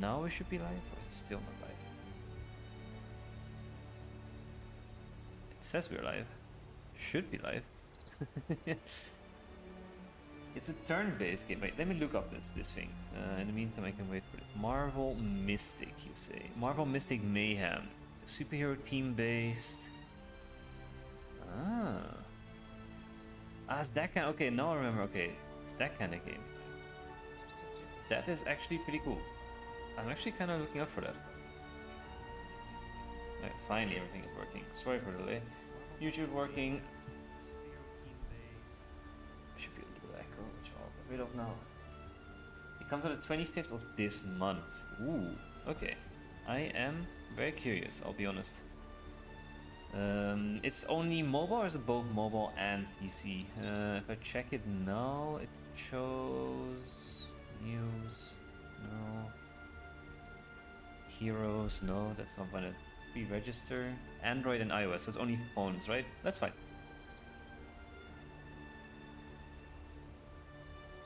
now we should be live, or is it still not live? It says we're live. Should be live. It's a turn-based game. Wait, let me look up this thing. In the meantime, I can wait for it. Marvel Mystic, you say? Marvel Mystic Mayhem. Superhero team-based. It's that kind. Okay, now I remember. Okay, it's that kind of game. That is actually pretty cool. I'm actually kind of looking out for that. Right, finally, everything is working. Sorry for the delay. YouTube working. Should be a little echo, which I'll get rid of now. It comes on the 25th of this month. Ooh, okay. I am very curious, I'll be honest. It's only mobile, or is it both mobile and PC? If I check it now, it shows news, no. Heroes, no, that's not gonna pre-register. Android and iOS, so it's only phones, right? That's fine.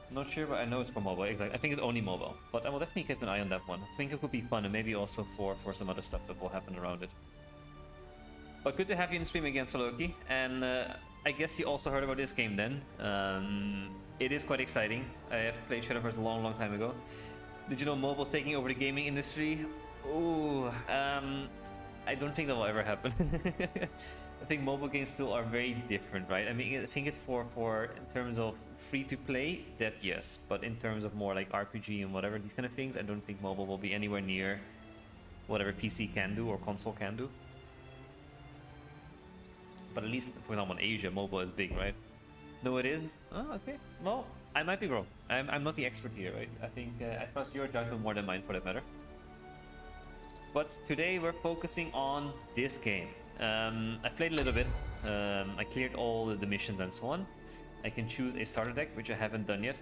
Not sure, but I know it's for mobile. Exactly. I think it's only mobile, but I will definitely keep an eye on that one. I think it could be fun, and maybe also for some other stuff that will happen around it. But good to have you in the stream again, Soloki. And I guess you also heard about this game then. It is quite exciting. I have played Shadowverse a long time ago. Did you know mobile's taking over the gaming industry? Ooh, I don't think that will ever happen. I think mobile games still are very different, right? I mean, I think it's for in terms of free to play, that yes, but in terms of more like RPG and whatever these kind of things, I don't think mobile will be anywhere near whatever PC can do or console can do. But at least, for example, in Asia, mobile is big, right? No, it is? Oh, okay. Well, I might be wrong. I'm not the expert here, right? I think I trust your judgment more than mine, for that matter. But today we're focusing on this game. I've played a little bit. I cleared all the missions and so on. I can choose a starter deck, which I haven't done yet.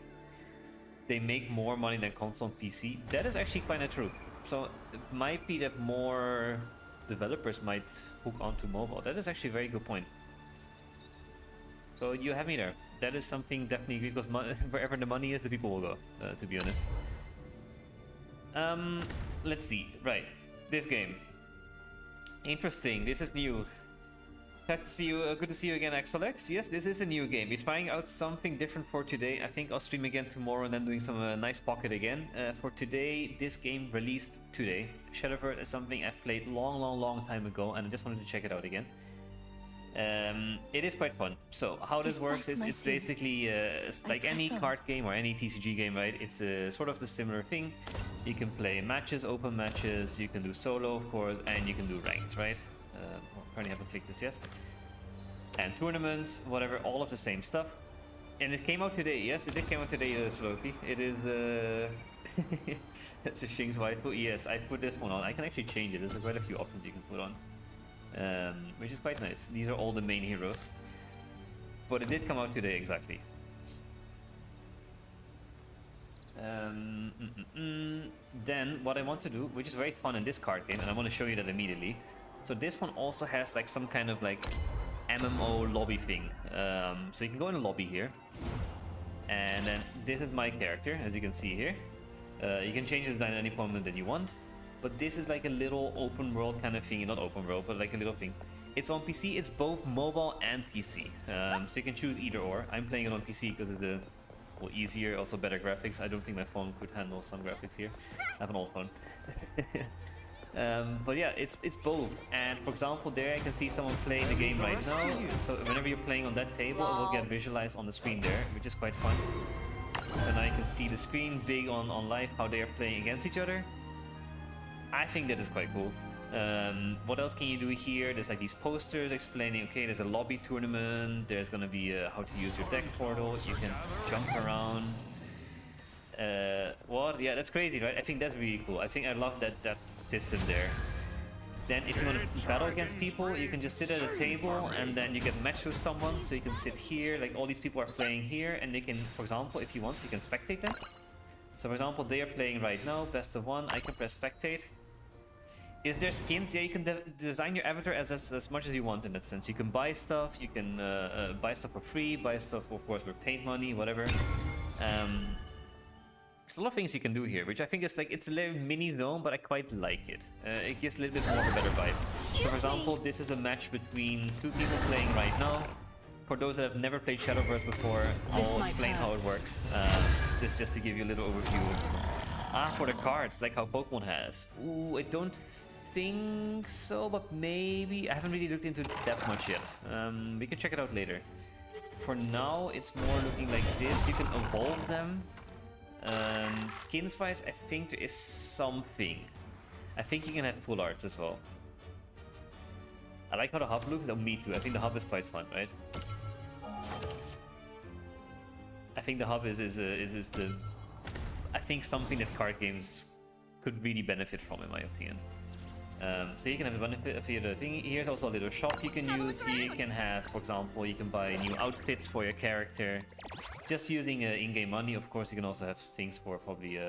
They make more money than console and PC. That is actually kind of true. So it might be that more developers might hook onto mobile. That is actually a very good point. So you have me there. That is something definitely, because wherever the money is, the people will go, to be honest. Let's see. Right. This game. Interesting. This is new. Good to see you again, XLX. Yes, this is a new game. We're trying out something different for today. I think I'll stream again tomorrow and then doing some nice pocket again. For today, this game released today. Shadowverse is something I've played long time ago, and I just wanted to check it out again. It is quite fun. So how this works is it's basically like any card game or any TCG game, right? It's sort of the similar thing. You can play matches, open matches, you can do solo, of course, and you can do ranked, right? Apparently haven't clicked this yet. And tournaments, whatever, all of the same stuff. And it came out today. Yes, it did come out today, Slopey. It is that's a Shing's waifu. Yes, I put this one on. I can actually change it. There's quite a few options you can put on, which is quite nice. These are all the main heroes. But it did come out today, exactly. Then what I want to do, which is very fun in this card game, and I want to show you that immediately. So this one also has like some kind of like MMO lobby thing. So you can go in a lobby here, and then this is my character, as you can see here. You can change the design at any moment that you want, but this is like a little open world kind of thing. Not open world, but like a little thing. It's on PC. It's both mobile and PC, so you can choose either or. I'm playing it on PC because it's a well, easier, also better graphics. I don't think my phone could handle some graphics here. I have an old phone. But yeah, it's both. And for example, there I can see someone playing the game right now. So whenever you're playing on that table, it will get visualized on the screen there, which is quite fun. So now you can see the screen big on live, how they are playing against each other. I think that is quite cool. What else can you do here? There's like these posters explaining, okay, there's a lobby tournament, there's gonna be how to use your deck portal, you can jump around. What? Yeah, that's crazy, right? I think that's really cool. I think I love that system there. Then if you want to battle against people, you can just sit at a table and then you get matched with someone, so you can sit here, like all these people are playing here, and they can, for example, if you want, you can spectate them. So for example, they are playing right now, best of one, I can press spectate. Is there skins? Yeah, you can design your avatar as much as you want in that sense. You can buy stuff, you can buy stuff for free, buy stuff, of course, for paint money, whatever. There's a lot of things you can do here, which I think is like, it's a little mini zone, but I quite like it. It gives a little bit more of a better vibe. So for example, this is a match between two people playing right now. For those that have never played Shadowverse before, I'll explain how it works. This just to give you a little overview. For the cards, like how Pokemon has. Ooh, I don't think so, but maybe. I haven't really looked into that much yet. We can check it out later. For now, it's more looking like this. You can evolve them. Skins wise, I think there is something. I think you can have full arts as well. I like how the hub looks. Oh, me too. I think the hub is quite fun, right? I think the hub is the, I think something that card games could really benefit from, in my opinion. So you can have the benefit of the thing. Here's also a little shop you can use. Here you can have, for example, you can buy new outfits for your character. Just using in-game money. Of course, you can also have things for probably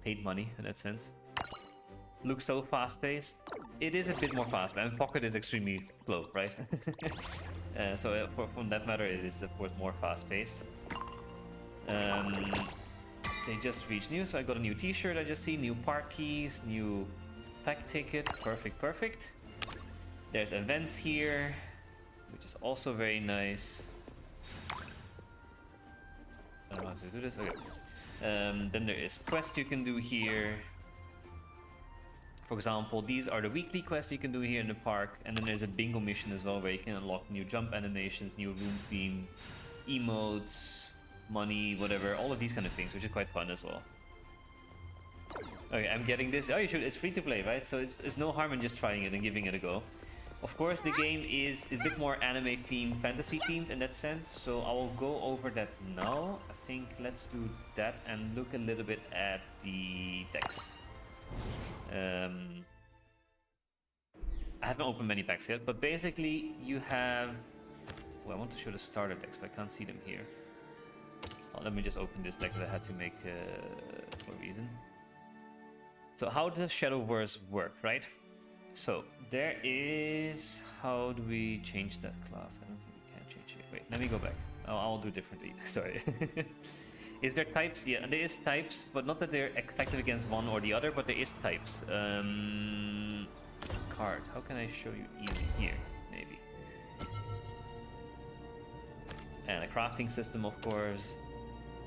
paid money in that sense. Looks so fast-paced. It is a bit more fast-paced. I mean, Pocket is extremely slow, right? So from that matter, it is of course more fast-paced. They just reached new, so I got a new T-shirt. I just see new park keys, new pack ticket. Perfect, perfect. There's events here, which is also very nice. I don't know how to do this. Okay. Then there is quests you can do here. For example, these are the weekly quests you can do here in the park, and then there's a bingo mission as well where you can unlock new jump animations, new room theme, emotes, money, whatever, all of these kind of things, which is quite fun as well. Okay, I'm getting this. Oh, you should. It's free to play, right? So it's no harm in just trying it and giving it a go. Of course, the game is a bit more anime themed, fantasy themed in that sense, so I will go over that now. I think let's do that and look a little bit at the decks. I haven't opened many packs yet, but basically you have... Well, I want to show the starter decks, but I can't see them here. Oh, let me just open this deck that I had to make for a reason. So how does Shadowverse work, right? So there is... How do we change that class? I don't think we can change it. Wait, let me go back. Oh, I'll do differently. Sorry. Is there types? Yeah, there is types, but not that they're effective against one or the other, but there is types. Card. How can I show you easy here? Maybe. And a crafting system, of course.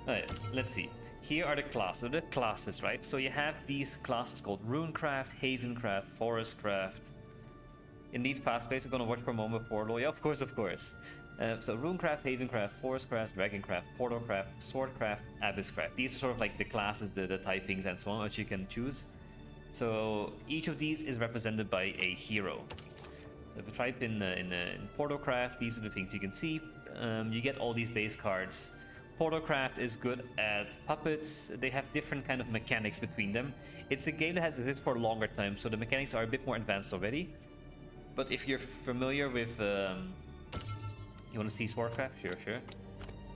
Alright, let's see. Here are the classes. So the classes, right? So you have these classes called Runecraft, Havencraft, Forestcraft. Indeed, fast-paced. I'm gonna watch for a moment before law. Yeah, of course, of course. So Runecraft, Havencraft, Forestcraft, Dragoncraft, Portalcraft, Swordcraft, Abysscraft. These are sort of like the classes, the typings and so on, which you can choose. So each of these is represented by a hero. So if you type in Portalcraft, these are the things you can see. You get all these base cards. Portalcraft is good at puppets. They have different kind of mechanics between them. It's a game that has existed for a longer time, so the mechanics are a bit more advanced already. But if you're familiar with... you want to see Swordcraft? Sure, sure.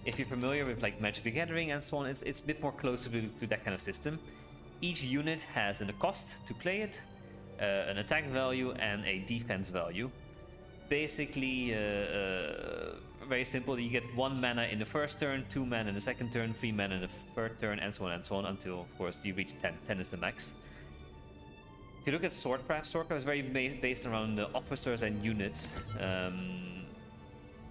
If you're familiar with like Magic the Gathering and so on, it's a bit more closer to that kind of system. Each unit has a cost to play it, an attack value, and a defense value. Basically, very simple. You get 1 mana in the first turn, 2 mana in the second turn, 3 mana in the third turn, and so on until, of course, you reach 10. 10 is the max. If you look at Swordcraft, Swordcraft is very based around the officers and units.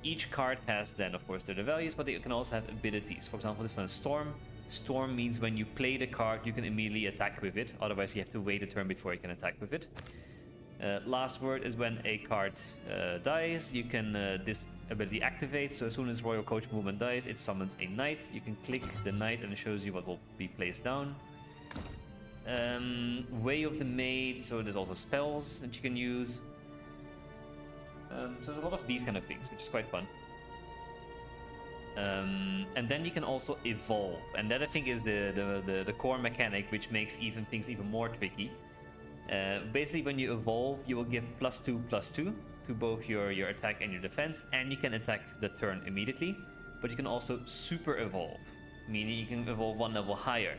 Each card has then, of course, their values, but they can also have abilities. For example, this one is Storm. Storm means when you play the card, you can immediately attack with it. Otherwise, you have to wait a turn before you can attack with it. Last word is when a card dies, you can this ability activates. So as soon as Royal Coach movement dies, it summons a knight. You can click the knight and it shows you what will be placed down. Way of the Maid, so there's also spells that you can use. So there's a lot of these kind of things, which is quite fun. And then you can also evolve, and that I think is the core mechanic, which makes things even more tricky. Basically, when you evolve, you will give +2/+2 to both your attack and your defense, and you can attack the turn immediately. But you can also super evolve, meaning you can evolve 1 level higher.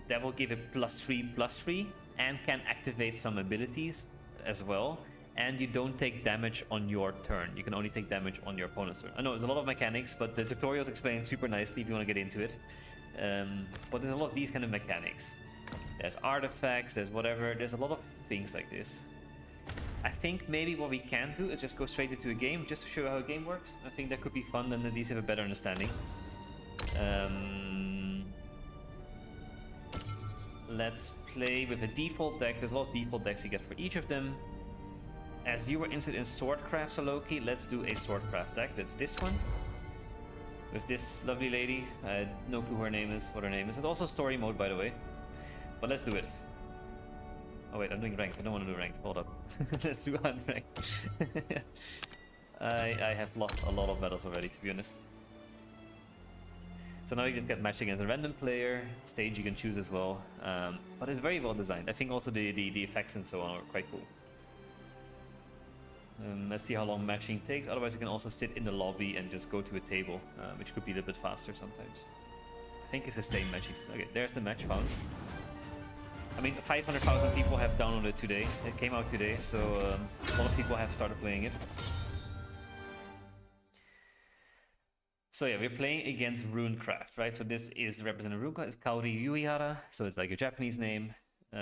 That will give it +3/+3 and can activate some abilities as well. And you don't take damage on your turn. You can only take damage on your opponent's turn. I know there's a lot of mechanics, but the tutorials explain super nicely if you want to get into it. But there's a lot of these kind of mechanics. There's artifacts, there's whatever, there's a lot of things like this. I think maybe what we can do is just go straight into a game, just to show how a game works. I think that could be fun and at least have a better understanding. Let's play with a default deck. There's a lot of default decks you get for each of them. As you were interested in swordcraft, so Loki, let's do a swordcraft deck. That's this one. With this lovely lady. I had no clue what her name is. There's also story mode, by the way. But let's do it. Oh wait, I'm doing ranked. I don't want to do ranked. Hold up. Let's do unranked. I have lost a lot of battles already, to be honest. So now you just get matched against a random player. Stage you can choose as well. But it's very well designed. I think also the effects and so on are quite cool. Let's see how long matching takes. Otherwise you can also sit in the lobby and just go to a table, which could be a little bit faster sometimes. I think it's the same matching system. Okay, there's the match found. I mean, 500,000 people have downloaded today. It came out today, so a lot of people have started playing it. So yeah, we're playing against Runecraft, right? So this is representing Runecraft. It's Kaori Yuihara, so it's like a Japanese name. You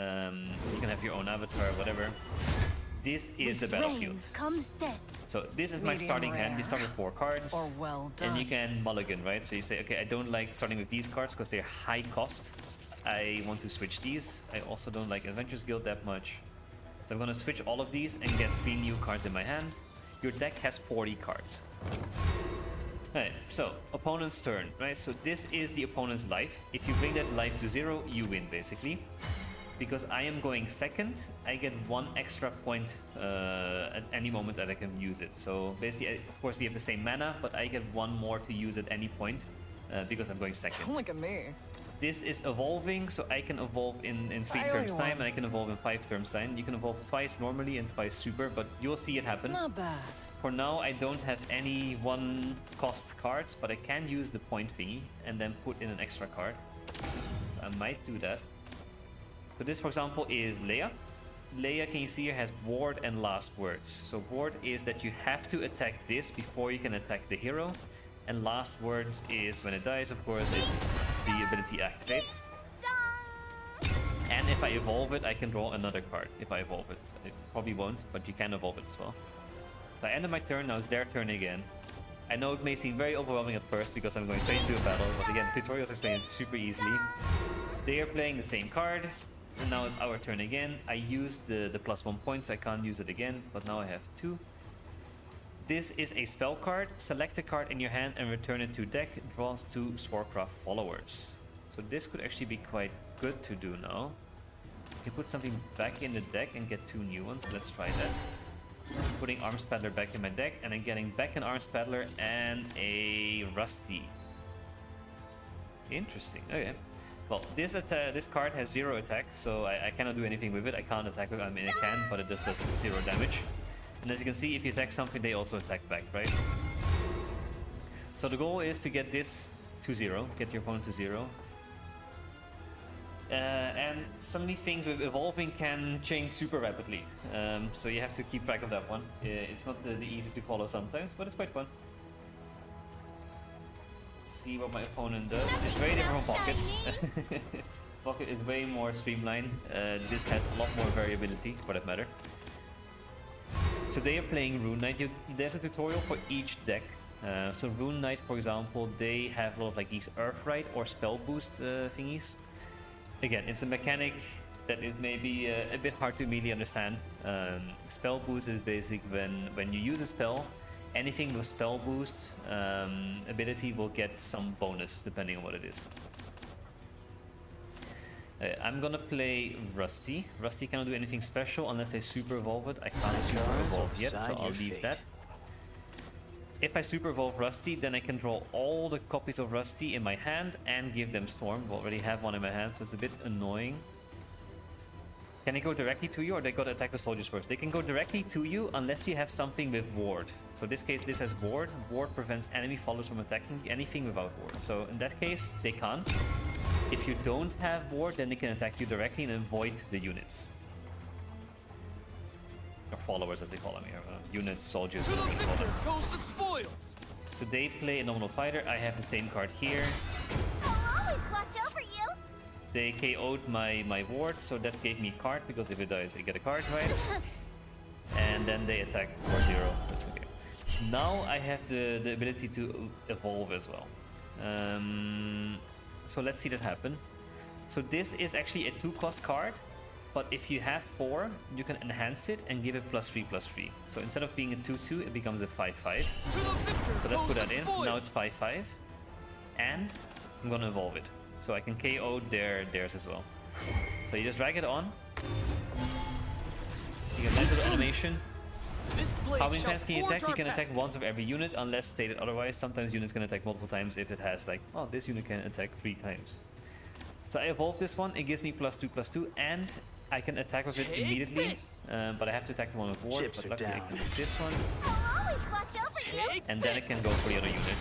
can have your own avatar, whatever. This is the battlefield. Comes death. So this is my starting hand. We start with 4 cards. Or well done. And you can mulligan, right? So you say, okay, I don't like starting with these cards because they're high cost. I want to switch these. I also don't like Adventures Guild that much. So I'm gonna switch all of these and get 3 new cards in my hand. Your deck has 40 cards. Alright, so opponent's turn, right? So this is the opponent's life. If you bring that life to 0, you win basically. Because I am going second, I get 1 extra point at any moment that I can use it. So basically, of course, we have the same mana, but I get 1 more to use at any point because I'm going second. Don't look at me. This is evolving, so I can evolve in 3 turns time, and I can evolve in 5 turns time. You can evolve twice normally and twice super, but you'll see it happen. Not bad. For now, I don't have any 1 cost cards, but I can use the point thingy and then put in an extra card. So I might do that. So this, for example, is Leia. Leia, can you see here, has Ward and Last Words. So Ward is that you have to attack this before you can attack the hero. And Last Words is when it dies, of course, the ability activates. And if I evolve it, I can draw another card if I evolve it. I probably won't, but you can evolve it as well. So I ended my turn, now it's their turn again. I know it may seem very overwhelming at first because I'm going straight into a battle, but again, tutorials explain it super easily. They are playing the same card. And now it's our turn again. I used the +1 points, I can't use it again, but now I have 2. This is a spell card. Select a card in your hand and return it to deck. Draws 2 Swordcraft followers. So this could actually be quite good to do now. I can put something back in the deck and get 2 new ones. Let's try that. Putting Arms Paddler back in my deck and then getting back an Arms Paddler and a Rusty. Interesting, okay. Well, this card has 0 attack, so I cannot do anything with it. I can't attack with it. I mean, I can, but it just does 0 damage. And as you can see, if you attack something, they also attack back, right? So the goal is to get this to 0, get your opponent to 0. And suddenly things with evolving can change super rapidly. So you have to keep track of that one. It's not the easiest to follow sometimes, but it's quite fun. See what my opponent does. It's very different from Pocket. Pocket is way more streamlined. This has a lot more variability, for that matter. So they are playing Rune Knight. There's a tutorial for each deck. So Rune Knight, for example, they have a lot of like these Earthright or Spell Boost thingies. Again, it's a mechanic that is maybe a bit hard to immediately understand. Spell Boost is basic when you use a spell. Anything with spell boost ability will get some bonus depending on what it is. I'm gonna play Rusty. Rusty cannot do anything special unless I super evolve it. I can't super evolve yet, so I'll leave that. If I super evolve Rusty, then I can draw all the copies of Rusty in my hand and give them Storm. I already have one in my hand, so it's a bit annoying. Can they go directly to you, or they gotta attack the soldiers first? They can go directly to you unless you have something with Ward. So in this case, this has Ward. Ward prevents enemy followers from attacking anything without Ward. So in that case, they can't. If you don't have Ward, then they can attack you directly and avoid the units. Or followers, as they call them here. Units, soldiers, whatever you call them. Goes the spoils. So they play a normal fighter. I have the same card here. I'll always watch They KO'd my ward, so that gave me card, because if it dies, I get a card, right? And then they attack for 0. That's okay. Now I have the ability to evolve as well. So let's see that happen. So this is actually a 2-cost card, but if you have 4, you can enhance it and give it +3/+3. So instead of being a 2/2, it becomes a 5/5. So let's put that in. Now it's 5/5, and I'm gonna evolve it, so I can KO theirs as well. So you just drag it on. You get a nice little animation. How many times can you attack? You can attack once of every unit, unless stated otherwise. Sometimes units can attack multiple times if it has like, oh, this unit can attack 3 times. So I evolved this one. It gives me +2/+2, and I can attack with it immediately. But I have to attack the one with ward. But luckily I can do this one. And then I can go for the other unit.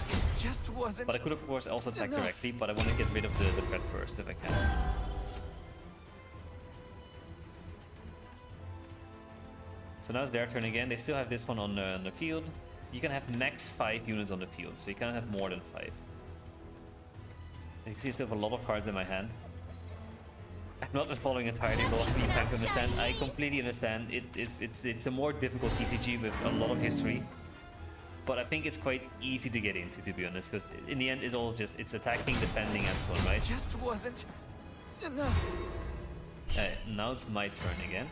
But I could of course also attack directly, but I want to get rid of the threat first if I can. So now it's their turn again. They still have this one on the field. You can have max 5 units on the field, so you cannot have more than 5. As you can see, I still have a lot of cards in my hand. I'm not following entirely, but I'm trying to understand. I completely understand. It's a more difficult TCG with a lot of history. But I think it's quite easy to get into, to be honest, because in the end it's all just, it's attacking, defending, and so on, right? Just wasn't enough. Now it's my turn again.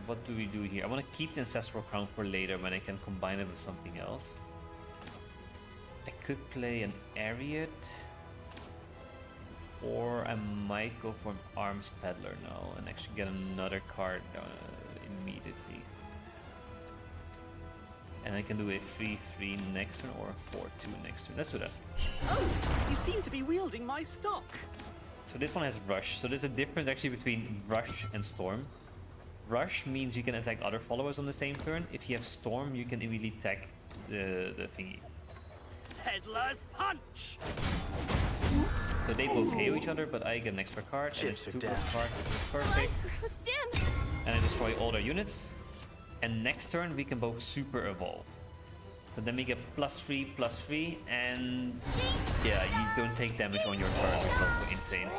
What do we do here? I want to keep the Ancestral Crown for later when I can combine it with something else. I could play an Ariat, or I might go for an Arms Peddler now and actually get another card immediately. And I can do a 3/3 next turn or a 4/2 next turn. Let's do that. Oh, you seem to be wielding my stock. So this one has Rush. So there's a difference actually between Rush and Storm. Rush means you can attack other followers on the same turn. If you have Storm, you can immediately attack the thingy. Peddler's punch. So they both KO each other, but I get an extra card, and it's a 2-cost card, which is perfect. And I destroy all their units. And next turn we can both super evolve. So then we get +3/+3, and yeah, you don't take damage on your turn, which is also insane.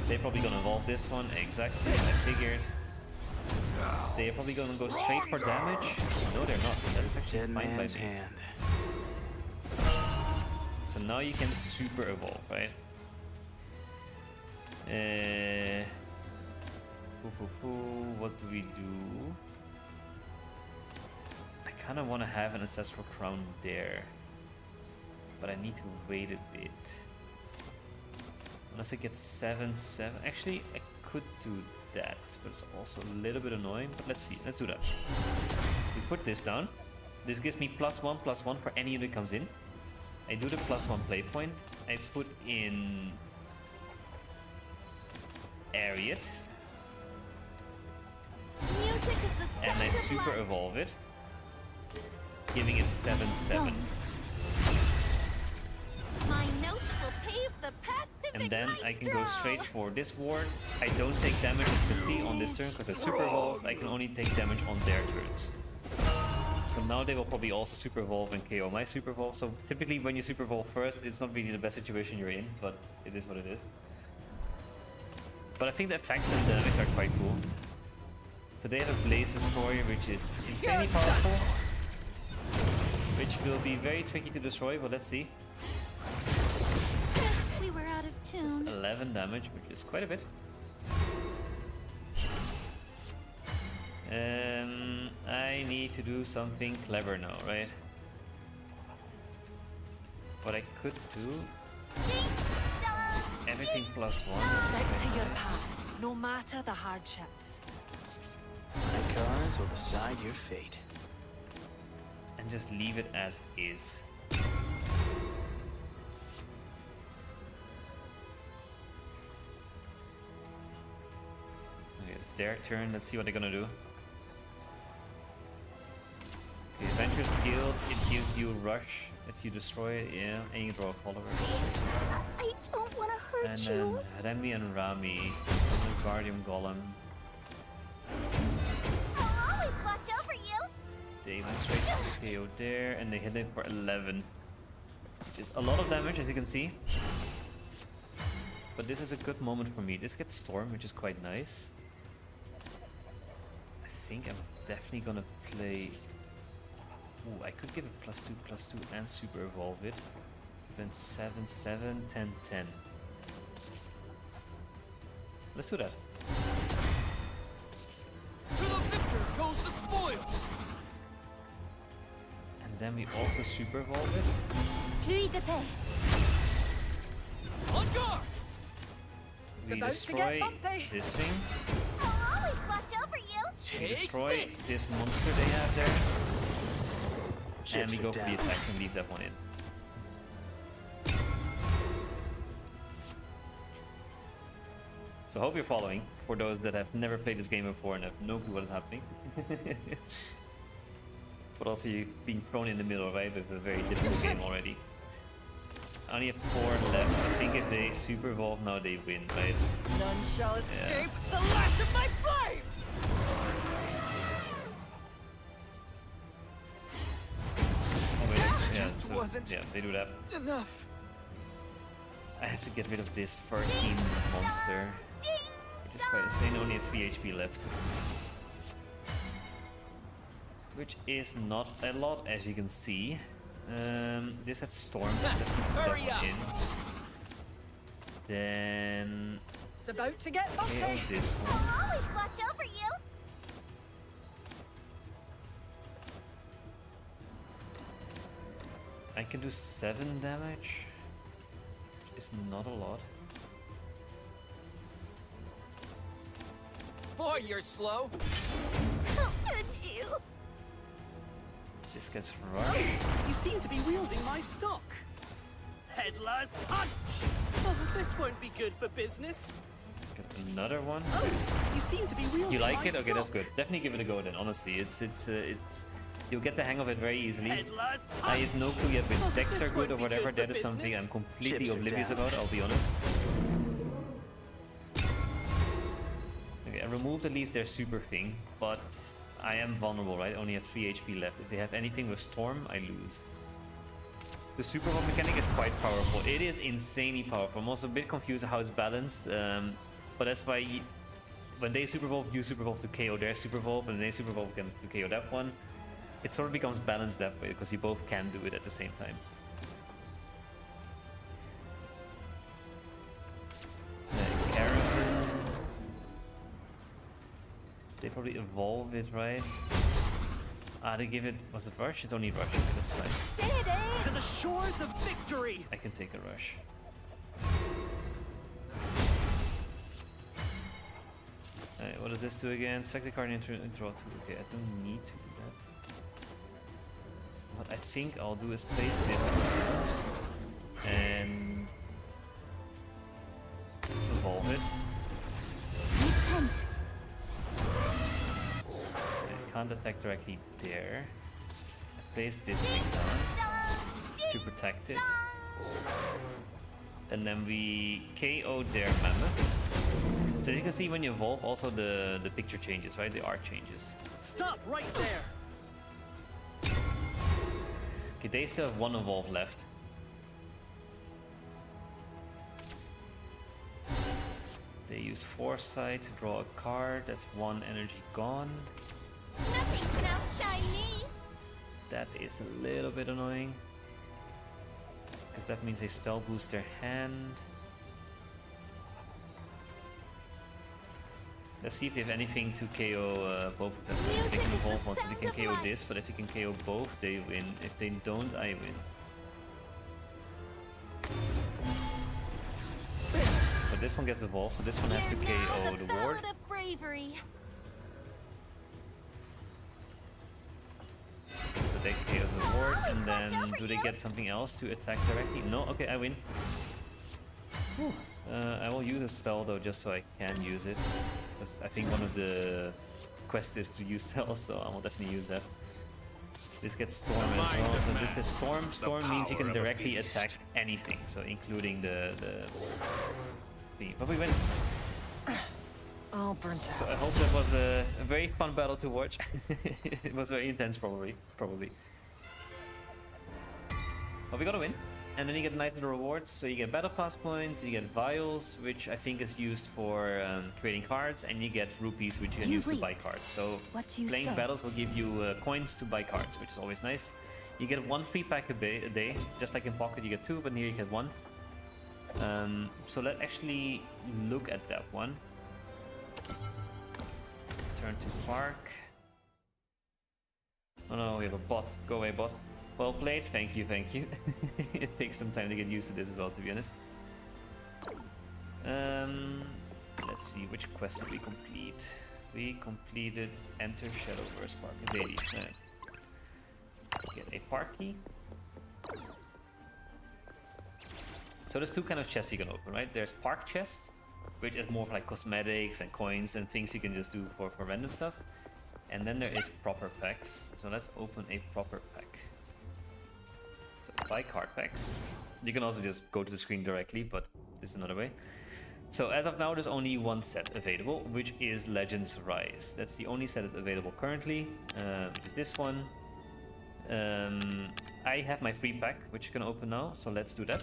They're probably gonna evolve this one, exactly, I figured. They're probably gonna go straight for damage. No, they're not. That is actually fine by me. So now you can super evolve, right? What do we do? I kind of want to have an Ancestral Crown there, but I need to wait a bit. Unless I get 7/7. Actually, I could do that, but it's also a little bit annoying. But let's see. Let's do that. We put this down. This gives me +1/+1 for any unit that comes in. I do the +1 play point. I put in Ariat. And I super evolve it, giving it 7/7. My notes will pave the path to And then I can go Maestro. straight for this ward. I don't take damage, as you can see, on this turn, because I super evolve. I can only take damage on their turns. So now they will probably also super evolve and KO my super evolve. So typically when you super evolve first, it's not really the best situation you're in, but it is what it is. But I think the effects and dynamics are quite cool. So they have a Blaze Destroyer, which is insanely powerful, which will be very tricky to destroy, but let's see. Guess we were out of tune. Just 11 damage, which is quite a bit. I need to do something clever now, right? What I could do... Everything +1. Stick to your path, no matter the hardships. My cards will decide your fate. And just leave it as is. Okay, it's their turn. Let's see what they're gonna do. Okay, Adventurous Guild, it gives you Rush if you destroy it, yeah, and you draw a follower. I don't want to hurt And you. then Remy and Rami, summon Guardian Golem. I'll always watch over you. They went straight to KO there, and they hit it for 11. which is a lot of damage, as you can see. But this is a good moment for me. This gets Storm, which is quite nice. I think I'm definitely gonna play... Ooh, I could give it +2/+2 and super evolve it. Then 7, 7, 10, 10. Let's do that. To the victor goes the spoils. And then we also super evolve it. Pluie de paix. On guard. We about to destroy get bumpy. this thing. I'll always watch over you. We Take destroy this. this monster they have there. And we Chips go are for the down. attack and leave that one in. So I hope you're following, for those that have never played this game before and have no clue what is happening. But also you're being thrown in the middle, right, with a very difficult game already. I only have 4 left. I think if they super evolve now, they win, right? None shall escape the lash of my flame. Oh, wait, yeah, Just wasn't yeah, they do that. enough. I have to get rid of this 13 monster, which is quite insane. Only have 3 HP left. Which is not a lot, as you can see. This had Storm, so let's put that Hurry one up. in. Then It's about to get KO bumpy. this one. I'll always watch over you. I can do 7 damage, which is not a lot. Boy, you're slow. How could you? This gets Rush. You seem to be wielding my stock. Headless punch. Oh, this won't be good for business. Got another one. Oh, you seem to be wielding You like my it? Okay, that's stock. good. Definitely give it a go then. Honestly, it's you'll get the hang of it very easily. Headless I punch. have no clue yet Oh, if decks this are good or won't be whatever. good for That is something I'm business. completely Chips are oblivious down. about. I'll be honest. Okay, I removed at least their super thing, but I am vulnerable, right? I only have 3 HP left. If they have anything with Storm, I lose. The super evolve mechanic is quite powerful. It is insanely powerful. I'm also a bit confused how it's balanced, but that's why when they super evolve, you super evolve to KO their super evolve, and they super evolve again to KO that one. It sort of becomes balanced that way because you both can do it at the same time. Caravan. They probably evolve it, right? Ah, they give it. Was it Rush? It's only Rush. Okay, that's fine. To the shores of victory. I can take a Rush. Alright, what does this do again? Select the card and draw 2. Okay, I don't need to do that. What I think I'll do is place this one and evolve it. Repent. I can't attack directly there. I place this thing down to protect it. And then we KO their mammoth. So you can see when you evolve, also the picture changes, right? The art changes. Stop right there. Okay, they still have 1 evolve left. They use Foresight to draw a card. That's 1 energy gone. Nothing can outshine me. That is a little bit annoying. Because that means they spell boost their hand. Let's see if they have anything to KO both of them. They can Music is the evolve one, so they sound can of KO life. this, but if they can KO both, they win. If they don't, I win. So this one gets evolved, so this one has to Hear KO now the the ward. ballad of bravery. So they KOs the ward, and then do they get something else to attack directly? No? Okay, I win. Whew. I will use a spell though, just so I can use it. Because I think one of the quests is to use spells, so I will definitely use that. This gets Storm as well, so this is Storm. Storm means you can directly attack anything, so including the thing. But we win. All burnt So I hope that was a very fun battle to watch. It was very intense, probably. But we got a win. And then you get nice little rewards. So you get battle pass points, you get vials, which I think is used for creating cards, and you get rupees, which you can use to buy cards. So playing battles will give you coins to buy cards, which is always nice. You get 1 free pack a day, just like in Pocket you get 2, but here you get 1. So let's actually look at that one. Turn to park. Oh no, we have a bot. Go away, bot. Well played, thank you, thank you. It takes some time to get used to this as well, to be honest. Let's see, which quest did we complete? We completed Enter Shadowverse Park. Lady. Get a park key. So there's 2 kind of chests you can open, right? There's park chests, which is more for like cosmetics and coins and things you can just do for random stuff. And then there is proper packs. So let's open a proper pack. So buy card packs. You can also just go to the screen directly, but this is another way. So as of now, there's only 1 set available, which is Legends Rise. That's the only set that's available currently, which is this one. I have my free pack, which you can open now, so let's do that.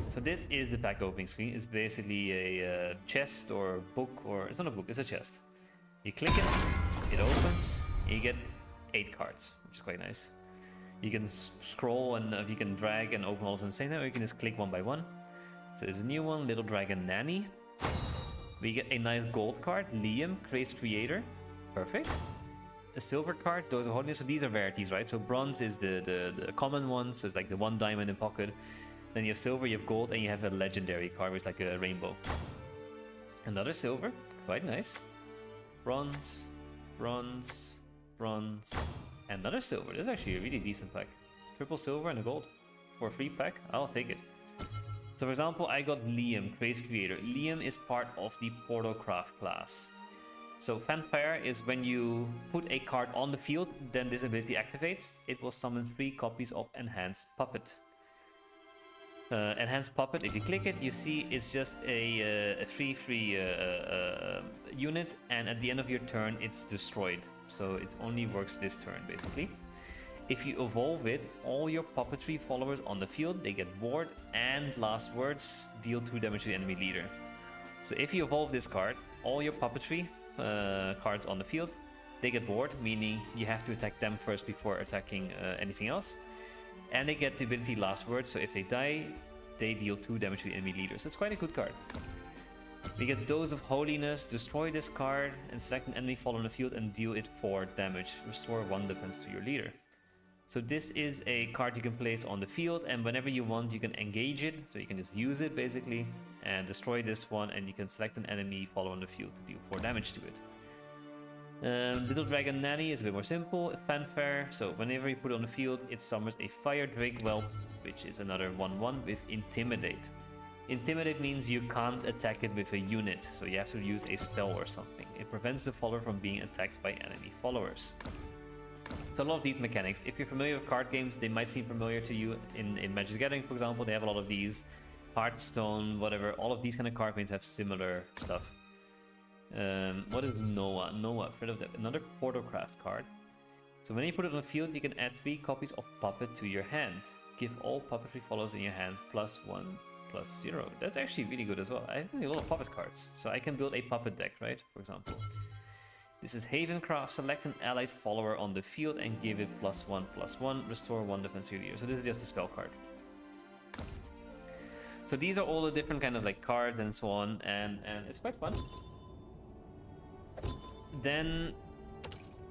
So this is the pack opening screen. It's basically a chest or a book, or it's not a book, it's a chest. You click it, it opens, and you get 8 cards, which is quite nice. You can scroll and you can drag and open all of them at the same time, or you can just click one by one. So there's a new one, Little Dragon Nanny. We get a nice gold card, Liam, Craze Creator. Perfect. A silver card, Those of Holiness. So these are rarities, right? So bronze is the common one, so it's like the 1 diamond in Pocket. Then you have silver, you have gold, and you have a legendary card, which is like a rainbow. Another silver, quite nice. Bronze, bronze, bronze, and another silver. This is actually a really decent pack. Triple silver and a gold for a free pack. I'll take it. So for example, I got Liam, Craze Creator. Liam is part of the Portalcraft class. So Fanfare is when you put a card on the field, then this ability activates. It will summon 3 copies of Enhanced Puppet. Enhanced Puppet, if you click it, you see it's just a free unit, and at the end of your turn it's destroyed. So it only works this turn, basically. If you evolve it, all your puppetry followers on the field, they get bored, and last words, deal 2 damage to the enemy leader. So if you evolve this card, all your puppetry cards on the field, they get bored, meaning you have to attack them first before attacking anything else. And they get the ability Last Word, so if they die, they deal 2 damage to the enemy leader. So it's quite a good card. We get Dose of Holiness, destroy this card, and select an enemy follower on the field and deal it 4 damage. Restore 1 defense to your leader. So this is a card you can place on the field, and whenever you want, you can engage it. So you can just use it, basically, and destroy this one, and you can select an enemy follower on the field to deal 4 damage to it. Little Dragon Nanny is a bit more simple. Fanfare, so whenever you put it on the field, it summons a Fire Drake Whelp, which is another 1/1 with Intimidate. Intimidate means you can't attack it with a unit, so you have to use a spell or something. It prevents the follower from being attacked by enemy followers. So a lot of these mechanics, if you're familiar with card games, they might seem familiar to you. In Magic the Gathering, for example, they have a lot of these. Hearthstone, whatever, all of these kind of card games have similar stuff. What is Noah? Noah, Fred of Death, another Portalcraft card. So when you put it on the field, you can add 3 copies of Puppet to your hand. Give all puppetry followers in your hand +1/+0. That's actually really good as well. I have a lot of puppet cards, so I can build a puppet deck, right? For example. This is Havencraft. Select an allied follower on the field and give it +1/+1. Restore 1 defense to your leader. So this is just a spell card. So these are all the different kind of like cards and so on, and it's quite fun. Then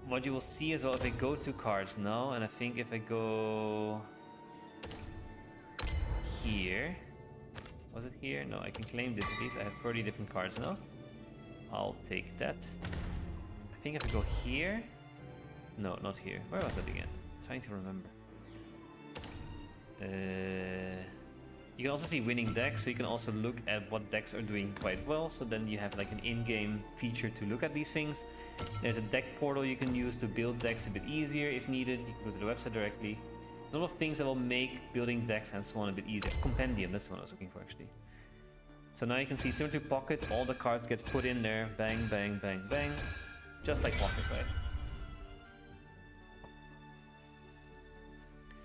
what you will see as well, if I go to cards now, and I think if I go here, was it here? No, I can claim this at least. I have 30 different cards now. I'll take that. I think if I go here, no, not here. Where was that again? I'm trying to remember. You can also see winning decks, so you can also look at what decks are doing quite well. So then you have like an in-game feature to look at these things. There's a deck portal you can use to build decks a bit easier if needed. You can go to the website directly. A lot of things that will make building decks and so on a bit easier. Compendium, that's the one I was looking for actually. So now you can see similar to Pocket, all the cards get put in there. Bang, bang, bang, bang. Just like Pocket, right?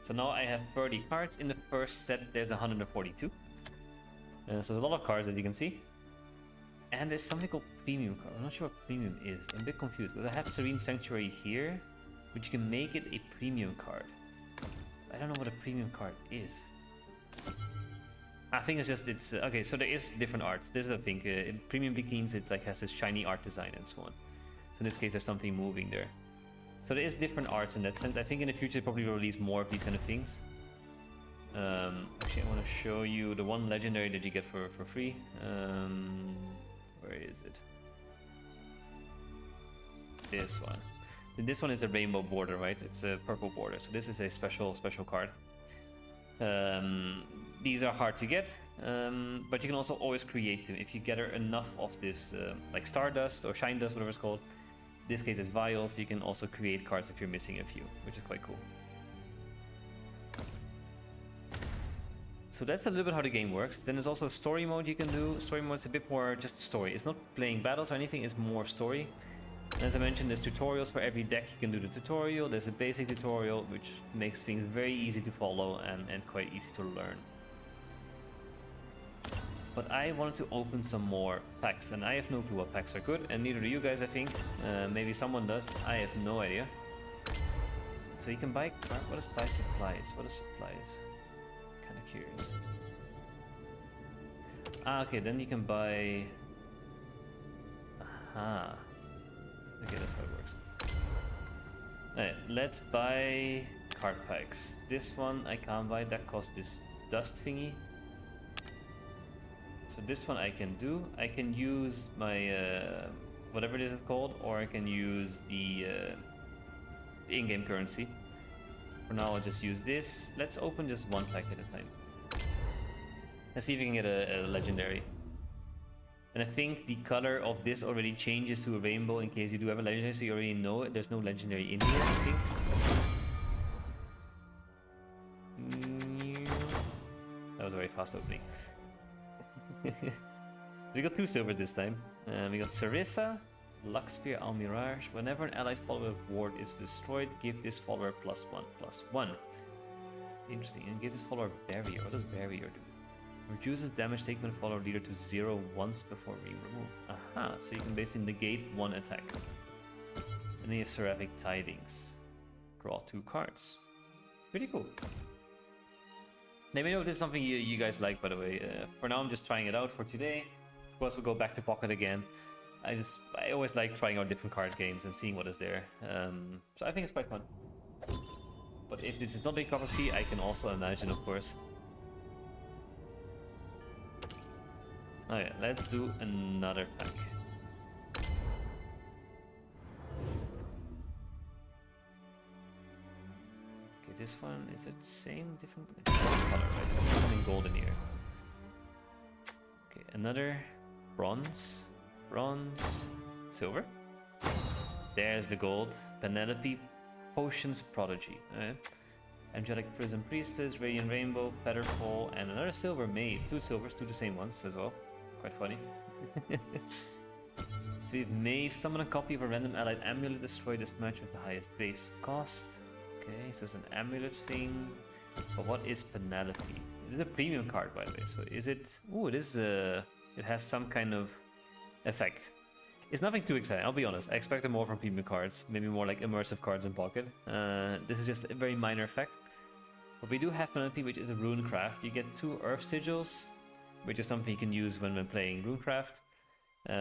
So now I have 30 cards. In the first set, there's 142. So there's a lot of cards that you can see. And there's something called premium card. I'm not sure what premium is. I'm a bit confused because I have Serene Sanctuary here, which you can make it a premium card. I don't know what a premium card is. I think it's just, okay, so there is different arts. This is, I think, in premium beginnings, it like has this shiny art design and so on. So in this case, there's something moving there. So there is different arts in that sense. I think in the future, they probably will release more of these kind of things. Actually, I want to show you the one legendary that you get for free. Where is it? This one. And this one is a rainbow border, right? It's a purple border. So this is a special card. These are hard to get, but you can also always create them if you gather enough of this, like Stardust or Shine Dust, whatever it's called. In this case, it's vials. You can also create cards if you're missing a few, which is quite cool. So that's a little bit how the game works. Then there's also story mode you can do. Story mode is a bit more just story. It's not playing battles or anything, it's more story. And as I mentioned, there's tutorials for every deck. You can do the tutorial. There's a basic tutorial, which makes things very easy to follow and quite easy to learn. But I wanted to open some more packs, and I have no clue what packs are good, and neither do you guys, I think. Maybe someone does. I have no idea. So you can buy... What is buy supplies? What is supplies? Kind of curious. Ah, okay, then you can buy... Aha. Okay, that's how it works. Alright, let's buy card packs. This one I can't buy, that costs this dust thingy. So this one I can do. I can use my whatever this is called, or I can use the in-game currency. For now I'll just use this. Let's open just one pack at a time. Let's see if we can get a legendary. And I think the color of this already changes to a rainbow in case you do have a legendary, so you already know it. There's no legendary in here, I think. That was a very fast opening. We got 2 silvers this time. We got Sarissa, Luxpear, Almirage. Whenever an allied follower ward is destroyed, give this follower +1/+1. Interesting. And give this follower barrier. What does barrier do? Reduces damage taken by follower leader to 0 once before being removed. Aha, so you can basically negate one attack. And then you have Seraphic Tidings. Draw 2 cards. Pretty cool. Let me know if this is something you guys like, by the way. For now, I'm just trying it out for today. Of course, we'll go back to Pocket again. I always like trying out different card games and seeing what is there. So I think it's quite fun. But if this is not a cup of tea, I can also imagine, of course. Oh yeah, let's do another pack. Okay, this one, is it same, different? It's different color, right? There's something golden here. Okay, another bronze, silver. There's the gold. Penelope, Potions Prodigy. Angelic Prism Priestess, Radiant Rainbow, Featherfall, and another silver maid. 2 silvers, 2 the same ones as well. Quite funny. So we've Maeve, summon a copy of a random allied amulet, destroy this match with the highest base cost. Okay, so it's an amulet thing. But what is Penelope? It is a premium card, by the way. So is it... Ooh, it is... it has some kind of effect. It's nothing too exciting, I'll be honest. I expected more from premium cards. Maybe more like immersive cards in Pocket. This is just a very minor effect. But we do have Penelope, which is a runecraft. You get 2 Earth Sigils, which is something you can use when playing runecraft.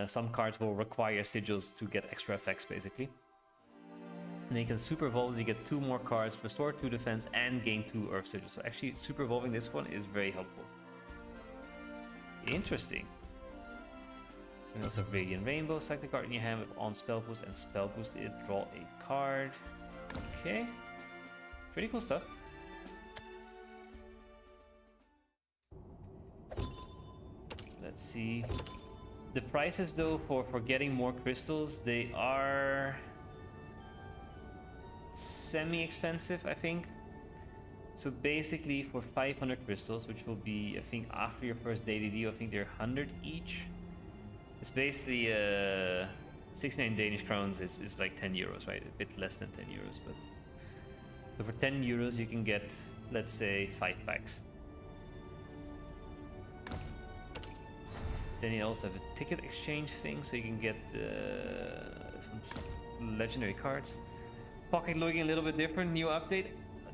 Some cards will require sigils to get extra effects, basically. And then you can super evolve, you get 2 more cards, restore 2 defense, and gain 2 Earth Sigils. So actually, super evolving this one is very helpful. Interesting. We also have Radiant Rainbow, select a card in your hand with on spell boost and spell boost it, draw a card. Okay. Pretty cool stuff. Let's see. The prices though for getting more crystals, they are semi-expensive, I think. So basically for 500 crystals, which will be, I think, after your first daily deal, I think they're 100 each. It's basically 69 Danish crowns is like 10 euros, right? A bit less than 10 euros, but So for 10 euros, you can get, let's say, 5 packs. Then you also have a ticket exchange thing, so you can get some legendary cards. Pocket looking a little bit different, new update.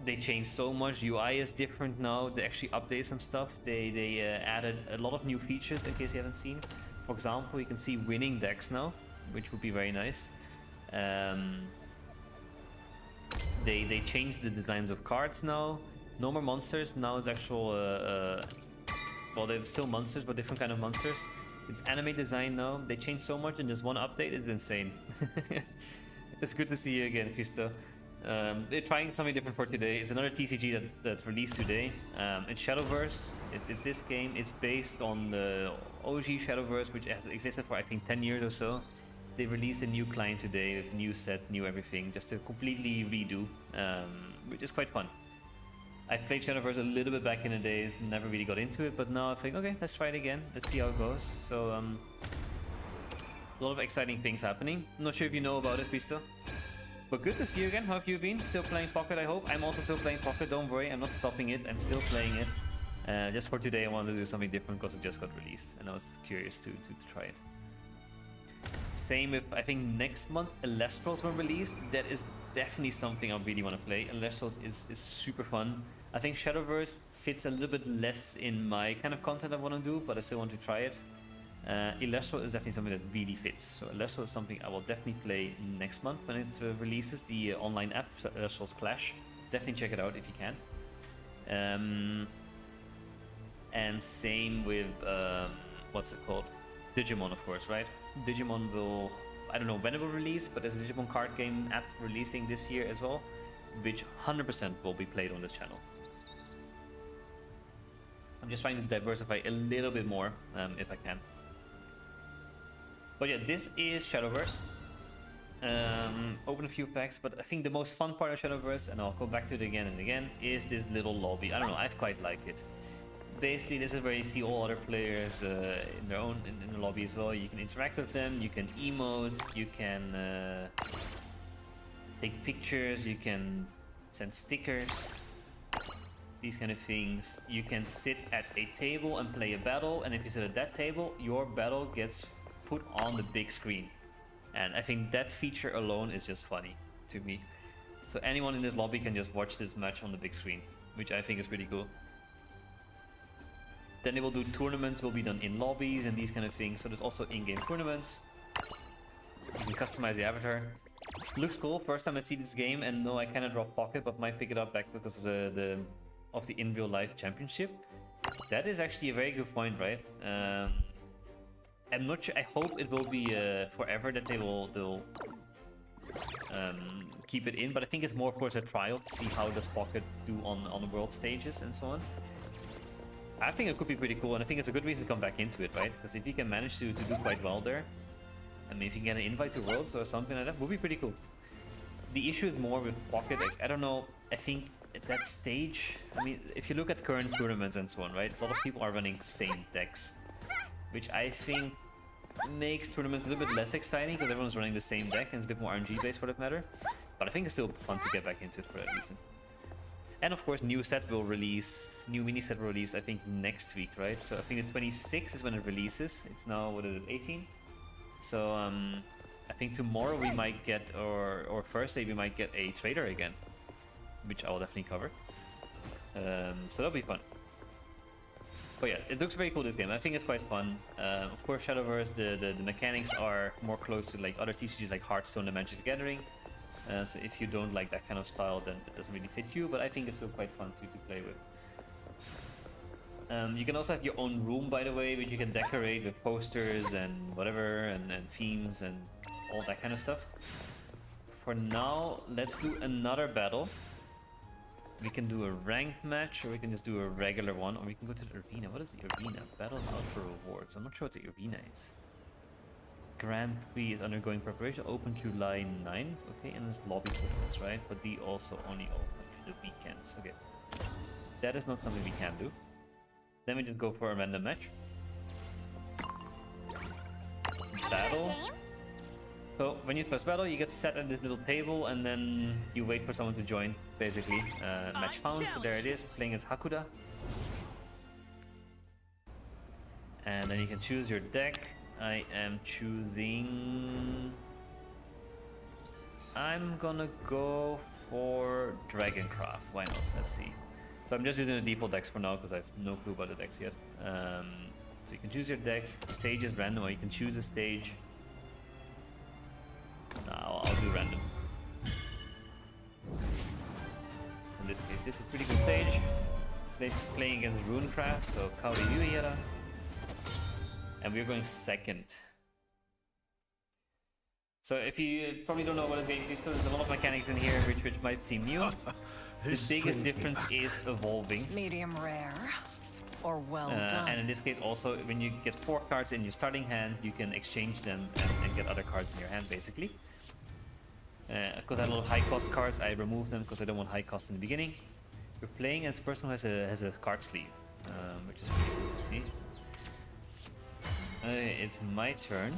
They changed so much. UI is different now. They actually updated some stuff. They added a lot of new features in case you haven't seen. For example, you can see winning decks now, which would be very nice. They changed the designs of cards now. No more monsters. Now it's actual. Well, they're still monsters, but different kind of monsters. It's anime design now. They changed so much in just one update. It's insane. It's good to see you again, Christo. They're trying something different for today. It's another TCG that released today. It's Shadowverse. It's this game. It's based on the OG Shadowverse, which has existed for I think 10 years or so. They released a new client today with new set, new everything, just to completely redo, which is quite fun. I've played Shadowverse a little bit back in the days, never really got into it, but now I think, okay, let's try it again. Let's see how it goes. So, a lot of exciting things happening. I'm not sure if you know about it, Pisto. But good to see you again. How have you been? Still playing Pocket, I hope. I'm also still playing Pocket, don't worry. I'm not stopping it. I'm still playing it. Just for today, I wanted to do something different because it just got released. And I was curious to try it. Same with, I think next month, Elestrals will release. That is definitely something I really want to play. Elestrals is super fun. I think Shadowverse fits a little bit less in my kind of content I want to do, but I still want to try it. Elestral is definitely something that really fits. So Elestral is something I will definitely play next month when it releases, the online app, Elestral's Clash. Definitely check it out if you can. And same with, what's it called? Digimon, of course, right? Digimon will, I don't know when it will release, but there's a Digimon card game app releasing this year as well, which 100% will be played on this channel. I'm just trying to diversify a little bit more, if I can. But yeah, this is Shadowverse. Open a few packs, but I think the most fun part of Shadowverse, and I'll go back to it again and again, is this little lobby. I don't know, I quite like it. Basically, this is where you see all other players in their own in the lobby as well. You can interact with them, you can emote, you can take pictures, you can send stickers, these kind of things. You can sit at a table and play a battle, and if you sit at that table, your battle gets put on the big screen. And I think that feature alone is just funny to me. So anyone in this lobby can just watch this match on the big screen, which I think is pretty cool. Then they will do tournaments, will be done in lobbies and these kind of things. So there's also in-game tournaments. You can customize the avatar. Looks cool. First time I see this game, and no, I cannot drop Pocket, but might pick it up back because of the in real life championship. That is actually a very good point, right? I'm not sure. I hope it will be forever that they'll keep it in, but I think it's more, of course, a trial to see how does Pocket do on the world stages and so on. I think it could be pretty cool, and I think it's a good reason to come back into it, right? Because if you can manage to do quite well there, I mean, if you can get an invite to Worlds or something like that, would be pretty cool. The issue is more with Pocket, like, I don't know, I think at that stage, I mean, if you look at current tournaments and so on, right? A lot of people are running same decks, which I think makes tournaments a little bit less exciting because everyone's running the same deck and it's a bit more RNG based for that matter. But I think it's still fun to get back into it for that reason. And of course, new set will release, new mini set will release, I think next week, right? So I think the 26th is when it releases. It's now, what is it, 18? So I think tomorrow we might get, or Thursday we might get a trader again, which I will definitely cover. So that'll be fun. But yeah, it looks very cool, this game. I think it's quite fun. Of course, Shadowverse, the mechanics are more close to like other TCGs like Hearthstone and Magic the Gathering. So if you don't like that kind of style, then it doesn't really fit you, but I think it's still quite fun to play with. You can also have your own room, by the way, which you can decorate with posters and whatever, and themes and all that kind of stuff. For now, let's do another battle. We can do a ranked match, or we can just do a regular one, or we can go to the arena. What is the arena? Battle out for rewards. I'm not sure what the arena is. Grand Prix is undergoing preparation. Open July 9th. Okay, and it's lobby tournaments, right? But they also only open in the weekends. Okay. That is not something we can do. Then we just go for a random match. Battle. So when you post battle, you get set at this little table, and then you wait for someone to join, basically. Match found, so there it is, playing as Hakuda. And then you can choose your deck. I am choosing... I'm gonna go for Dragoncraft. Why not? Let's see. So I'm just using the default decks for now because I have no clue about the decks yet. So you can choose your deck. Stage is random, or you can choose a stage. No, I'll do random. In this case, this is a pretty good stage. Playing against Runecraft, so Kaori Yuiera. And we're going second. So if you probably don't know what it's going to do, so there's a lot of mechanics in here which might seem new. The biggest difference is evolving. Medium rare. Or well done. And in this case also, when you get 4 cards in your starting hand, you can exchange them and get other cards in your hand, basically. Because I had a lot of high cost cards, I removed them because I don't want high cost in the beginning. We're playing as a person who has a card sleeve, which is pretty cool to see. It's my turn.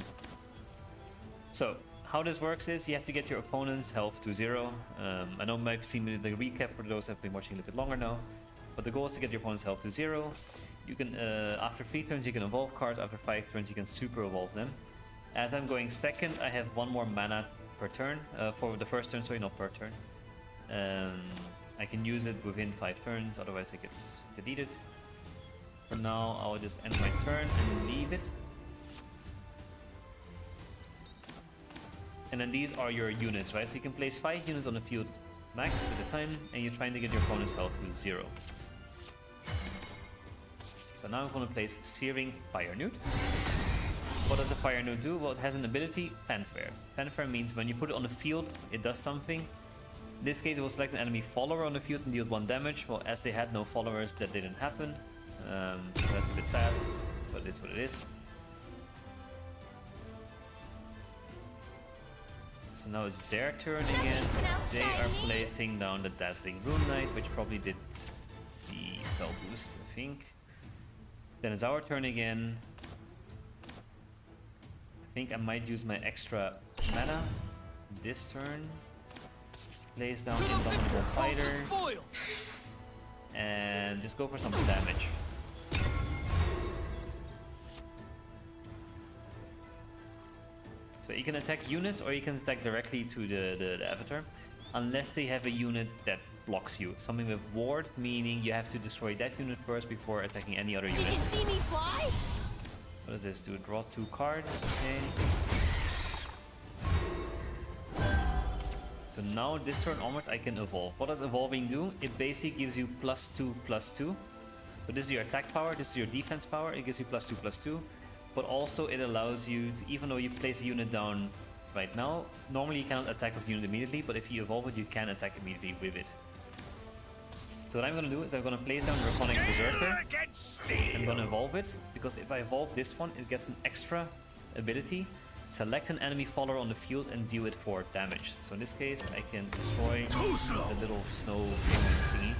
So, how this works is you have to get your opponent's health to 0. I know it might seem the recap for those who have been watching a little bit longer now. But the goal is to get your opponent's health to 0. You can, after 3 turns you can evolve cards, after 5 turns you can super evolve them. As I'm going second, I have 1 more mana per turn, for the first turn, sorry, not per turn. I can use it within 5 turns, otherwise it gets deleted. For now, I'll just end my turn and leave it. And then these are your units, right? So you can place 5 units on the field max at a time, and you're trying to get your opponent's health to 0. So now I'm going to place Searing Fire Newt. What does a Fire Newt do? Well, it has an ability, Fanfare. Fanfare means when you put it on the field, it does something. In this case, it will select an enemy follower on the field and deal 1 damage. Well, as they had no followers, that didn't happen. So that's a bit sad, but it is what it is. So now it's their turn again. They are placing down the Dazzling Rune Knight, which probably did the spell boost, I think. Then it's our turn again. I think I might use my extra mana this turn. Place down Indomitable Fighter. And just go for some damage. So you can attack units or you can attack directly to the avatar, unless they have a unit that blocks you. Something with ward, meaning you have to destroy that unit first before attacking any other unit. Did you see me fly? What does this do? Draw 2 cards, okay. So now this turn onwards I can evolve. What does evolving do? It basically gives you +2/+2. So this is your attack power, this is your defense power, it gives you +2/+2. But also it allows you to, even though you place a unit down right now, normally you cannot attack with the unit immediately, but if you evolve it, you can attack immediately with it. So what I'm going to do is I'm going to place down Draconic Berserker. I'm going to evolve it, because if I evolve this one, it gets an extra ability. Select an enemy follower on the field and deal it 4 damage. So in this case, I can destroy the little snow thingy.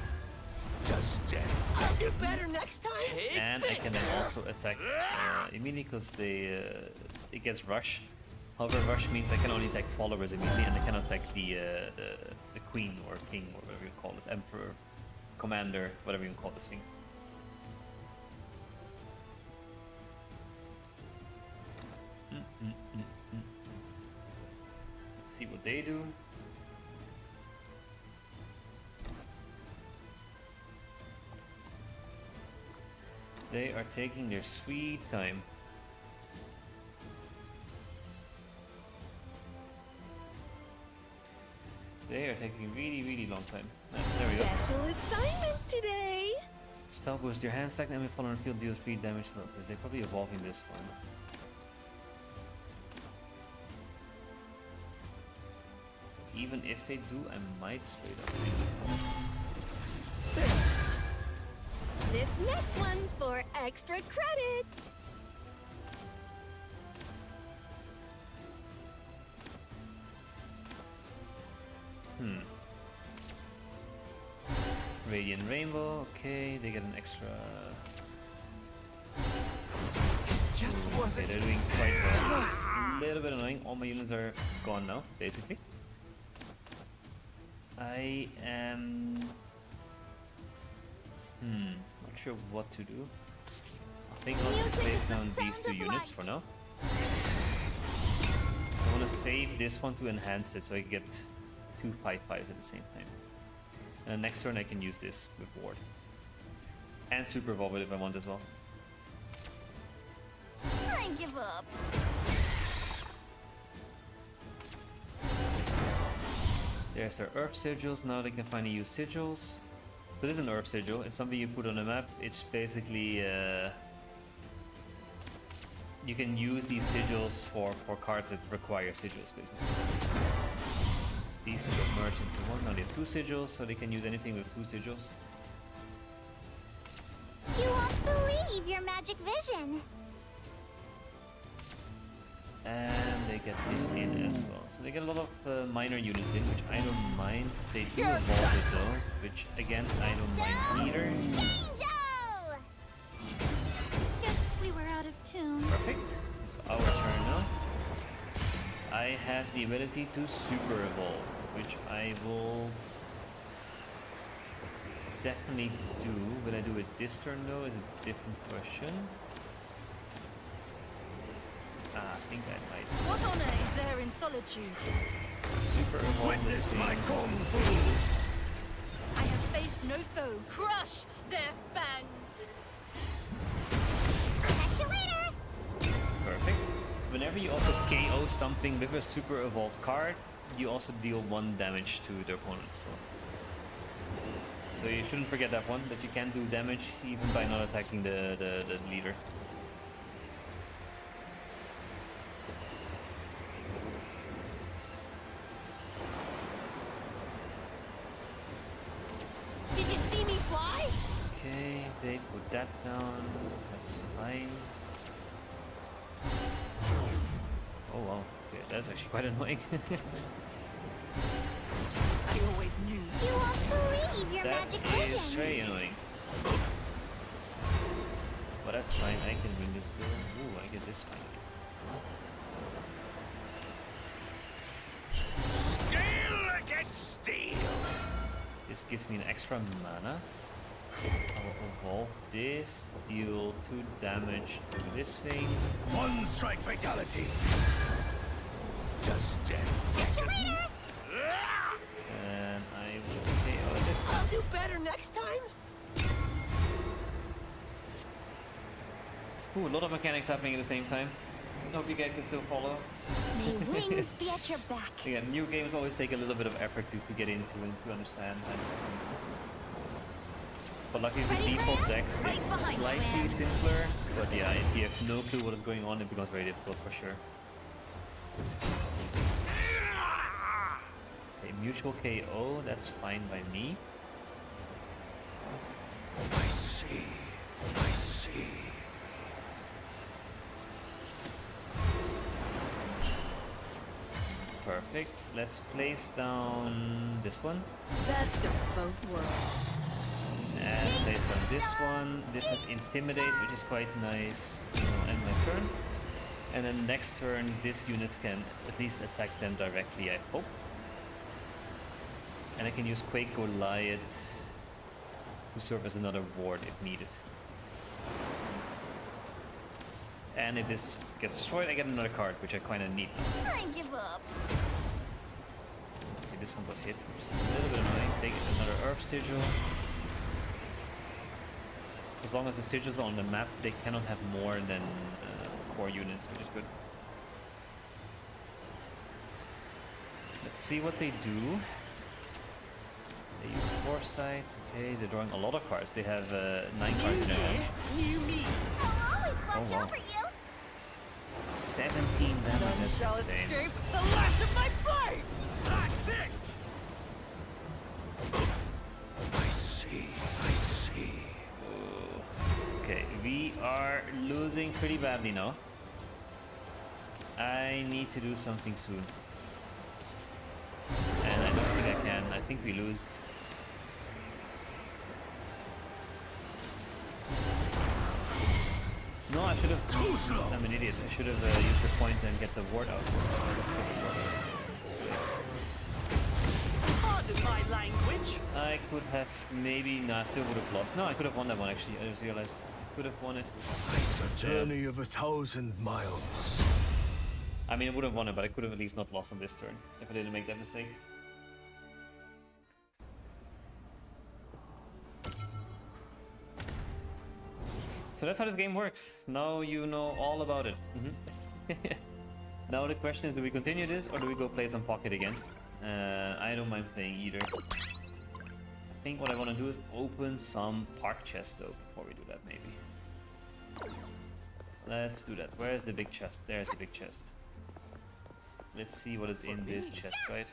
I'll do better next time. And I can then also attack immediately because it gets rush. However, rush means I can only attack followers immediately, and I cannot attack the queen or king or whatever you call this, emperor, commander, whatever you call this thing. Let's see what they do. They are taking their sweet time. They are taking really, really long time. Nice, there we go. Special assignment today. Spell boost. Your hand stack enemy follower on the field deals 3 damage. They're probably evolving this one. Even if they do, I might straight up make it. This next one's for extra credit. Radiant Rainbow, okay, they get an extra just Okay, wasn't. they're doing quite well. It's a little bit annoying. All my units are gone now, basically. I am... not sure what to do. I think I'll just Music place is the down these sound two of units light. for now. So I want to save this one to enhance it so I can get 2 5/5s at the same time. And next turn I can use this with Ward. And Super Evolve it if I want as well. I give up. There's their Earth Sigils, now they can finally use Sigils. But it's an Earth Sigil, it's something you put on a map, it's basically... you can use these sigils for cards that require sigils, basically. These two got merged into one, now they have 2 sigils, so they can use anything with 2 sigils. You won't believe your magic vision. And they get this in as well. So they get a lot of minor units in, which I don't mind. They do evolve it though, which again, I don't mind either. Change-o! Guess we were out of tune. Perfect. It's our turn now. I have the ability to super evolve, which I will definitely do. Will I do it this turn though? Is a different question. I think I might. What honor is there in solitude? Super evolve this thing. I have faced no foe. Crush their fangs. Catch you later. Perfect. Whenever you also KO something with a super evolved card, you also deal 1 damage to the opponent as well. So you shouldn't forget that one, that you can do damage even by not attacking the leader. Did you see me fly? Okay, they put that down. That's fine. Oh wow, okay, that's actually quite annoying. I always knew. You won't believe your That magic is vision. very annoying. But that's fine, I can win this still. Ooh, I get this finally. Steel against steel. This gives me an extra mana. I will evolve this, deal 2 damage to this thing. One strike fatality. Just dead. Catch you later. And I will KO this one. I'll do better next time. Ooh, a lot of mechanics happening at the same time. Hope you guys can still follow. May wings be at your back. Again, new games always take a little bit of effort to get into and to understand. And so on. But luckily the Ready, default Freya? decks Right it's behind you, slightly Anne. simpler. But yeah, if you have no clue what is going on, it becomes very difficult for sure. Okay, mutual KO, that's fine by me. I see. I see. Perfect. Let's place down this one. Best of both worlds. And place down this one. This has Intimidate, which is quite nice. I'll end my turn. And then next turn, this unit can at least attack them directly, I hope. And I can use Quake Goliath to serve as another ward if needed. And if this gets destroyed, I get another card, which I kind of need now. I give up. Okay, this one got hit, which is a little bit annoying. They get another Earth Sigil. As long as the sigils are on the map, they cannot have more than 4 units, which is good. Let's see what they do. They use Foresight. Okay, they're drawing a lot of cards. They have 9 cards in their hand. New me. I'll always watch wow. over you. 17 damage, that's Shall insane. escape the lash of my blade! That's it. I see. I see. Okay, we are losing pretty badly now. I need to do something soon. And I don't think I can. I think we lose. No, No, I should have. I'm an idiot. I should have used the point and get the ward out. Pardon my language. I could have maybe. No, I still would have lost. No, I could have won that one actually. I just realized. Could have won it. It's a journey of 1,000 miles. I mean, I would have won it, but I could have at least not lost on this turn if I didn't make that mistake. So that's how this game works. Now you know all about it. Now the question is, do we continue this or do we go play some Pocket again? I don't mind playing either. I think what I want to do is open some park chest though before we do that maybe. Let's do that. Where is the big chest? There's the big chest. Let's see what is in this chest, right?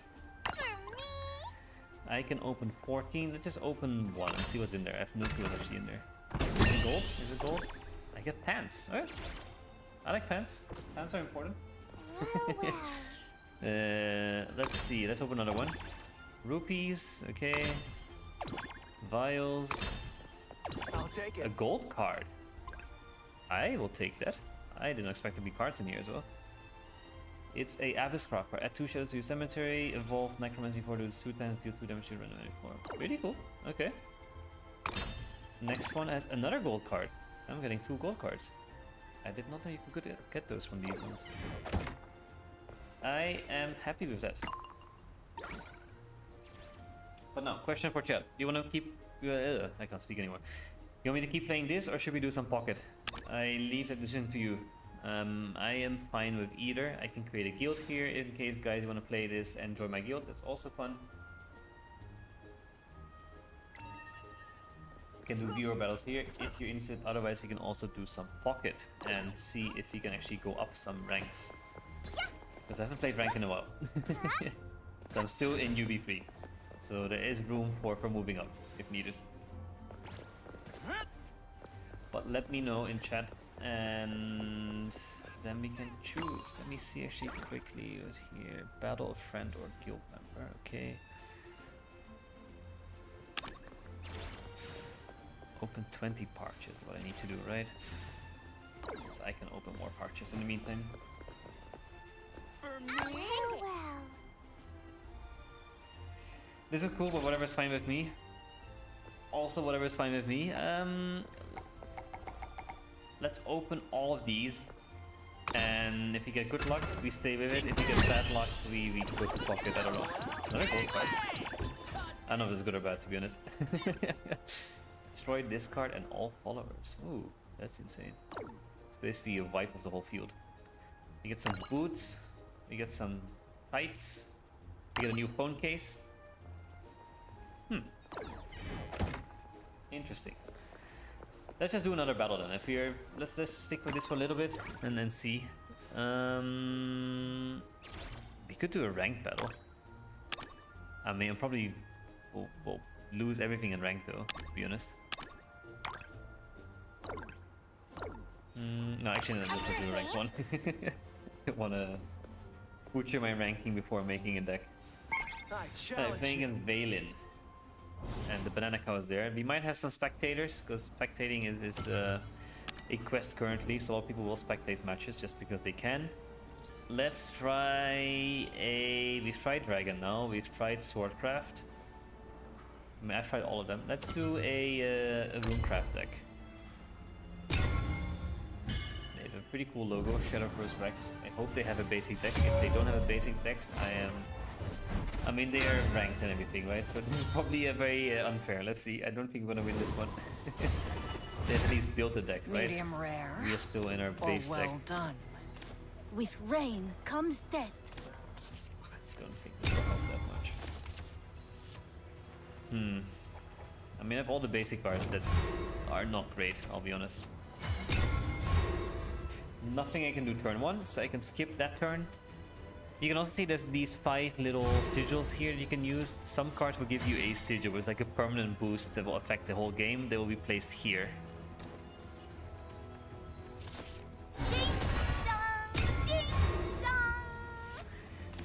I can open 14. Let's just open one and see what's in there. I have no clue what's actually in there. Is it gold? Is it gold? I get pants. Alright. I like pants. Pants are important. Let's see. Let's open another one. Rupees. Okay. Vials. I'll take A it. gold card. I will take that. I didn't expect to be cards in here as well. It's a Abyss Craft card. Add 2 shadows to your cemetery. Evolve Necromancy 4 does 2 times, deal 2 damage to random 4. Really cool. Okay. Next one has another gold card. I'm getting 2 gold cards. I did not know you could get those from these ones. I am happy with that. But now, question for chat. Do you want to keep... I can't speak anymore. You want me to keep playing this or should we do some Pocket? I leave that decision to you. I am fine with either. I can create a guild here in case guys want to play this and join my guild. That's also fun. We can do viewer battles here if you're interested. Otherwise, we can also do some Pocket and see if we can actually go up some ranks. Because I haven't played rank in a while. So I'm still in UB3. So there is room for moving up if needed. But let me know in chat and then we can choose. Let me see actually quickly what here. Battle of friend or guild member. Okay. Open 20 parches is what I need to do, right? So I can open more parches in the meantime. For me. Farewell. This is cool, but whatever's fine with me. Also, whatever's fine with me. Let's open all of these. And if we get good luck, we stay with it. If we get bad luck, we go to Pocket. I don't know. Another gold card. I don't know if it's good or bad, to be honest. Destroy this card and all followers. Ooh, that's insane. It's basically a wipe of the whole field. We get some boots. We get some tights. We get a new phone case. Interesting. Let's just do another battle then. If we're let's stick with this for a little bit and then see. We could do a ranked battle. I mean, probably we'll lose everything in ranked though, to be honest. No, actually, no, let's not do a ranked one. I wanna butcher my ranking before making a deck. I think it's Valen. And the banana cow is there. We might have some spectators because spectating is a quest currently, so a lot of people will spectate matches just because they can. Let's try a... We've tried Dragon now, we've tried Swordcraft. I mean, I've tried all of them. Let's do a Runecraft deck. They have a pretty cool logo, Shadowverse Worlds. I hope they have a basic deck. If they don't have a basic deck, I mean, they are ranked and everything, right? So probably very unfair. Let's see. I don't think we're gonna win this one. They at least built a deck, right? Medium rare. We are still in our Or base well deck. done. With rain comes death. Don't think this will help that much. I mean, I have all the basic cards that are not great, I'll be honest. Nothing I can do turn 1, so I can skip that turn. You can also see there's these 5 little sigils here you can use. Some cards will give you a sigil, it's like a permanent boost that will affect the whole game. They will be placed here.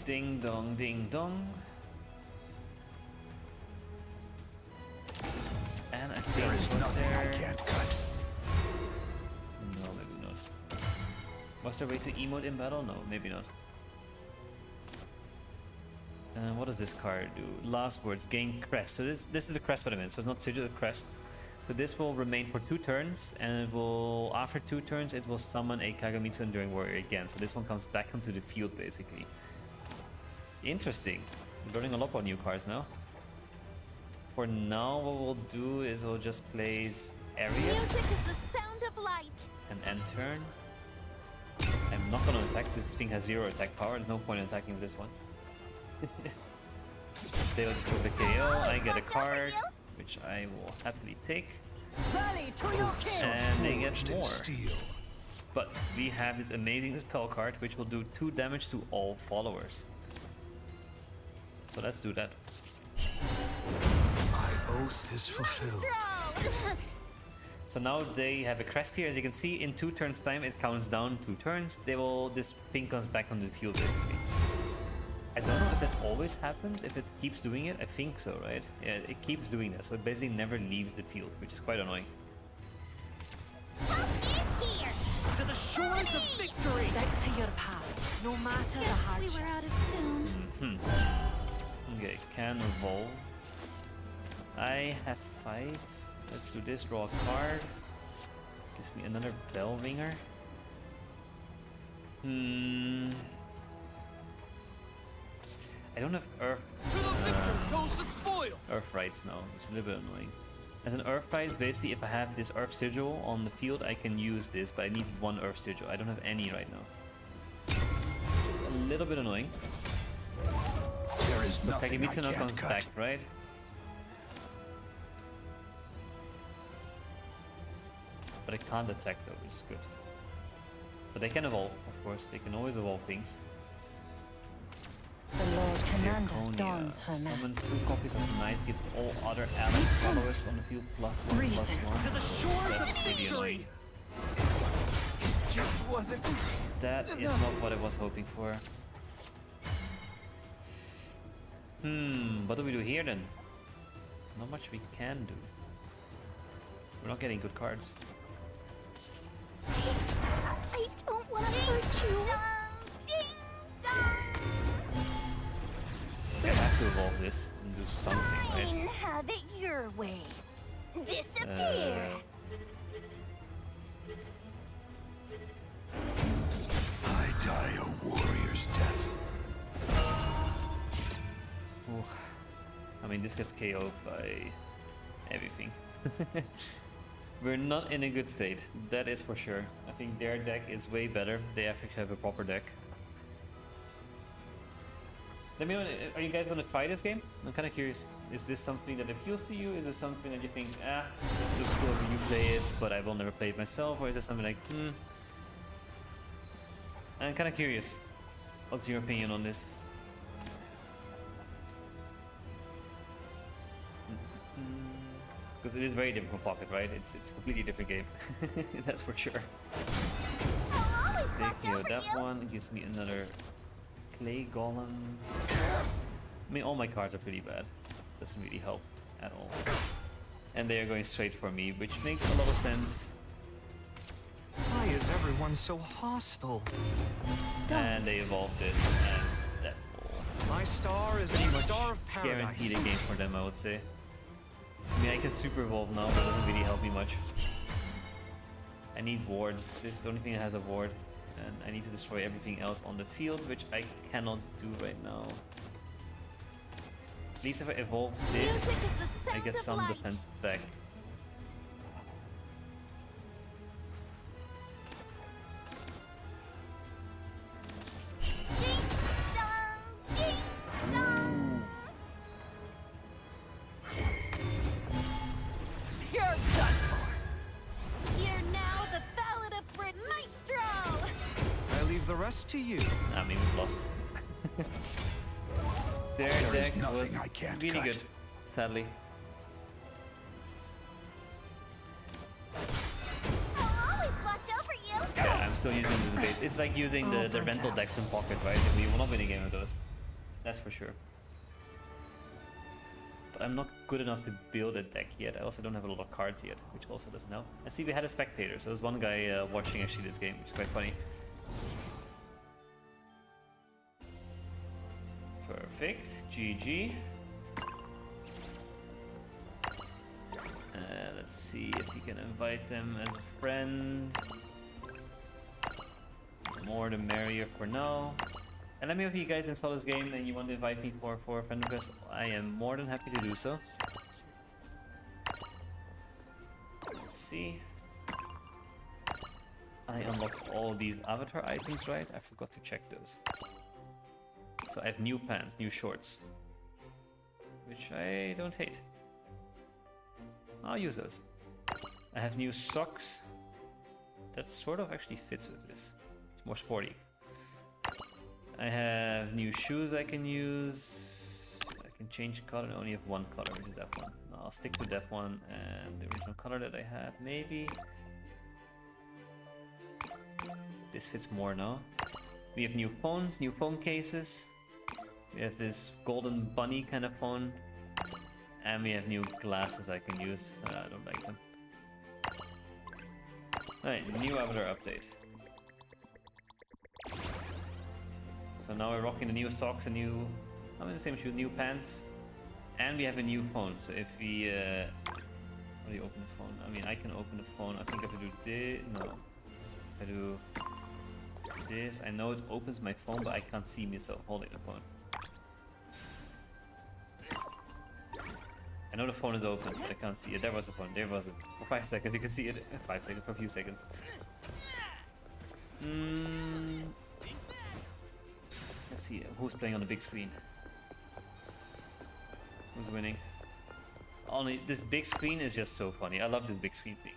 Ding dong, Ding dong, ding ding dong. dong. And I think There is was nothing I there... can't cut. No, maybe not. Was there a way to emote in battle? No, maybe not. What does this card do? Last words, gain crest. So this is the crest for the minute, so it's not sigil, the crest. So this will remain for 2 turns, and it will, after 2 turns, it will summon a Kagamitsu Enduring Warrior again. So this one comes back onto the field, basically. Interesting. We're learning a lot about new cards now. For now, what we'll do is we'll just place Area Music is the sound of light. and end turn. I'm not gonna attack, this thing has 0 attack power, there's no point in attacking with this one. They will just go for the KO, I get a card, which I will happily take. Rally to your kill! And they get more. Steel. But we have this amazing spell card which will do 2 damage to all followers. So let's do that. My oath is fulfilled. So now they have a crest here, as you can see. In 2 turns time it counts down 2 turns. This thing comes back on the field basically. I don't know if that always happens, if it keeps doing it. I think so, right? Yeah, it keeps doing that, so it basically never leaves the field, which is quite annoying. Help is here. To the shores of victory! Stick to your path, no matter the Guess we hardship. were out of tune. Okay, can evolve. I have 5. Let's do this, draw a card. Gives me another Bellringer. I don't have Earth To the victor goes the spoils! Earth Rights now, which is a little bit annoying. As an Earth Right, basically if I have this Earth Sigil on the field, I can use this, but I need 1 Earth Sigil. I don't have any right now. It's a little bit annoying. There is So nothing I Kagemitsu now can't comes cut. back, right? But I can't attack though, which is good. But they can evolve, of course. They can always evolve things. The Lord Commander Zirconia. dons her Summon mask. 2 copies of Knight, give all other allied followers on the field +1/+1. To the shores That's of pretty victory! annoying. Just wasn't. That is not what I was hoping for. What do we do here then? Not much we can do. We're not getting good cards. I don't want to hurt you. Ding dong. I have to evolve this and do something, right? Fine, have it your way. Disappear. I die a warrior's death. Oof. I mean, this gets KO'd by everything. We're not in a good state, that is for sure. I think their deck is way better. They actually have a proper deck. Let me know, are you guys gonna try this game? I'm kind of curious. Is this something that appeals to you? Is this something that you think, it looks cool when you play it, but I will never play it myself? Or is it something like, I'm kind of curious. What's your opinion on this? Because it is very different from Pocket, right? It's a completely different game. That's for sure. I'll always Take watch over that you. one. It gives me another Clay Golem. I mean, all my cards are pretty bad. Doesn't really help at all. And they are going straight for me, which makes a lot of sense. Why is everyone so hostile? And they evolve this, and that will My star is the star of paradise. guarantee the game for them, I would say. I mean, I can super evolve now, but it doesn't really help me much. I need wards. This is the only thing that has a ward. And I need to destroy everything else on the field, which I cannot do right now. At least if I evolve this, Music is the I sound get of some light. defense back. Ding dong, ding dong. You're done for! You're now the Ballad of Brit Maestro. I leave the rest to you. I mean, we've lost. Their There is deck nothing was I can't really cut. good, sadly. I'll always watch over you. Yeah, I'm still using this base. It's like using the rental decks in Pocket, right? We will not win a game with those. That's for sure. But I'm not good enough to build a deck yet. I also don't have a lot of cards yet, which also doesn't help. And see, we had a spectator, so there's one guy watching actually this game, which is quite funny. Perfect. GG. Let's see if you can invite them as a friend. More the merrier for now. And let me know if you guys install this game and you want to invite me for a friend request. I am more than happy to do so. Let's see. I unlocked all these avatar items, right? I forgot to check those. So I have new pants, new shorts, which I don't hate. I'll use those. I have new socks. That sort of actually fits with this. It's more sporty. I have new shoes I can use. I can change color. I only have one color, which is that one. No, I'll stick to that one and the original color that I had. Maybe this fits more now. We have new phones, new phone cases. We have this golden bunny kind of phone. And we have new glasses I can use. I don't like them. Alright, new avatar update. So now we're rocking the new socks, I'm in the same shoe, new pants. And we have a new phone. So if we how do you open the phone? I mean, I can open the phone. I think I have to do this. No. If I do this, I know it opens my phone, but I can't see myself holding the phone. I know the phone is open, but I can't see it. There was the phone. There was it. For 5 seconds, you can see it. 5 seconds, for a few seconds. Let's see who's playing on the big screen. Who's winning? Only this big screen is just so funny. I love this big screen thing.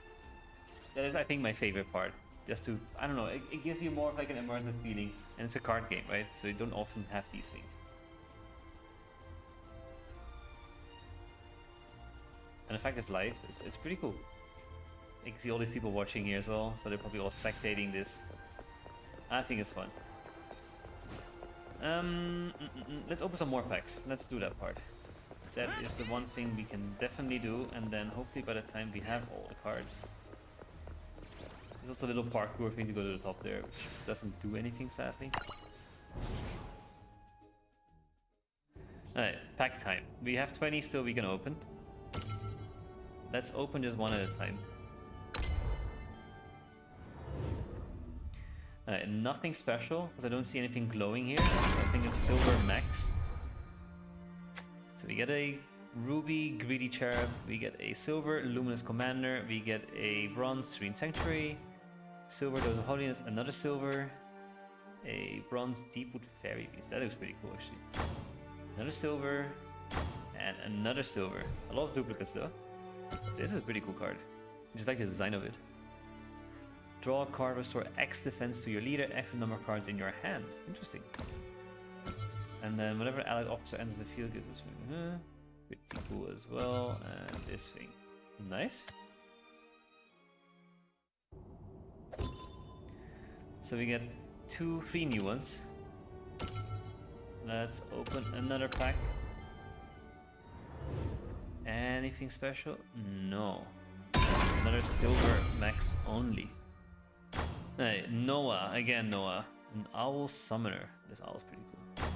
That is, I think, my favorite part. Just to, I don't know, it gives you more of like an immersive feeling. And it's a card game, right? So you don't often have these things. And the fact it's live, it's pretty cool. You can see all these people watching here as well, so they're probably all spectating this. I think it's fun. Let's open some more packs. Let's do that part. That is the one thing we can definitely do, and then hopefully by the time we have all the cards. There's also a little parkour thing to go to the top there, which doesn't do anything, sadly. Alright, pack time. We have 20 still we can open. Let's open just one at a time. Nothing special, because I don't see anything glowing here, so I think it's silver max. So we get a ruby greedy cherub, we get a silver luminous commander, we get a bronze serene sanctuary, silver dose of holiness, another silver, a bronze deepwood fairy beast. That looks pretty cool actually. Another silver, and another silver. A lot of duplicates though. This is a pretty cool card. I just like the design of it. Draw a card, restore X defense to your leader, X the number of cards in your hand. Interesting. And then whenever allied officer enters the field, gives this pretty cool as well. And this thing. Nice. So we get 3 new ones. Let's open another pack. Anything special? No. Another silver max only. Hey, Noah. Again, Noah. An owl summoner. This owl's pretty cool.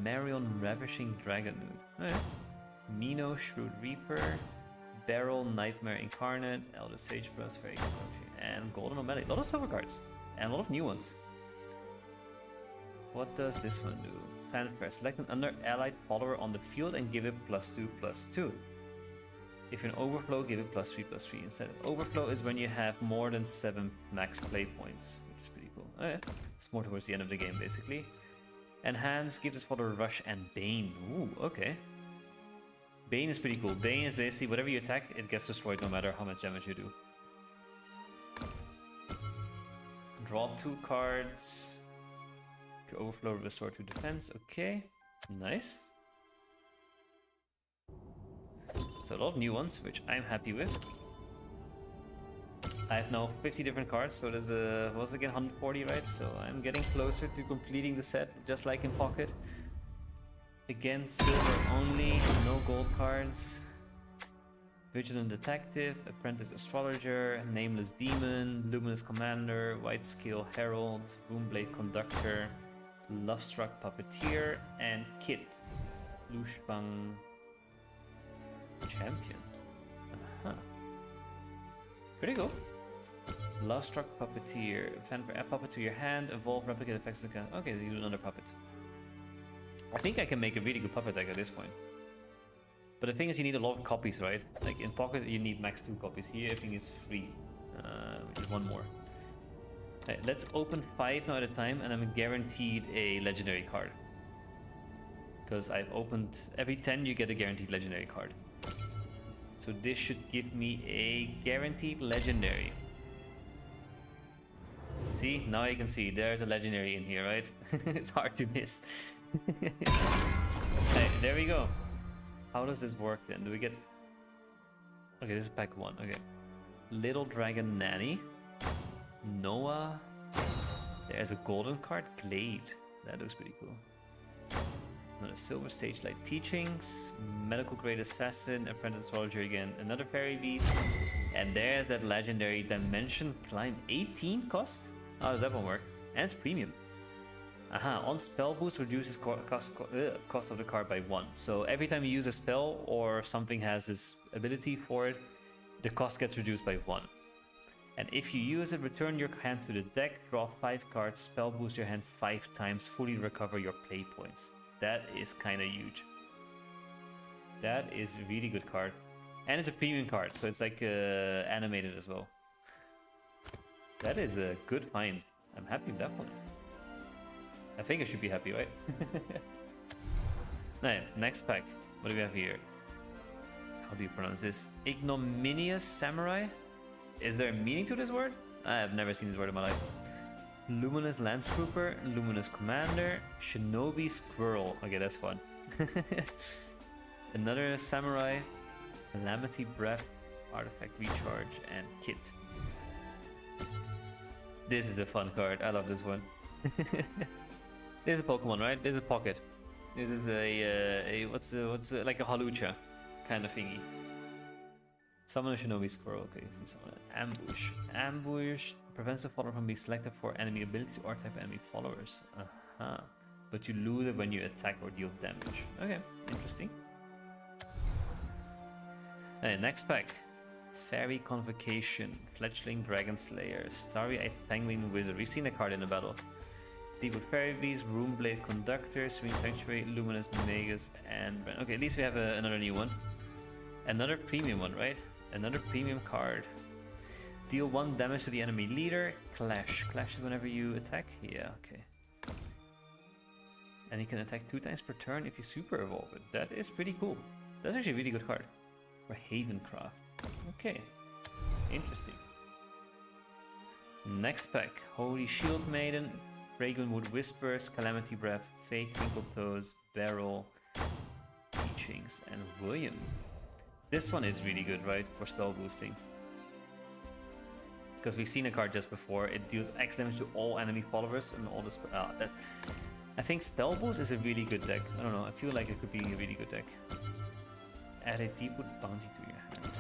Marion Ravishing Dragonwood. Alright. Mino Shrewd Reaper. Beryl Nightmare Incarnate. Elder Sagebrush. Fairy Cockroach. And Golden O'Malley. A lot of silver cards. And a lot of new ones. What does this one do? Fanfare. Select an under-allied follower on the field and give it +2/+2. If you're an overflow, give it +3/+3 instead. Overflow is when you have more than 7 max play points, which is pretty cool. Oh yeah, it's more towards the end of the game basically. Enhance, give this follower Rush and Bane. Ooh, okay. Bane is pretty cool. Bane is basically whatever you attack, it gets destroyed no matter how much damage you do. Draw 2 cards. If you overflow, restore 2 defense. Okay, nice. So a lot of new ones, which I'm happy with. I have now 50 different cards, so there's what was it again, 140, right? So I'm getting closer to completing the set, just like in Pocket. Again, silver only, no gold cards. Vigilant Detective, Apprentice Astrologer, Nameless Demon, Luminous Commander, White Scale Herald, Runeblade Conductor, Lovestruck Puppeteer, and Kit, Lushbang Champion. Pretty cool. Lovestruck Puppeteer, add puppet to your hand, evolve, replicate effects. Okay, you do another puppet. I think I can make a really good puppet deck at this point. But the thing is, you need a lot of copies, right? Like in Pocket, you need max 2 copies. Here, everything is free, which is 1 more. Right, let's open 5 now at a time, and I'm guaranteed a legendary card. Because I've opened every 10, you get a guaranteed legendary card. So this should give me a guaranteed legendary. See, now you can see there's a legendary in here, right? It's hard to miss. Right, there we go. How does this work then? Do we get... Okay, this is pack 1. Okay. Little Dragon Nanny. Noah. There's a golden card. Glade. That looks pretty cool. Another Silver Sage Light Teachings. Medical Grade Assassin. Apprentice Astrologer again. Another Fairy Beast. And there's that legendary Dimension Climb. 18 cost? How does that one work? And it's premium. Aha, on spell boost reduces cost of the card by 1. So every time you use a spell or something has this ability for it, the cost gets reduced by 1. And if you use it, return your hand to the deck, draw 5 cards, spell boost your hand 5 times, fully recover your play points. That is kind of huge. That is a really good card. And it's a premium card, so it's like animated as well. That is a good find. I'm happy with that one. I think I should be happy, right? Now, next pack. What do we have here? How do you pronounce this? Ignominious Samurai? Is there a meaning to this word? I have never seen this word in my life. Luminous Lance Trooper, Luminous Commander, Shinobi Squirrel. Okay, that's fun. Another Samurai, Calamity Breath, Artifact Recharge, and Kit. This is a fun card. I love this one. There's a Pokemon, right? There's a Pocket. This is what's like a Halucha kind of thingy. Summon a Shinobi Squirrel. Okay, so summon an Ambush. Ambush prevents the follower from being selected for enemy abilities or type of enemy followers. But you lose it when you attack or deal damage. Okay, interesting. Hey, next pack. Fairy Convocation, Fledgling Dragon Slayer, Starry-Eyed Penguin Wizard. We've seen a card in the battle. Deepwood Fairy Beast, Runeblade Conductor, Swing Sanctuary, Luminous Magus, and... Okay, at least we have another new one. Another premium one, right? Another premium card. Deal 1 damage to the enemy leader. Clash. Clash is whenever you attack? Yeah, okay. And you can attack 2 times per turn if you super evolve it. That is pretty cool. That's actually a really good card. For Havencraft. Okay. Interesting. Next pack. Holy Shield Maiden, Fragrantwood Whispers, Calamity Breath, Fate, Twinkle Toes, Barrel, Teachings, and William. This one is really good, right? For spell boosting. Because we've seen a card just before. It deals X damage to all enemy followers and all the that. I think spell boost is a really good deck. I don't know. I feel like it could be a really good deck. Add a Deepwood Bounty to your hand.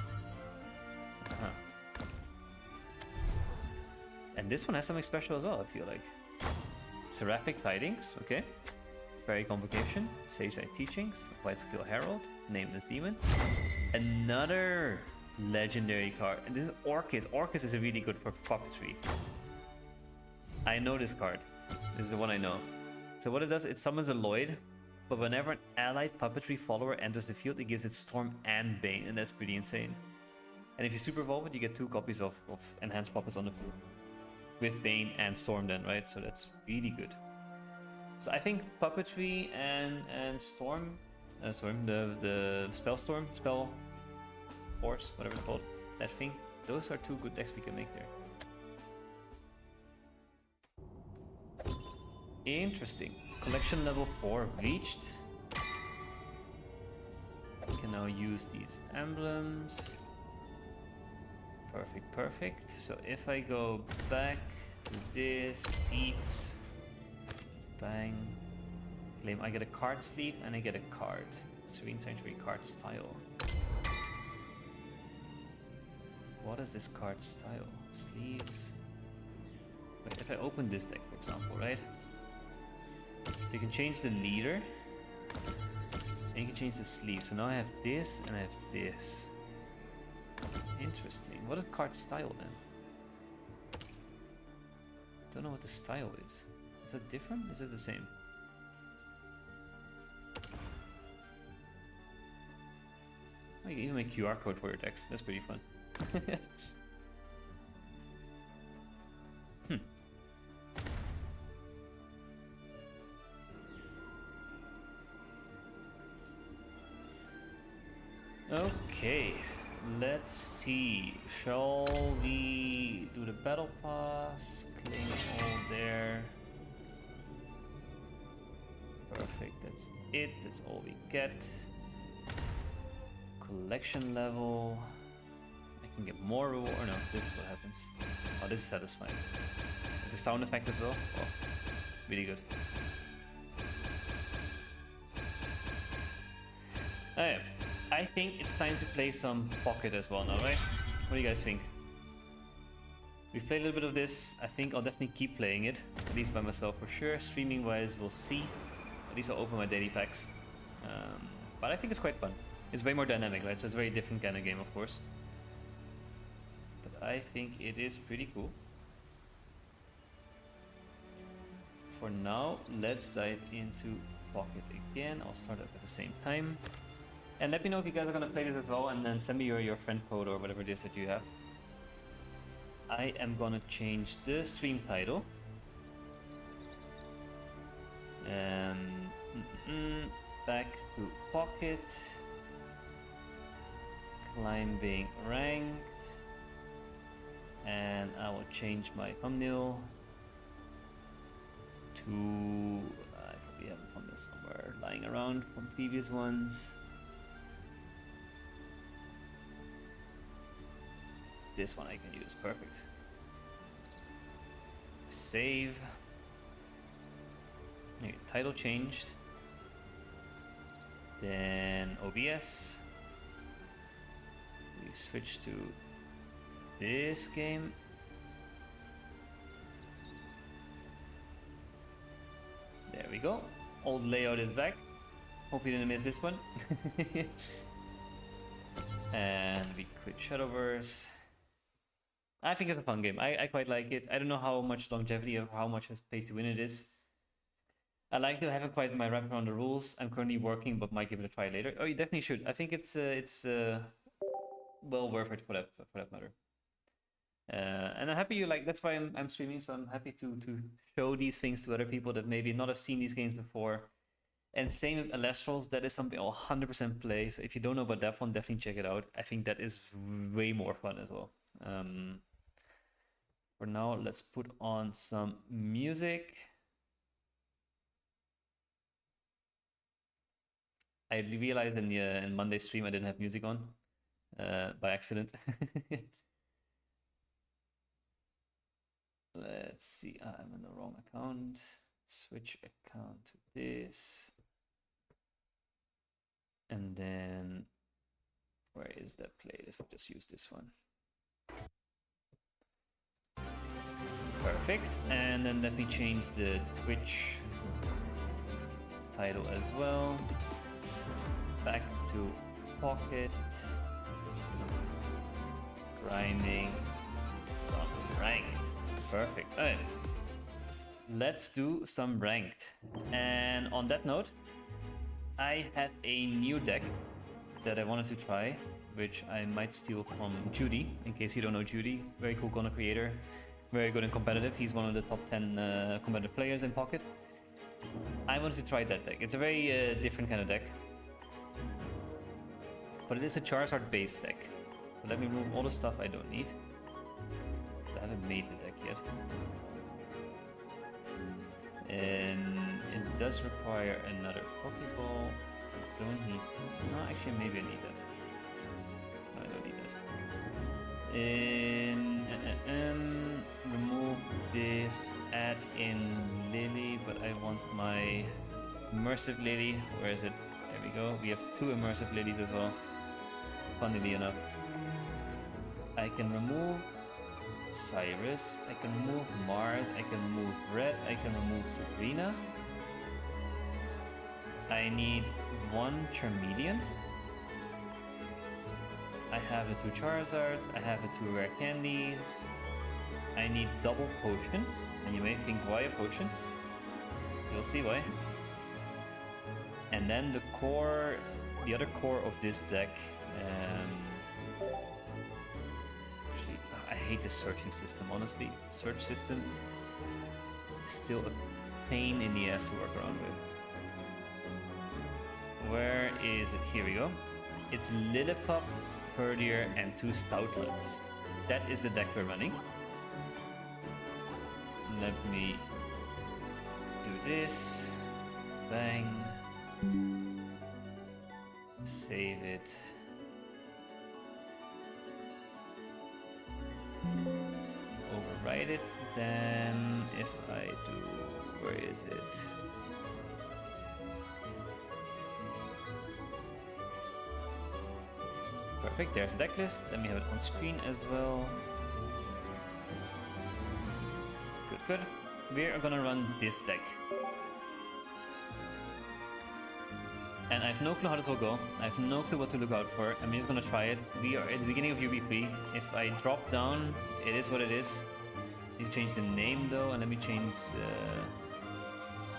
And this one has something special as well, I feel like. Seraphic Tidings, okay. Fairy Convocation, Sage Light Teachings, White Skill Herald, Nameless Demon. Another legendary card. And this is Orcus. Orcus is a really good for puppetry. I know this card. This is the one I know. So what it does, it summons a Lloyd, but whenever an allied puppetry follower enters the field, it gives it Storm and Bane, and that's pretty insane. And if you super evolve it, you get 2 copies of enhanced puppets on the field. With Bane and Storm then, right? So that's really good. So I think puppetry and Storm, the spell Storm, spell force, whatever it's called, that thing, those are 2 good decks we can make there. Interesting. Collection level 4 reached. We can now use these emblems. Perfect, perfect. So if I go back to this, eats, bang, claim, I get a card sleeve and I get a card. Serene Sanctuary card style. What is this card style? Sleeves. Wait, if I open this deck, for example, right? So you can change the leader. And you can change the sleeve. So now I have this and I have this. Interesting. What is card style then? Don't know what the style is. Is that different? Is it the same? Oh, you can even make QR code for your decks. That's pretty fun. Hmm. Okay, let's see. Shall we do the battle pass? Claim all there. Perfect, that's it. That's all we get. Collection level. I can get more reward. Or no, this is what happens. Oh, this is satisfying. The sound effect as well. Oh, really good. Alright, I think it's time to play some Pocket as well now, right? What do you guys think? We've played a little bit of this. I think I'll definitely keep playing it, at least by myself for sure. Streaming wise, we'll see. At least I'll open my daily packs. But I think it's quite fun. It's way more dynamic, right? So it's a very different kind of game, of course. But I think it is pretty cool. For now, let's dive into Pocket again. I'll start up at the same time. And let me know if you guys are going to play this as well, and then send me your friend code or whatever it is that you have. I am going to change the stream title. Back to Pocket. Climbing ranked. And I will change my thumbnail to... I probably have a thumbnail somewhere lying around from previous ones. This one I can use, perfect. Save. Okay, title changed. Then OBS. We switch to this game. There we go. Old layout is back. Hope you didn't miss this one. And we quit Shadowverse. I think it's a fun game. I quite like it. I don't know how much longevity or how much pay to win it is. I like to haven't quite my wrap around the rules. I'm currently working, but might give it a try later. Oh, you definitely should. I think it's well worth it for that matter. And I'm happy you like. That's why I'm streaming. So I'm happy to show these things to other people that maybe not have seen these games before. And same with Alestrals. That is something I'll 100% play. So if you don't know about that one, definitely check it out. I think that is way more fun as well. For now, let's put on some music. I realized in Monday's stream I didn't have music on by accident. Let's see. I'm in the wrong account. Switch account to this. And then where is that playlist? We'll just use this one. Perfect. And then let me change the Twitch title as well. Back to Pocket. Grinding some ranked. Perfect. Alright. Let's do some ranked. And on that note, I have a new deck that I wanted to try, which I might steal from Judy, in case you don't know Judy. Very cool content creator, very good and competitive. He's one of the top 10 competitive players in Pocket. I wanted to try that deck. It's a very different kind of deck, but it is a Charizard based deck. So let me remove all the stuff I don't need. I haven't made the deck yet. And it does require another Pokeball. I don't need... No, actually maybe I need that. No, I don't need that. And remove this, add in Lily, but I want my Immersive Lily. Where is it? There we go. We have 2 Immersive Lilies as well. Funnily enough. I can remove Cyrus, I can remove Mars, I can remove Red, I can remove Sabrina. I need one Charmeleon. I have the 2 Charizards, I have the 2 rare candies. I need double potion, and you may think why a potion? You'll see why. And then the other core of this deck. Actually, I hate the searching system, honestly. Search system is still a pain in the ass to work around with. Where is it? Here we go. It's Lillipup, Herdier, and 2 Stoutlets. That is the deck we're running. Let me do this. Bang. Save it. Overwrite it. Then if I do, where is it? Perfect, there's the deck list. Then we have it on screen as well. Good. We are gonna run this deck. And I have no clue how this will go. I have no clue what to look out for. I'm just gonna try it. We are at the beginning of UB3. If I drop down, it is what it is. Need to change the name though, and let me change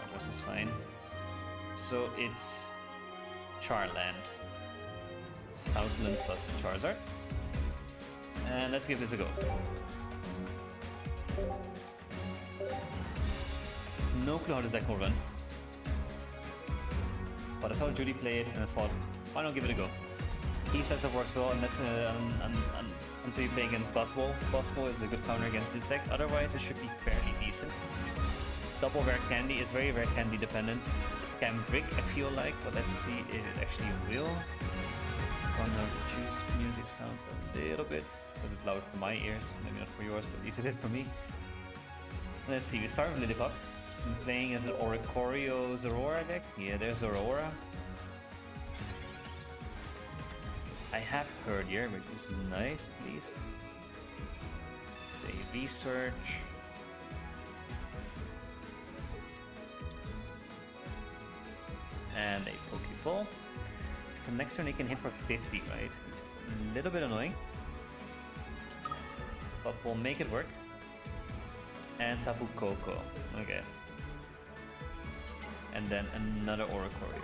address is fine. So it's Charland. Stoutland plus Charizard. And let's give this a go. No clue how this deck will run. But I saw Judy play it and I thought, why not give it a go? He says it works well unless until you play against Buzzwole. Buzzwole is a good counter against this deck, otherwise it should be fairly decent. Double rare candy is very rare candy dependent. It can brick, I feel like, but let's see if it actually will. Gonna reduce music sound a little bit because it's loud for my ears, maybe not for yours, but at least it did for me. Let's see, we start with Lillipup. I'm playing as an Oricorio Zorora deck. Yeah, there's Aurora. I have Herdier, which is nice at least. They research. And a Pokeball. So next turn he can hit for 50, right? Which is a little bit annoying. But we'll make it work. And Tapu Koko. Okay. And then another Oricorio.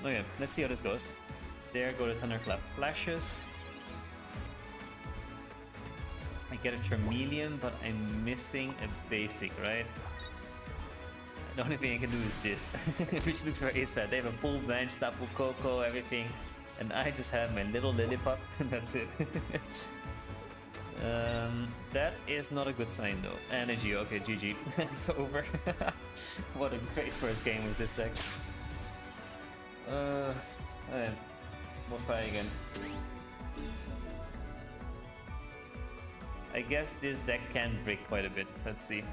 Okay, let's see how this goes. There go the Thunderclap Flashes. I get a Charmeleon, but I'm missing a basic, right? The only thing I can do is this, which looks very sad. They have a full bench, Tapu Koko, everything, and I just have my little Lillipup, and that's it. That is not a good sign though. Energy, okay, GG. It's over. What a great first game with this deck. Alright, we'll try again. I guess this deck can brick quite a bit. Let's see.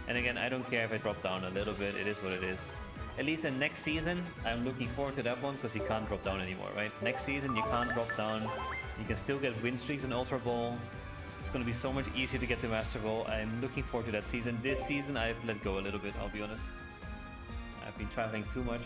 And again, I don't care if I drop down a little bit. It is what it is. At least in next season, I'm looking forward to that one because he can't drop down anymore, right? Next season, you can't drop down. You can still get win streaks in Ultra Ball. It's going to be so much easier to get to Master Ball. I'm looking forward to that season. This season, I've let go a little bit, I'll be honest. I've been traveling too much.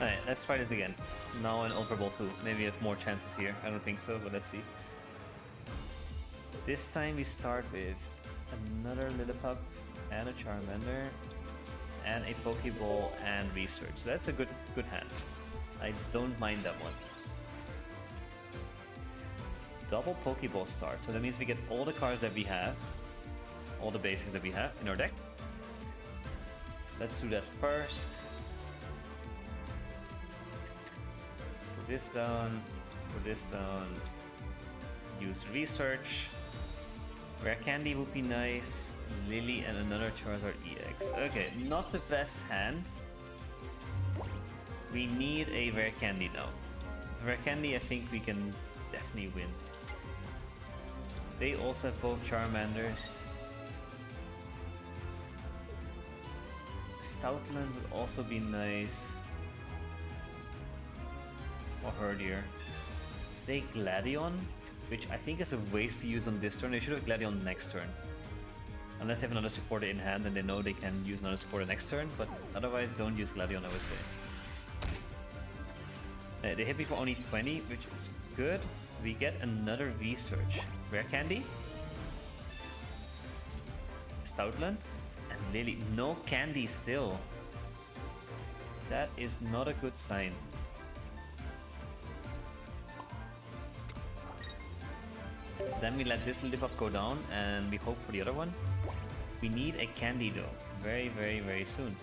Alright, let's try this again. Now in Ultra Ball 2. Maybe we have more chances here. I don't think so, but let's see. This time we start with another Lillipup and a Charmander and a Pokeball and Research. So that's a good hand. I don't mind that one. Double Pokeball start. So that means we get all the cards that we have. All the basics that we have in our deck. Let's do that first. Put this down. Put this down. Use Research. Rare Candy would be nice. Lily and another Charizard EX. Okay, not the best hand. We need a Rare Candy now. Rare Candy, I think we can definitely win. They also have both Charmanders. Stoutland would also be nice. Or Herdier. They Gladion, which I think is a waste to use on this turn. They should have Gladion next turn. Unless they have another supporter in hand and they know they can use another supporter next turn, but otherwise don't use Gladion, I would say. They hit me for only 20, which is good. We get another V-Search. Rare Candy. Stoutland. And Lily. No candy still. That is not a good sign. Then we let this Lip Up go down and we hope for the other one. We need a candy though. Very, very, very soon.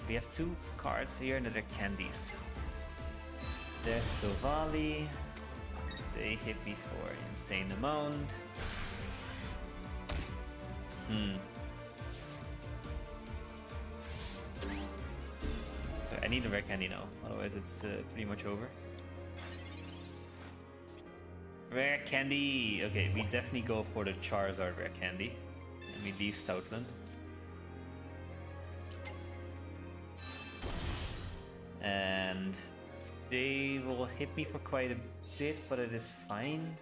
We have 2 cards here that are candies. There's Sovali. They hit me for an insane amount. I need a rare candy now, otherwise it's pretty much over. Rare candy! Okay, we definitely go for the Charizard rare candy. And we leave Stoutland. And they will hit me for quite a bit, but it is fine.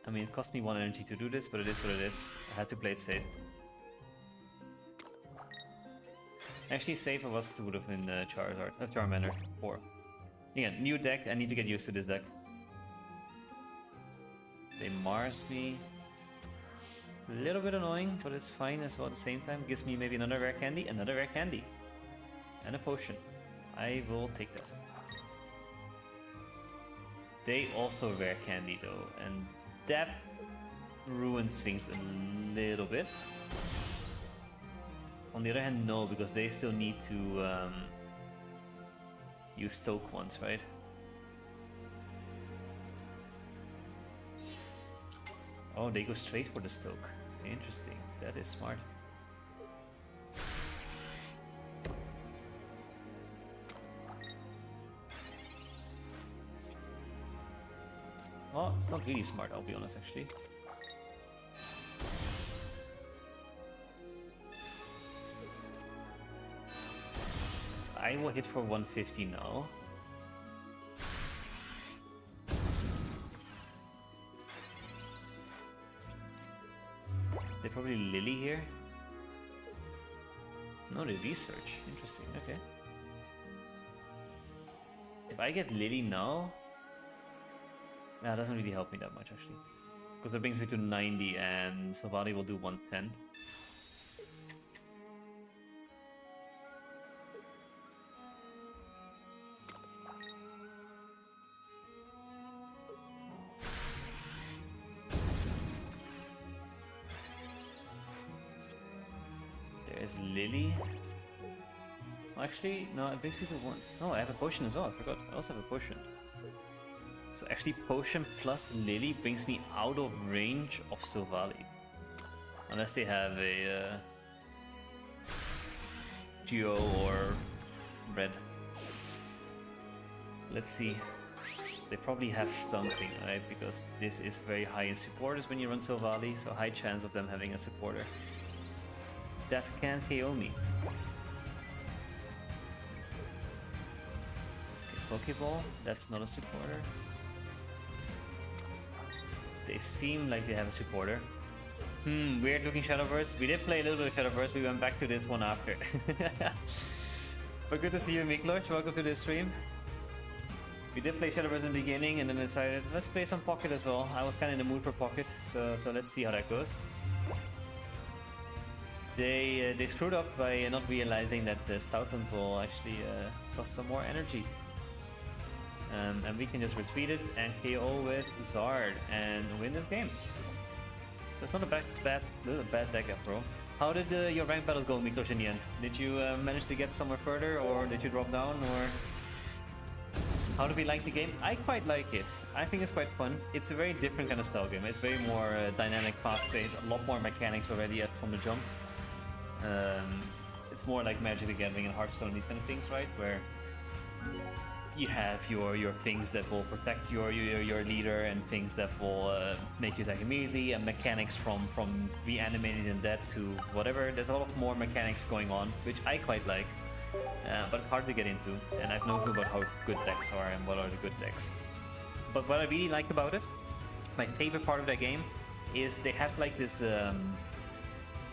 I mean, it cost me 1 energy to do this, but it is what it is. I had to play it safe. Actually, safer was to would have been Charizard, Charmander 4. Again, new deck. I need to get used to this deck. They Mars me. A little bit annoying, but it's fine as well at the same time. Gives me maybe another rare candy, and a potion. I will take that. They also rare candy though, and that ruins things a little bit. On the other hand, no, because they still need to use Stoke once, right? Oh, they go straight for the Stoke. Interesting. That is smart. Well, it's not really smart, I'll be honest, actually. So I will hit for 150 now. They probably Lily here. No, they research. Interesting, okay. If I get Lily now, that doesn't really help me that much actually. Because that brings me to 90 and Salvati will do 110. There's Lily. Actually, no, I basically want. No, I have a potion as well. I forgot. I also have a potion. So actually, potion plus Lily brings me out of range of Sylvali. Unless they have a Geo or Red. Let's see. They probably have something, right? Because this is very high in supporters when you run Sylvali, so high chance of them having a supporter. That can KO me. Okay, Pokeball, that's not a supporter. They seem like they have a supporter. Weird looking Shadowverse. We did play a little bit of Shadowverse, we went back to this one after. But good to see you, Miklorch. Welcome to this stream. We did play Shadowverse in the beginning and then decided, let's play some Pocket as well. I was kind of in the mood for Pocket, so let's see how that goes. They screwed up by not realizing that the Stoutland will actually cost some more energy. And we can just retreat it and KO with Zard and win this game. So it's not a bad deck after all. How did your rank battles go, Miklos, in the end? Did you manage to get somewhere further, or did you drop down, or how do we like the game? I quite like it. I think it's quite fun. It's a very different kind of style game. It's very more dynamic, fast-paced, a lot more mechanics already from the jump. It's more like Magic the Gathering and Hearthstone, these kind of things, right? Where you have your things that will protect your leader and things that will make you attack immediately, and mechanics from reanimating them dead to whatever. There's a lot more mechanics going on, which I quite like, but it's hard to get into, and I have no clue about how good decks are and what are the good decks. But what I really like about it, my favorite part of that game, is they have like this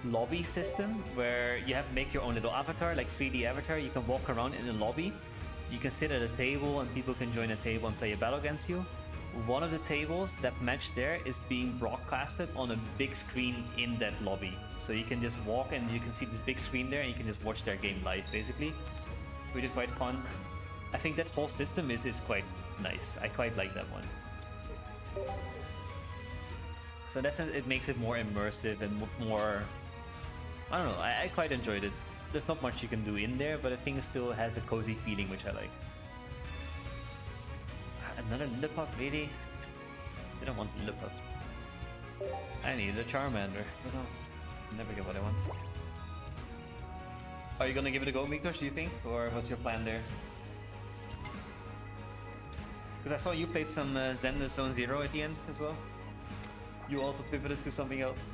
lobby system where you have to make your own little avatar, like 3D avatar. You can walk around in the lobby. You can sit at a table and people can join a table and play a battle against you. One of the tables, that match there, is being broadcasted on a big screen in that lobby. So you can just walk and you can see this big screen there and you can just watch their game live, basically, which is quite fun. I think that whole system is quite nice. I quite like that one. So in that sense, it makes it more immersive and more... I don't know, I quite enjoyed it. There's not much you can do in there, but I think it still has a cozy feeling, which I like. Another Lillipup, really? I don't want Lillipup. I need a Charmander, but no, never get what I want. Are you gonna give it a go, Mikosh, do you think? Or what's your plan there? Because I saw you played some Zen Zone Zero at the end as well. You also pivoted to something else.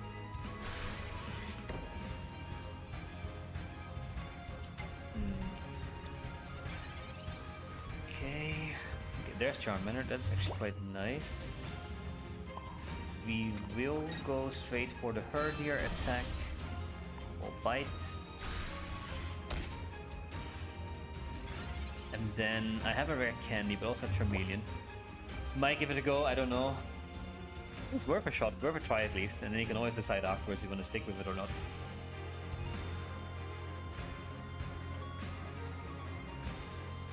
Okay, there's Charmander. That's actually quite nice. We will go straight for the Herdier attack. Or bite. And then I have a rare candy, but also a Charmeleon. Might give it a go, I don't know. It's worth a shot, worth a try at least, and then you can always decide afterwards if you want to stick with it or not.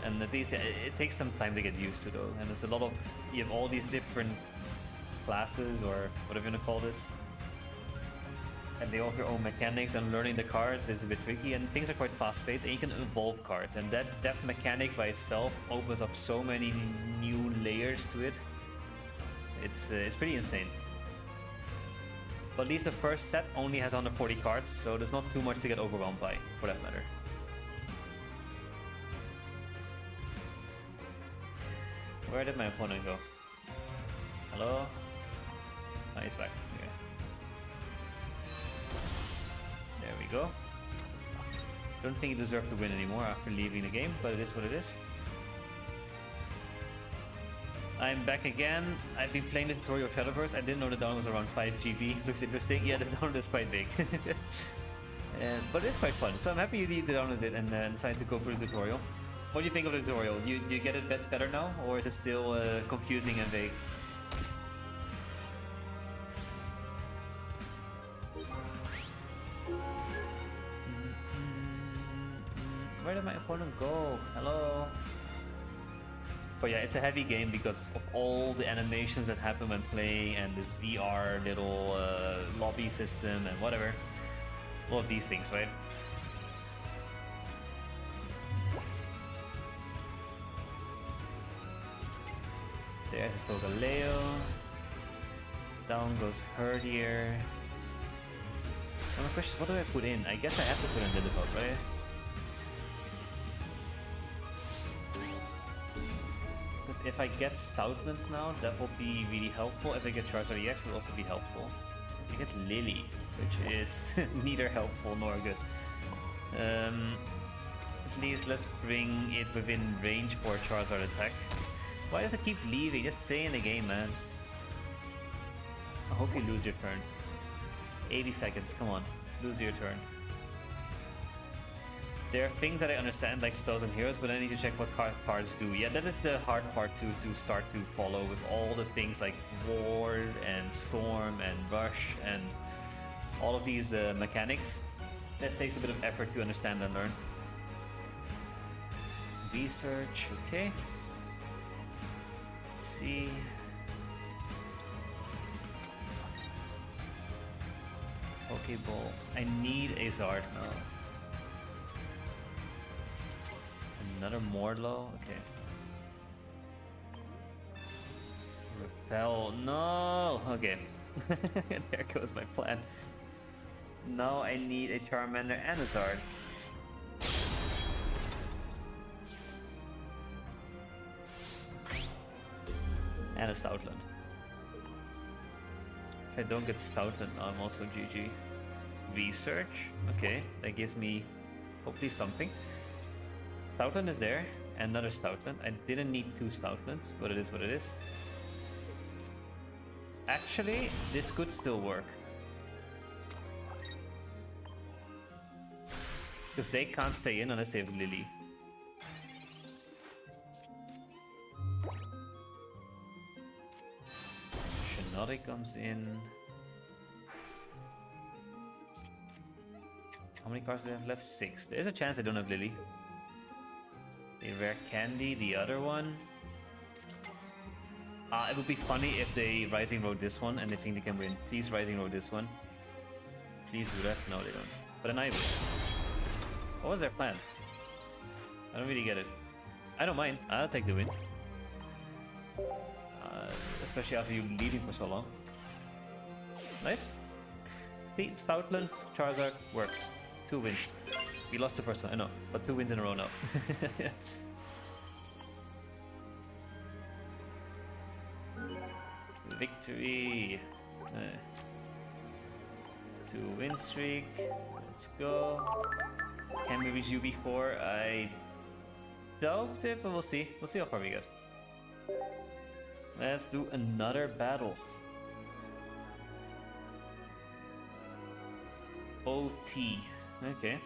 And at least it takes some time to get used to though, and there's a lot of, you have all these different classes or whatever you want to call this, and they all have their own mechanics, and learning the cards is a bit tricky, and things are quite fast paced, and you can evolve cards, and that mechanic by itself opens up so many new layers to it. It's pretty insane. But at least the first set only has under 40 cards, so there's not too much to get overwhelmed by, for that matter. Where did my opponent go? Hello? Oh, he's back. Okay. There we go. Don't think he deserved to win anymore after leaving the game, but it is what it is. I'm back again. I've been playing the tutorial of Shadowverse. I didn't know the download was around 5 GB. Looks interesting. Yeah, the download is quite big. But it's quite fun. So I'm happy you downloaded it and decided to go through the tutorial. What do you think of the tutorial? Do you get it better now? Or is it still confusing and vague? Where did my opponent go? Hello? But yeah, it's a heavy game because of all the animations that happen when playing and this VR little lobby system and whatever. All of these things, right? There's a Solgaleo. Down goes Herdier. One question, what do I put in? I guess I have to put in Lillipup, right? Because if I get Stoutland now, that will be really helpful. If I get Charizard EX, it will also be helpful. I get Lily, which is neither helpful nor good. At least let's bring it within range for a Charizard attack. Why does it keep leaving? Just stay in the game, man. I hope you lose your turn. 80 seconds, come on. Lose your turn. There are things that I understand, like spells and heroes, but I need to check what cards do. Yeah, that is the hard part to start to follow, with all the things like Ward and Storm and Rush and all of these mechanics. That takes a bit of effort to understand and learn. Research, okay. Let's see. Pokeball. I need a Zard now. Another Mordlow? Okay. Repel. No! Okay. There goes my plan. Now I need a Charmander and a Zard. And a Stoutland. If I don't get Stoutland, I'm also GG. Research. Okay, that gives me hopefully something. Stoutland is there. Another Stoutland. I didn't need 2 Stoutlands, but it is what it is. Actually, this could still work. Because they can't stay in unless they have Lily. Shinotic comes in. How many cards do they have left? 6. There's a chance I don't have Lily. They rare Candy, the other one. It would be funny if they Rising Road this one and they think they can win. Please Rising Road this one. Please do that. No, they don't. But then I will. What was their plan? I don't really get it. I don't mind. I'll take the win. Especially after you leading for so long. Nice. See, Stoutland, Charizard works. 2 wins. We lost the first one, I know, but 2 wins in a row now. Victory. 2 win streak. Let's go. Can we reach UB4? I doubt it, but we'll see. We'll see how far we get. Let's do another battle. OT. Okay.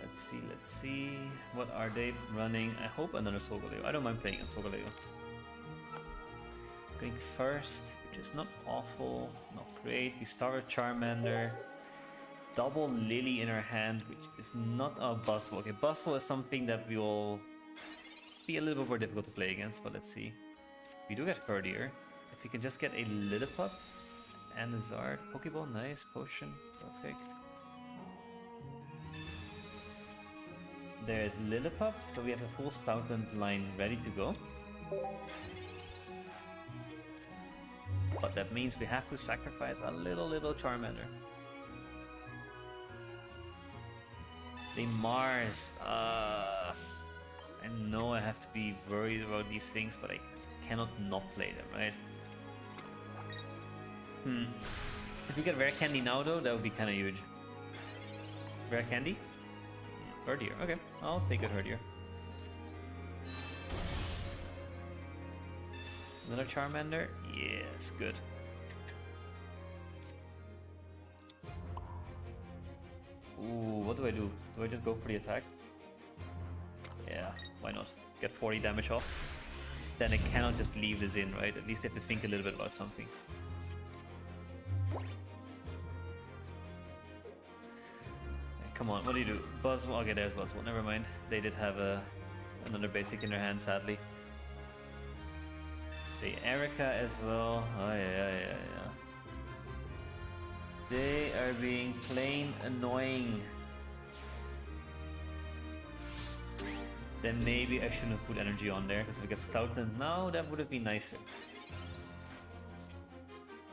Let's see. What are they running? I hope another Solgaleo. I don't mind playing on Solgaleo. Going first, which is not awful, not great. We start with Charmander. Double Lily in our hand, which is not a Buzzwole. Okay, Buzzwole is something that we will be a little bit more difficult to play against, but let's see. We do get Herdier. If we can just get a Lillipup and a Zard. Pokeball, nice. Potion, perfect. There's Lillipup, so we have a full Stoutland line ready to go. But that means we have to sacrifice a little Charmander. The Mars. I know I have to be worried about these things, but I cannot not play them, right? If we get Rare Candy now, though, that would be kind of huge. Rare Candy? Herdier. Okay, I'll take a Herdier. Another Charmander? Yes, good. Ooh, what do I do? Do I just go for the attack? Yeah, why not? Get 40 damage off. Then I cannot just leave this in, right? At least I have to think a little bit about something. Come on, what do you do? Buzzwole. Okay, there's Buzzwole. Never mind. They did have another basic in their hand, sadly. The Erica as well. Oh, yeah. They are being plain annoying. Then maybe I shouldn't have put energy on there, because if we get Stoutland now, that would have been nicer.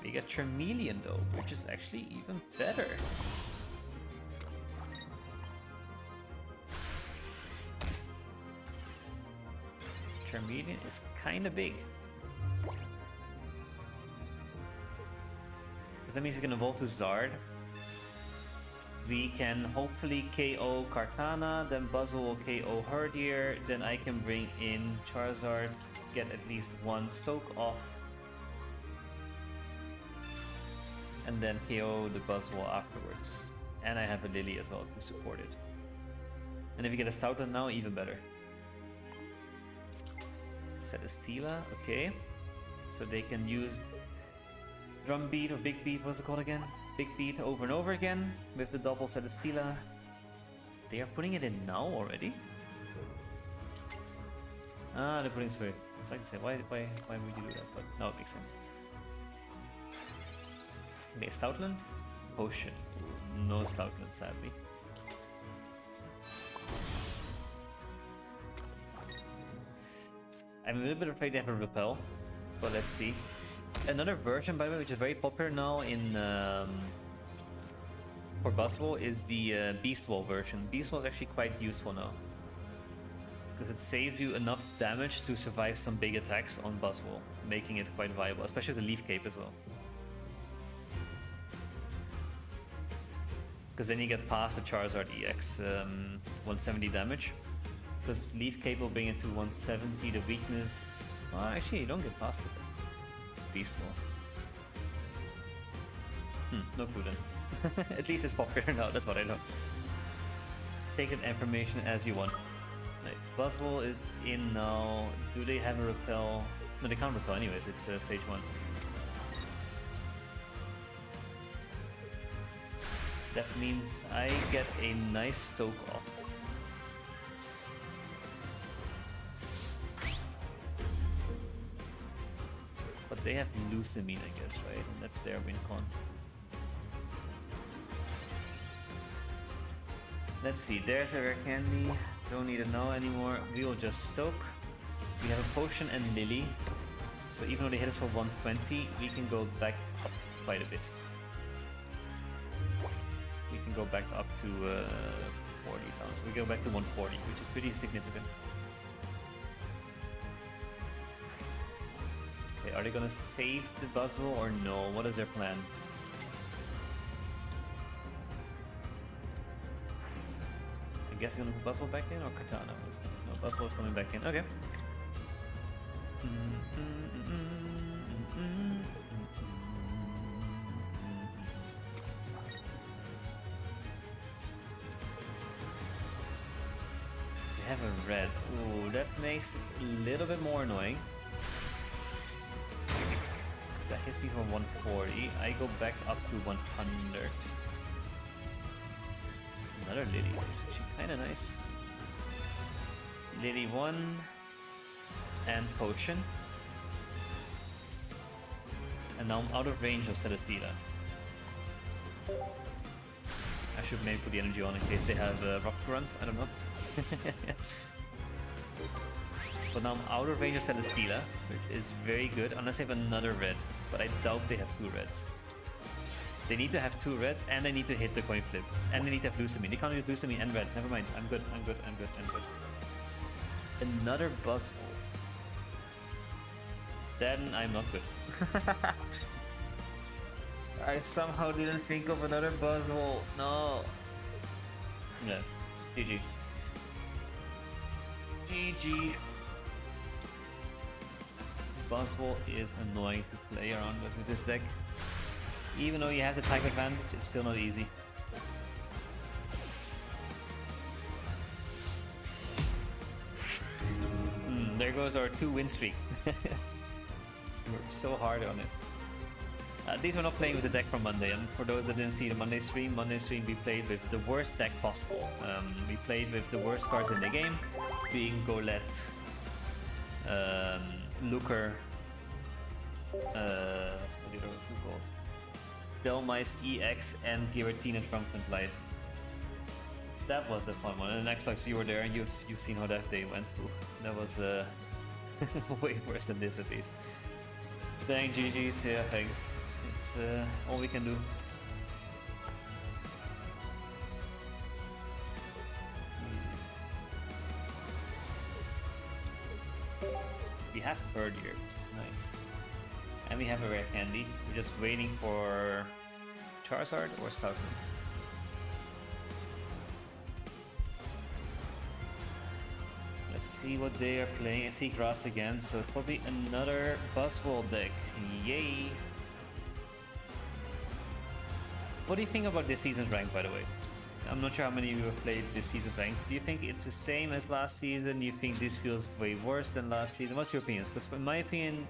We get Charmeleon though, which is actually even better. Charmeleon is kinda big. Because that means we can evolve to Zard. We can hopefully KO Kartana, then Buzzwole will KO Herdier, then I can bring in Charizard, get at least 1 Stoke off. And then KO the Buzzwole afterwards. And I have a Lily as well to support it. And if you get a Stoutland now, even better. Celesteela, okay. So they can use Drum Beat or Big Beat, what's it called again? Big Beat over and over again with the double Celesteela. They are putting it in now already? Ah, they're putting, sorry. I was like to say, why would you do that? But no, it makes sense. Okay, Stoutland? Potion. No Stoutland, sadly. I'm a little bit afraid they have a Repel, but let's see. Another version, by the way, which is very popular now in for Buzzwole is the Beast Wall version. Beast Wall is actually quite useful now because it saves you enough damage to survive some big attacks on Buzzwole, making it quite viable, especially with the Leaf Cape as well. Because then you get past the Charizard EX 170 damage. Because Leaf Cape will bring it to 170, the weakness... Well, actually, you don't get past it. Beast Wall. No clue then. At least it's popular now, that's what I know. Take that information as you want. Like, Buzzwole is in now. Do they have a repel? No, they can't repel anyways, it's stage 1. That means I get a nice stoke off. But they have Lucamine, I guess, right? And that's their win con. Let's see, there's a rare candy. Don't need to know anymore. We will just stoke. We have a potion and Lily. So even though they hit us for 120, we can go back up quite a bit. We can go back up to 40 pounds. So we go back to 140, which is pretty significant. Okay, are they gonna save the Buzzwole or no? What is their plan? I guess I'm gonna put Buzzwole back in or Katana? No, Buzzwole's coming back in. Okay. They have a red. Ooh, that makes it a little bit more annoying. Because that hits me for 140. I go back up to 100. Another Lily, that's actually kind of nice. Lily 1 and Potion. And now I'm out of range of Celesteela. I should maybe put the energy on in case they have Rock Grunt, I don't know. But now I'm out of range of Celesteela, which is very good, unless they have another red. But I doubt they have 2 reds. They need to have 2 reds, and they need to hit the coin flip. And they need to have Lucamine. They can't use Lucamine and red. Never mind. I'm good, I'm good, I'm good, I'm good. Another Buzzwole. Then I'm not good. I somehow didn't think of another Buzzwole. No. Yeah. GG. GG. Buzzwole is annoying to play around with this deck. Even though you have the type advantage, it's still not easy. There goes our 2 win streak. Worked so hard on it. At least we're not playing with the deck from Monday, and for those that didn't see the Monday stream we played with the worst deck possible. We played with the worst cards in the game, being Golett, Looker, what the other two called? Delmice EX and Giratina Triumphant Light. That was a fun one. And Xbox, you were there and you've seen how that day went. Ooh, that was way worse than this at least. Dang, GG's, yeah, thanks. It's all we can do. We have Bird here, which is nice. And we have a rare candy. We're just waiting for Charizard or Stoutland. Let's see what they are playing. I see grass again, so it's probably another Buzzwole deck. Yay! What do you think about this season's rank, by the way? I'm not sure how many of you have played this season's rank. Do you think it's the same as last season? Do you think this feels way worse than last season? What's your opinions? Because in my opinion,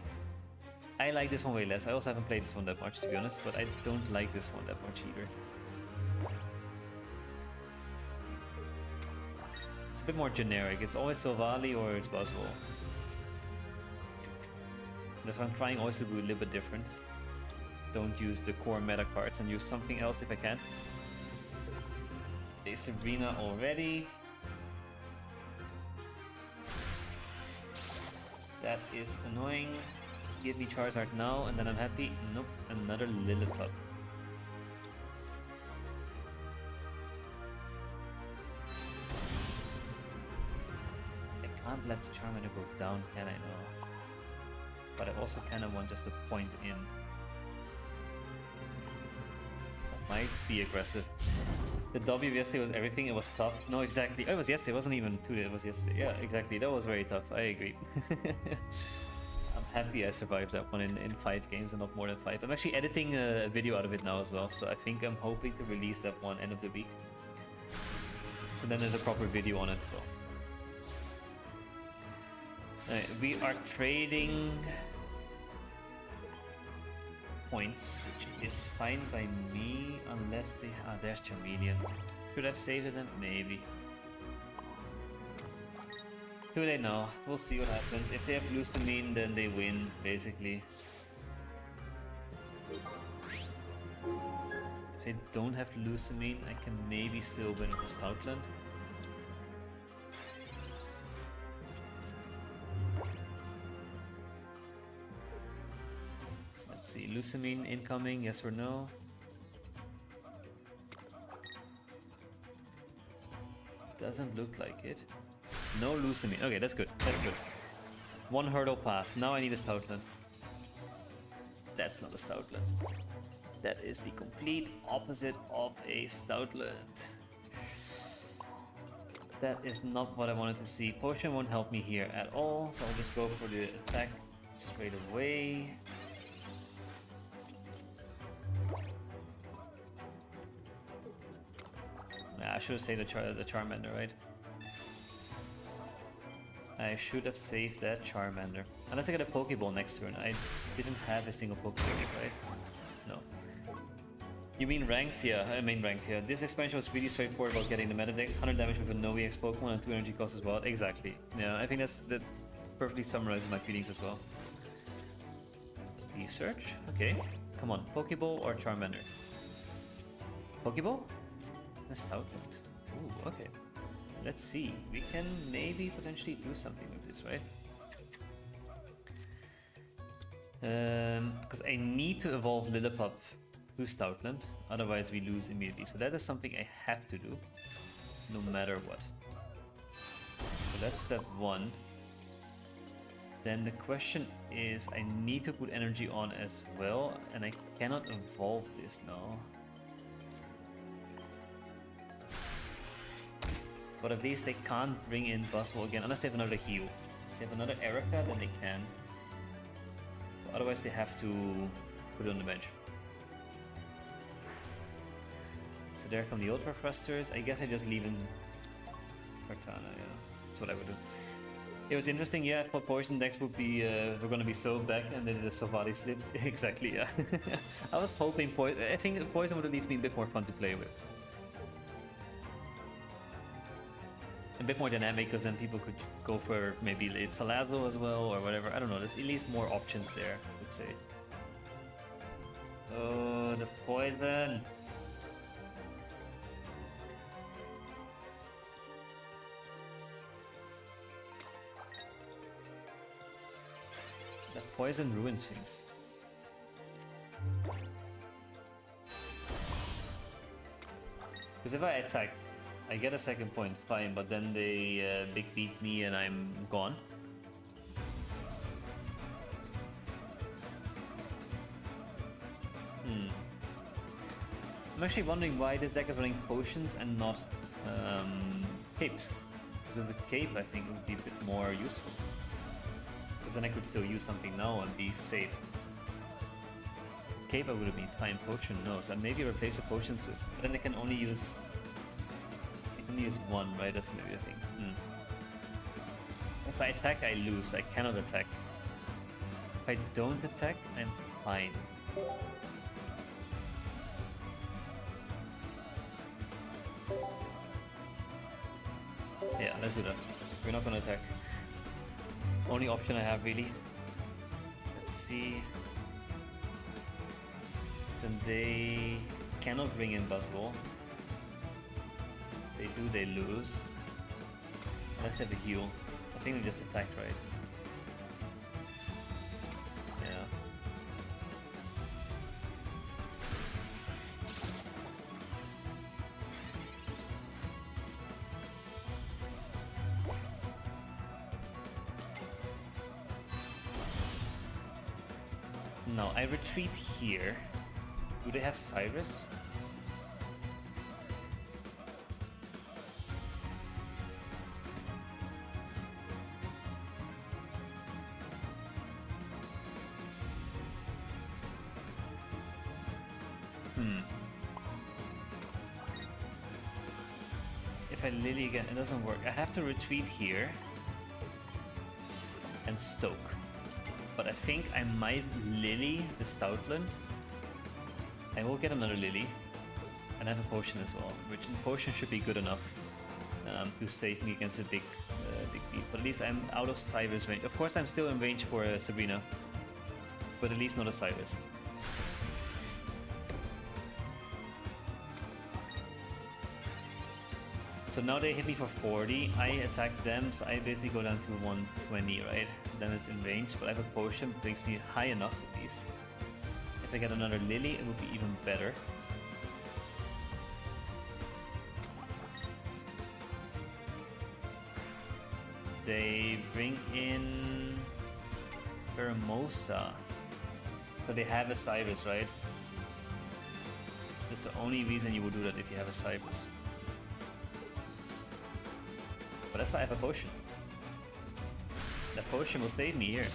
I like this one way less. I also haven't played this one that much, to be honest, but I don't like this one that much either. It's a bit more generic. It's always Silvally or it's Buzzwole. That's why I'm trying always to do a little bit different. Don't use the core meta cards and use something else if I can. A Sabrina already. That is annoying. Give me Charizard now, and then I'm happy. Nope, another Lillipup. I can't let the Charmander go down, can I? No. But I also kind of want just a point in. So I might be aggressive. The W yesterday was everything, it was tough. No, exactly. Oh, it was yesterday, it wasn't even 2 days, it was yesterday. Yeah, exactly, that was very tough, I agree. I'm happy I survived that one in 5 games and not more than 5. I'm actually editing a video out of it now as well, so I think I'm hoping to release that one end of the week. So then there's a proper video on it, so. Alright, we are trading points, which is fine by me, unless they... Ah, there's Charmeleon. Could have saved them? Maybe. Too late now. We'll see what happens. If they have Lucamine, then they win, basically. If they don't have Lucamine, I can maybe still win with Stoutland. Let's see, Lucamine incoming, yes or no? Doesn't look like it. No Lucamine. Okay, that's good. That's good. 1 hurdle pass. Now I need a Stoutland. That's not a Stoutland. That is the complete opposite of a Stoutland. That is not what I wanted to see. Potion won't help me here at all, so I'll just go for the attack straight away. I should have saved the Charmander, right? I should have saved that Charmander. Unless I got a Pokeball next turn. I didn't have a single Pokeball, right? No. You mean ranks? Yeah, I mean ranked here. This expansion was really straightforward about getting the meta decks. 100 damage with a no EX Pokemon and 2 energy cost as well. Exactly. Yeah, I think that perfectly summarizes my feelings as well. Research? Okay. Come on, Pokeball or Charmander? Pokeball? A Stoutland. Ooh, okay. Let's see. We can maybe potentially do something with this, right? Because I need to evolve Lillipup to Stoutland, otherwise we lose immediately. So that is something I have to do, no matter what. So that's step 1. Then the question is, I need to put energy on as well, and I cannot evolve this now. But at least they can't bring in Buzzwole again, unless they have another heal. If they have another Erica, then they can. But otherwise they have to put it on the bench. So there come the Ultra Thrusters. I guess I just leave in Cortana, yeah. That's what I would do. It was interesting, yeah, I thought Poison decks would be, were gonna be so back, and then the Sovali slips. Exactly, yeah. I was hoping I think Poison would at least be a bit more fun to play with. A bit more dynamic, because then people could go for maybe late Salazzle as well, or whatever. I don't know, there's at least more options there, let's say. Oh, the poison! The poison ruins things. Because if I attack, I get a second point, fine, but then they big beat me and I'm gone. I'm actually wondering why this deck is running potions and not capes. Because with the cape I think it would be a bit more useful. Because then I could still use something now and be safe. Cape I would have been fine, potion no, so maybe replace a potion suit. But then I can only use... use 1, right? That's maybe the thing. If I attack, I lose. I cannot attack. If I don't attack, I'm fine. Yeah, let's do that. We're not gonna attack. Only option I have, really. Let's see. And they cannot bring in Buzzwole. They do, they lose. Unless they have a heal. I think they just attacked, right? Yeah. Now I retreat here. Do they have Cyrus? If I Lily again, it doesn't work. I have to retreat here and Stoke. But I think I might Lily the Stoutland. I will get another Lily. And I have a potion as well, which potion should be good enough to save me against a big beat. But at least I'm out of Cyrus range. Of course I'm still in range for Sabrina. But at least not a Cyrus. So now they hit me for 40, I attack them, so I basically go down to 120, right? Then it's in range, but I have a potion, brings me high enough at least. If I get another Lily, it would be even better. They bring in Hermosa, but they have a Cyrus, right? That's the only reason you would do that if you have a Cyrus. But that's why I have a potion. That potion will save me here.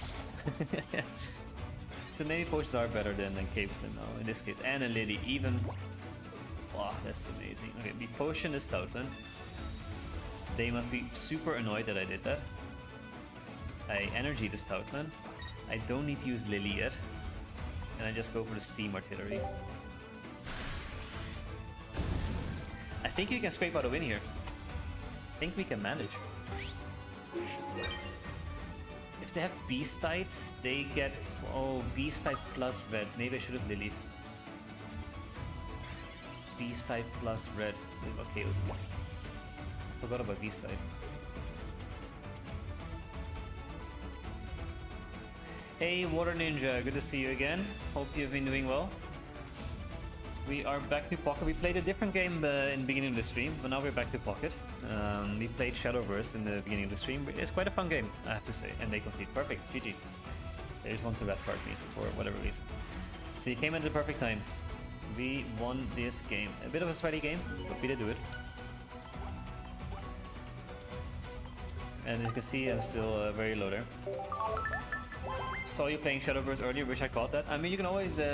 So maybe potions are better than capes then now in this case. And a Lily even. Wow, that's amazing. Okay, the potion is Stoutland. They must be super annoyed that I did that. I energy the Stoutland. I don't need to use Lily yet. And I just go for the Steam Artillery. I think you can scrape out a win here. I think we can manage. If they have Beast Type, they get Beast Type plus red. Maybe I should have Lilied. Beast Type plus red. Okay, it was one. Forgot about Beast Type. Hey Water Ninja, good to see you again. Hope you've been doing well. We are back to Pocket. We played a different game in the beginning of the stream, but now we're back to Pocket. We played Shadowverse in the beginning of the stream. It's quite a fun game, I have to say. And they concede. Perfect. GG. They just want to red card me for whatever reason. So you came at the perfect time. We won this game. A bit of a sweaty game, but we did do it. And as you can see, I'm still very low there. Saw you playing Shadowverse earlier, wish I caught that. I mean, you can always... what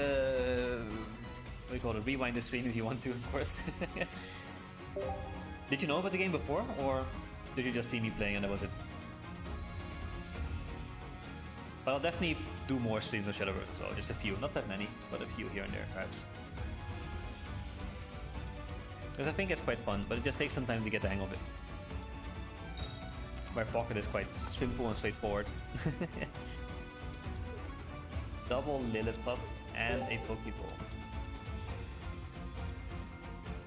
do you call it? Rewind the stream if you want to, of course. Did you know about the game before, or did you just see me playing and that was it? But I'll definitely do more streams of Shadowverse as well, just a few, not that many, but a few here and there, perhaps. Because I think it's quite fun, but it just takes some time to get the hang of it. My Pocket is quite simple and straightforward. Double Lillipup and a Pokeball.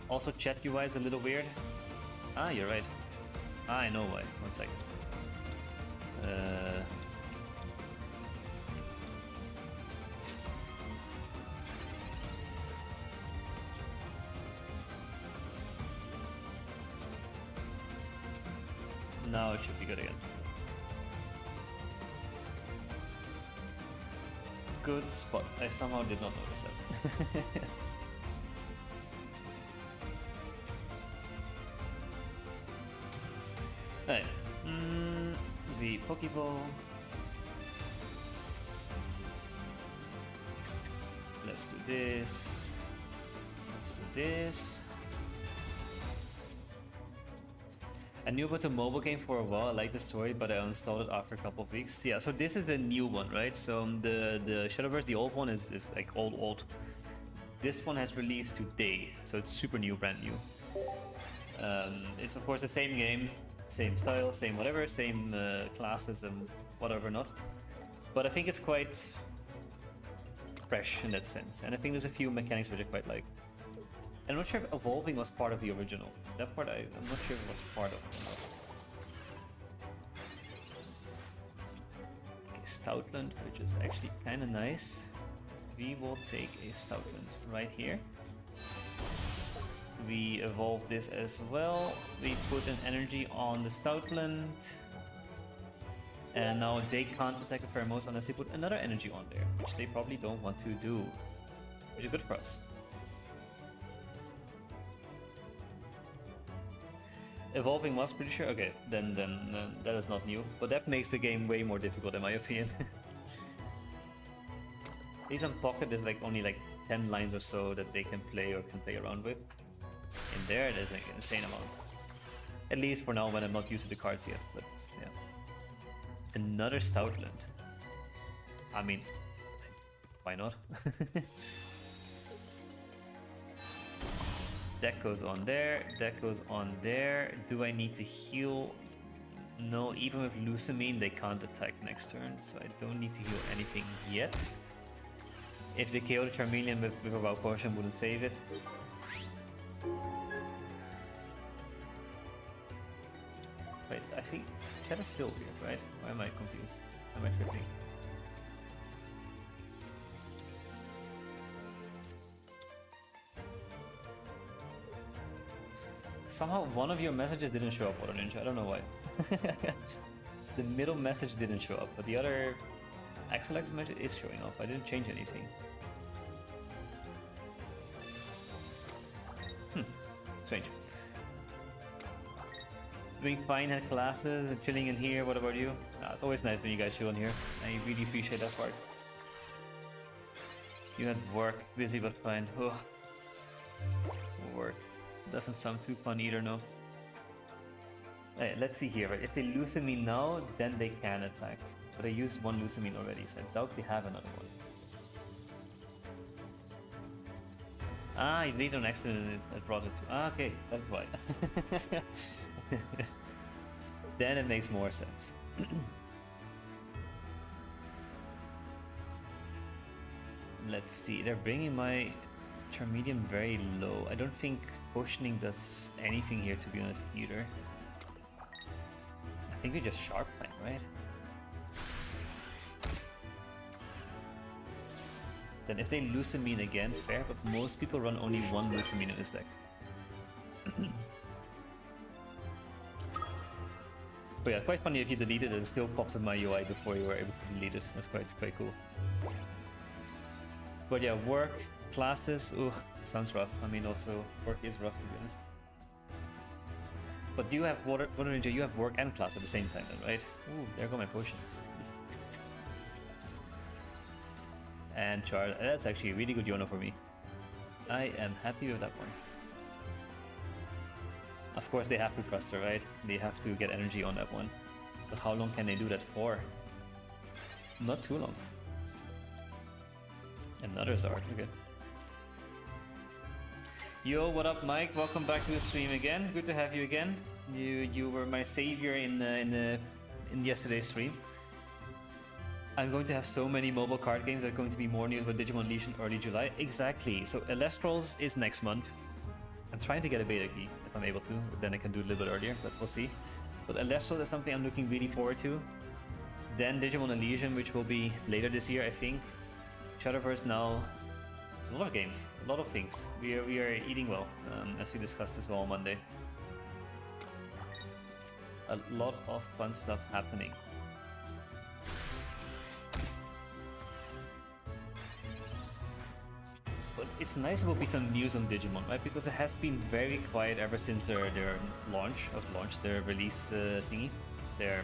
Also, chat UI is a little weird. Ah, you're right. Ah, I know why. 1 second. Now it should be good again. Good spot. I somehow did not notice that. Alright, the Pokeball. Let's do this. Let's do this. I knew about the mobile game for a while. I like the story, but I uninstalled it after a couple of weeks. Yeah, so this is a new one, right? So the Shadowverse, the old one is like old. This one has released today, so it's super new, brand new. It's of course the same game. Same style, same whatever, same classes and whatever not. But I think it's quite fresh in that sense. And I think there's a few mechanics which I quite like. I'm not sure if evolving was part of the original. That part I'm not sure if it was part of it or not. Okay, Stoutland, which is actually kind of nice. We will take a Stoutland right here. We evolve this as well. We put an energy on the Stoutland. And now they can't attack the pheromones unless they put another energy on there, which they probably don't want to do, which is good for us. Evolving was pretty sure. Okay, then that is not new, but that makes the game way more difficult in my opinion. These on Pocket, there's like only like 10 lines or so that they can play around with. In there, there's like an insane amount. At least for now, when I'm not used to the cards yet. But yeah, another Stoutland. I mean, why not? That goes on there, that goes on there. Do I need to heal? No, even with Lucamine they can't attack next turn, so I don't need to heal anything yet. If they KO the Charmeleon with a Wild Potion, wouldn't save it. Wait, I think chat is still weird, right? Why am I confused? Am I tripping? Somehow one of your messages didn't show up, Auto Ninja. I don't know why. The middle message didn't show up, but the other XLX message is showing up. I didn't change anything. Strange. Doing fine at classes, chilling in here. What about you? It's always nice when you guys chill in here. I really appreciate that part. You had work, busy but fine. Ugh. Work. Doesn't sound too fun either, no. Hey, let's see here, right? If they Lucamine now, then they can attack. But I used one Lucamine already, so I doubt they have another one. Ah, you made an accident and it brought it to... Ah, okay, that's why. Then it makes more sense. Let's see, they're bringing my Charmeleon very low. I don't think potioning does anything here, to be honest, either. I think we just Sharp Fang, right? Then if they Lucamine again, fair, but most people run only one Lucamine in this deck. But yeah, it's quite funny if you delete it and it still pops in my UI before you were able to delete it. That's quite cool. But yeah, work, classes, ugh, sounds rough. I mean, also, work is rough, to be honest. But you have Water Ninja, you have work and class at the same time, then, right? Ooh, there go my potions. And Char, that's actually a really good Yono for me. I am happy with that one. Of course they have to trust her, right? They have to get energy on that one. But how long can they do that for? Not too long. Another Zard, okay. Yo, what up, Mike? Welcome back to the stream again. Good to have you again. You were my savior in yesterday's stream. I'm going to have so many mobile card games. There's going to be more news about Digimon Unleashed in early July. Exactly. So Elestrals is next month. I'm trying to get a beta key if I'm able to. Then I can do a little bit earlier, but we'll see. But Elestral is something I'm looking really forward to. Then Digimon Unleashed, which will be later this year, I think. Shadowverse now. There's a lot of games, a lot of things. We are eating well, as we discussed as well on Monday. A lot of fun stuff happening. But it's nice there will be some news on Digimon, right? Because it has been very quiet ever since their their release thingy, their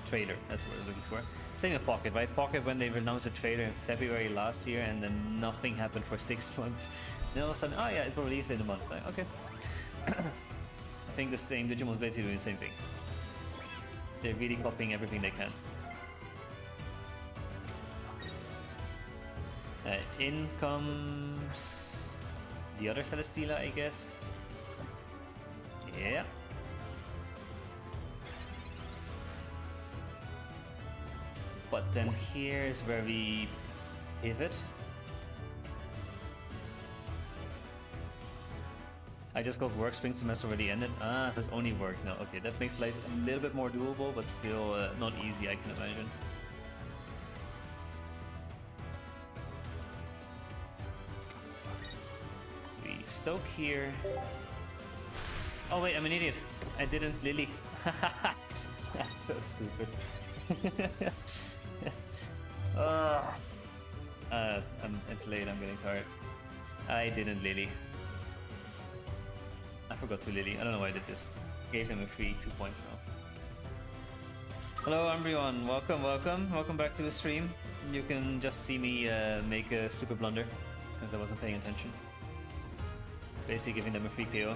trailer. That's what we're looking for. Same with Pocket, right? Pocket, when they announced a trailer in February last year, and then nothing happened for 6 months. Then all of a sudden, oh yeah, it will release in a month. Like, okay. I think the same Digimon is basically doing the same thing. They're really copying everything they can. In comes the other Celesteela, I guess. Yeah. But then here's where we pivot. I just got work, spring semester already ended. Ah, so it's only work now. Okay, that makes life a little bit more doable, but still not easy, I can imagine. We stoke here. Oh wait, I'm an idiot. I didn't Lily. So stupid. It's late, I'm getting tired. I didn't Lily. I forgot to Lily. I don't know why I did this. Gave them a free 2 points now. Hello everyone, welcome back to the stream. You can just see me make a stupid blunder because I wasn't paying attention. Basically giving them a free KO.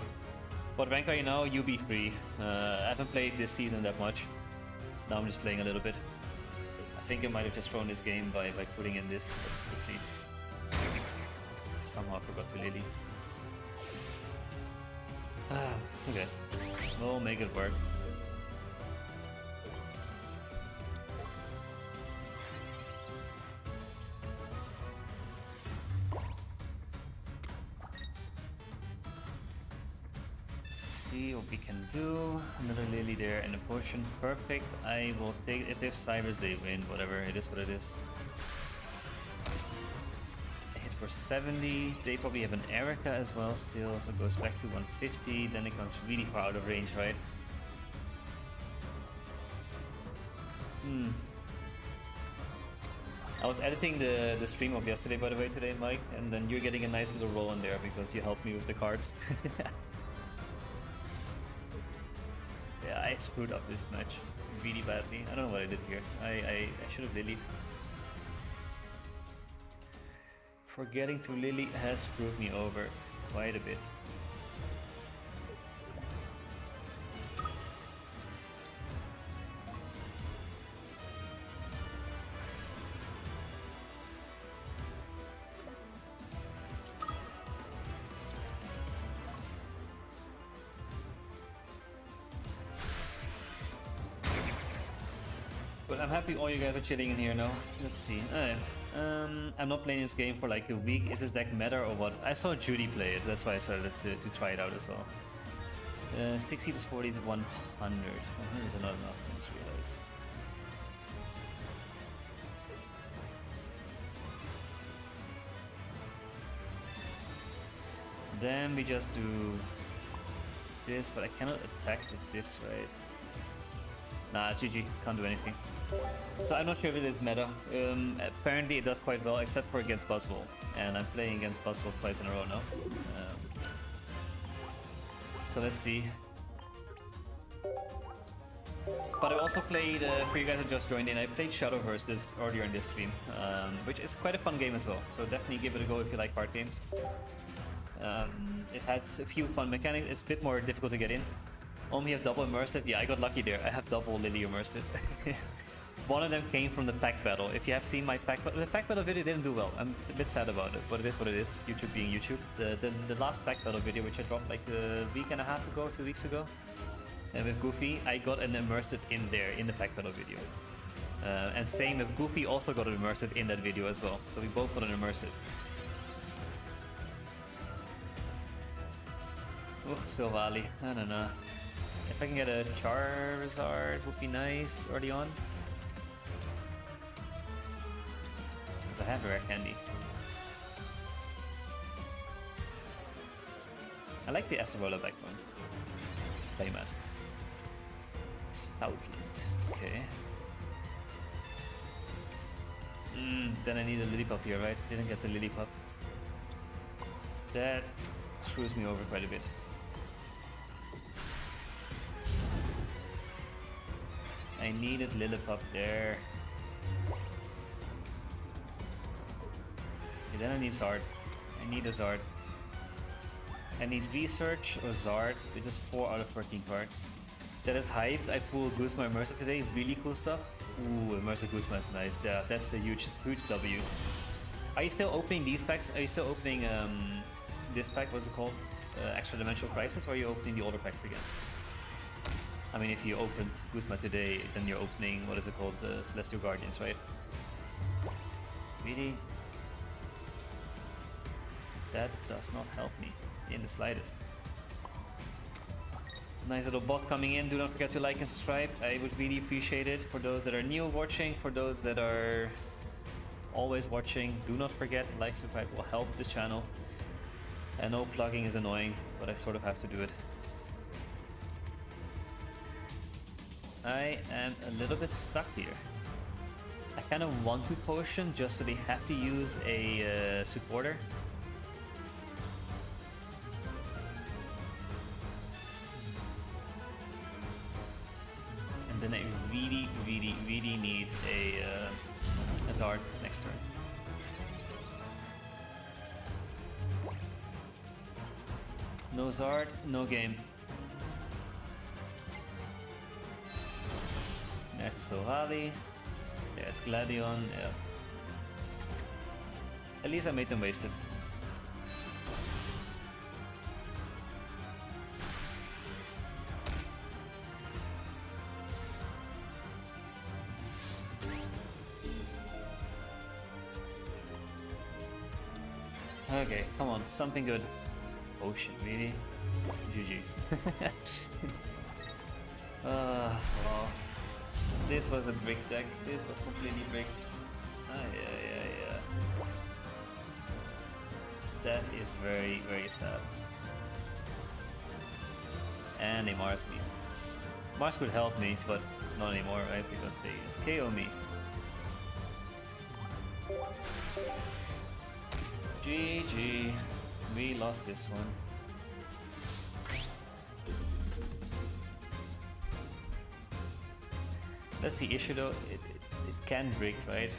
What rank are you now? UB3. I haven't played this season that much. Now I'm just playing a little bit. I think I might have just thrown this game by putting in this, but we'll see. Somehow I forgot to Lily. Okay. We'll make it work. See what we can do. Another Lily there and a potion. Perfect. I will take. If they have Cybers, they win. Whatever. It is what it is. I hit for 70. They probably have an Erica as well still, so it goes back to 150. Then it comes really far out of range, right? I was editing the stream of yesterday, by the way, today, Mike, and then you're getting a nice little roll in there because you helped me with the cards. Yeah, I screwed up this match really badly. I don't know what I did here. I should have lilied. Forgetting to lily has screwed me over quite a bit. But I'm happy all you guys are chilling in here now. Let's see. I'm not playing this game for like a week. Is this deck meta or what? I saw Judy play it. That's why I started to try it out as well. 60 plus 40 is 100. 100 is not enough, I just realized. Then we just do this, but I cannot attack with this, right? Nah, GG, can't do anything. So I'm not sure if it is meta. Apparently it does quite well, except for against Buzzwole. And I'm playing against Buzzwoles twice in a row now. So let's see. But I also played, for you guys that just joined in, I played Shadowverse earlier in this stream, which is quite a fun game as well. So definitely give it a go if you like card games. It has a few fun mechanics. It's a bit more difficult to get in. Only have double immersive. Yeah, I got lucky there. I have double Lily immersive. One of them came from the pack battle. If you have seen my pack battle, the pack battle video didn't do well. I'm a bit sad about it, but it is what it is. YouTube being YouTube. The last pack battle video, which I dropped like a week and a half ago, 2 weeks ago, and with Goofy, I got an immersive in there in the pack battle video. And same with Goofy, also got an immersive in that video as well. So we both got an immersive. Silvally, I don't know. If I can get a Charizard, would be nice early on. Because I have a rare candy. I like the Acerola backbone. Playmat. Stoutland, okay. Then I need a Lillipup here, right? Didn't get the Lillipup. That screws me over quite a bit. I needed Lillipup there. Okay, then I need Zard. I need a Zard. I need Research or Zard with just 4 out of 14 cards. That is hyped. I pulled Guzma Immersive today. Really cool stuff. Ooh, Immersive Guzma is nice. Yeah, that's a huge W. Are you still opening these packs? Are you still opening this pack? What's it called? Extra Dimensional Crisis? Or are you opening the older packs again? I mean, if you opened Guzma today, then you're opening, what is it called, the Celestial Guardians, right? Really? That does not help me in the slightest. Nice little bot coming in. Do not forget to like and subscribe. I would really appreciate it. For those that are new watching, for those that are always watching, do not forget, like, subscribe will help this channel. I know plugging is annoying, but I sort of have to do it. I am a little bit stuck here. I kind of want to potion just so they have to use a supporter. And then I really, really, really need a Zard next turn. No Zard, no game. There's Sovali. There's Gladion. Yeah. At least I made them wasted. Okay, come on, something good. Oh shit, really? GG. Well, this was a brick deck. This was completely bricked. Yeah. That is very, very sad. And they Mars me. Mars could help me, but not anymore, right? Because they just KO me. GG. We lost this one. That's the issue though, it can brick, right?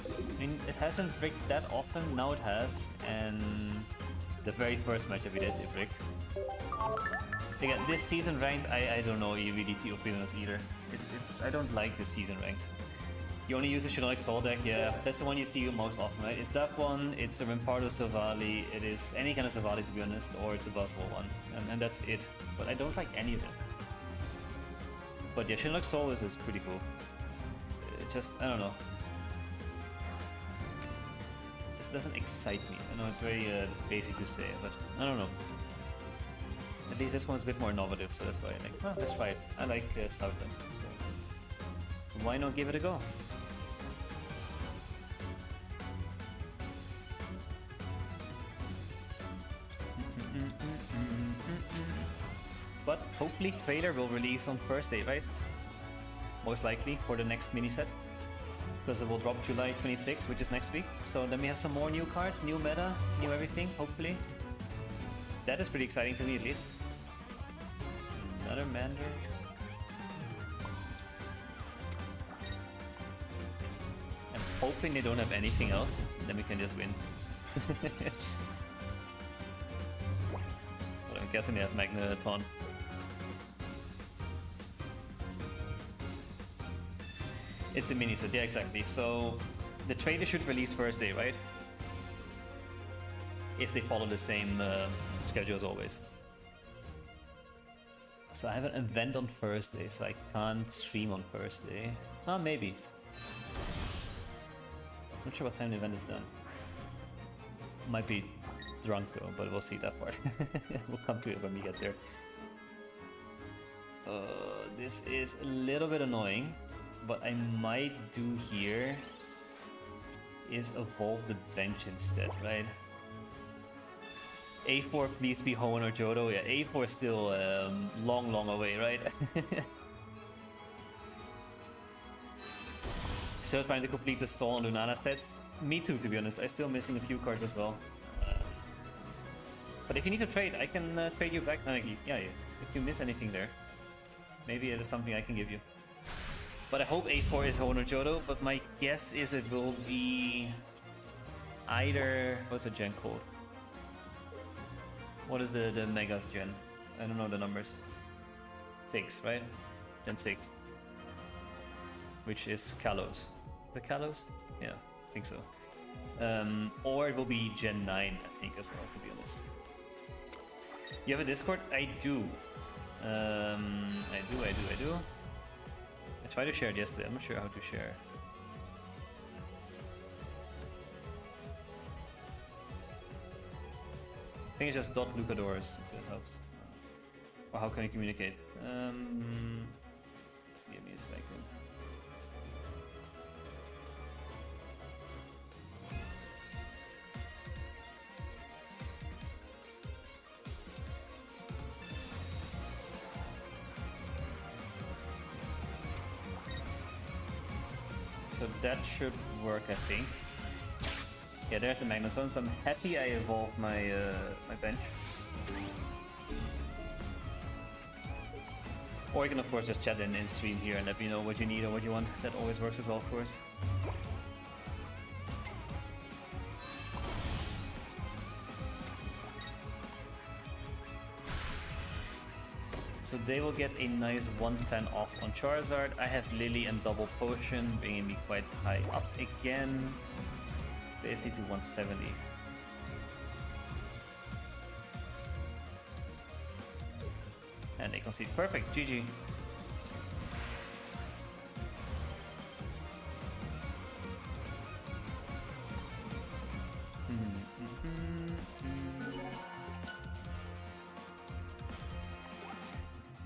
I mean, it hasn't bricked that often, now it has, and the very first matchup we did, it bricked. Again, this season ranked, I don't know EVDT opinions either. I don't like this season ranked. You only use the Shadowverse Soul deck, yeah, that's the one you see most often, right? It's that one, it's a Rampardo Sovali, it is any kind of Sovali to be honest, or it's a Buzzwole one, and that's it. But I don't like any of them. But yeah, Shadowverse Soul is pretty cool. It just, I don't know. It just doesn't excite me. I know it's very basic to say, but I don't know. At least this one's a bit more innovative, so that's why I think, well, let's try it. I like Southland, so why not give it a go? But hopefully trailer will release on Thursday, right? Most likely for the next mini set. Because it will drop July 26th, which is next week. So then we have some more new cards, new meta, new everything, hopefully. That is pretty exciting to me at least. Another Mander. I'm hoping they don't have anything else, then we can just win. Well, I'm guessing they have Magneton. It's a mini set, yeah, exactly. So the trailer should release Thursday, right? If they follow the same schedule as always. So I have an event on Thursday, so I can't stream on Thursday. Ah, maybe. Not sure what time the event is done. Might be drunk though, but we'll see that part. We'll come to it when we get there. This is a little bit annoying. What I might do here is evolve the bench instead, right? A4, please be Hoenn or Johto. Yeah, A4 is still long away, right? Still trying to complete the Sol and Lunana sets. Me too, to be honest. I'm still missing a few cards as well. But if you need to trade, I can trade you back. Yeah, if you miss anything there, maybe it is something I can give you. But I hope A4 is Hoenn or Johto, but my guess is it will be either... What's the gen code? What is the Megas gen? I don't know the numbers. 6, right? Gen 6. Which is Kalos. Is it Kalos? Yeah, I think so. Or it will be Gen 9, I think, as well, to be honest. You have a Discord? I do. I do. I tried to share it yesterday, I'm not sure how to share. I think it's just .lucadores, if it helps. Or how can you communicate? Give me a second. So that should work, I think. Yeah, there's the Magnet Zone, so I'm happy I evolved my my bench. Or you can of course just chat in stream here and let me know what you need or what you want. That always works as well, of course. So they will get a nice 110 off on Charizard. I have Lily and Double Potion, bringing me quite high up again. Basically to 170. And they concede. Perfect, GG.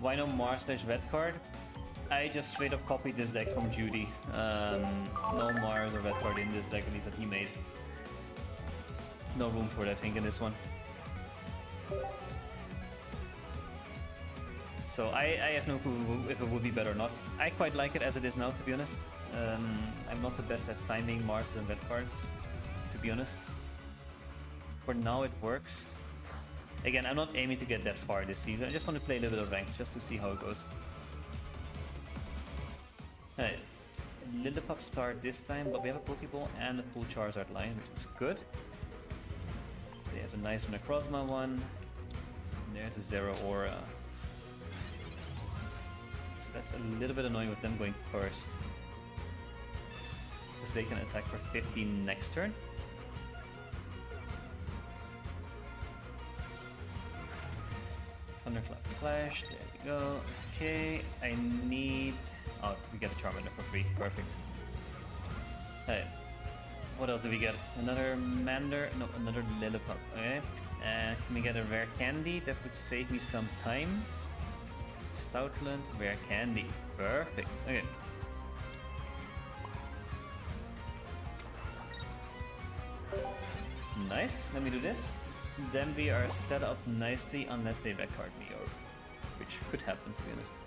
Why no Mars / red card? I just straight up copied this deck from Judy. No Mars or red card in this deck, at least that he made. No room for it, I think, in this one. So I have no clue if it would be better or not. I quite like it as it is now, to be honest. I'm not the best at timing Mars and red cards, to be honest. For now it works. Again, I'm not aiming to get that far this season. I just want to play a little bit of ranked just to see how it goes. Alright, Lillipup start this time, but we have a Pokeball and a full Charizard line, which is good. They have a nice Necrozma one. And there's a Zero Aura. So that's a little bit annoying with them going first. Because they can attack for 15 next turn. Thunderclap Flash, there we go. Okay, I need... Oh, we get a Charmander for free, perfect. Hey, what else do we get? Another Mander, no, another Lillipup, okay. And can we get a Rare Candy? That would save me some time. Stoutland, Rare Candy, perfect, okay. Nice, let me do this. Then we are set up nicely unless they red card me, or which could happen, to be honest.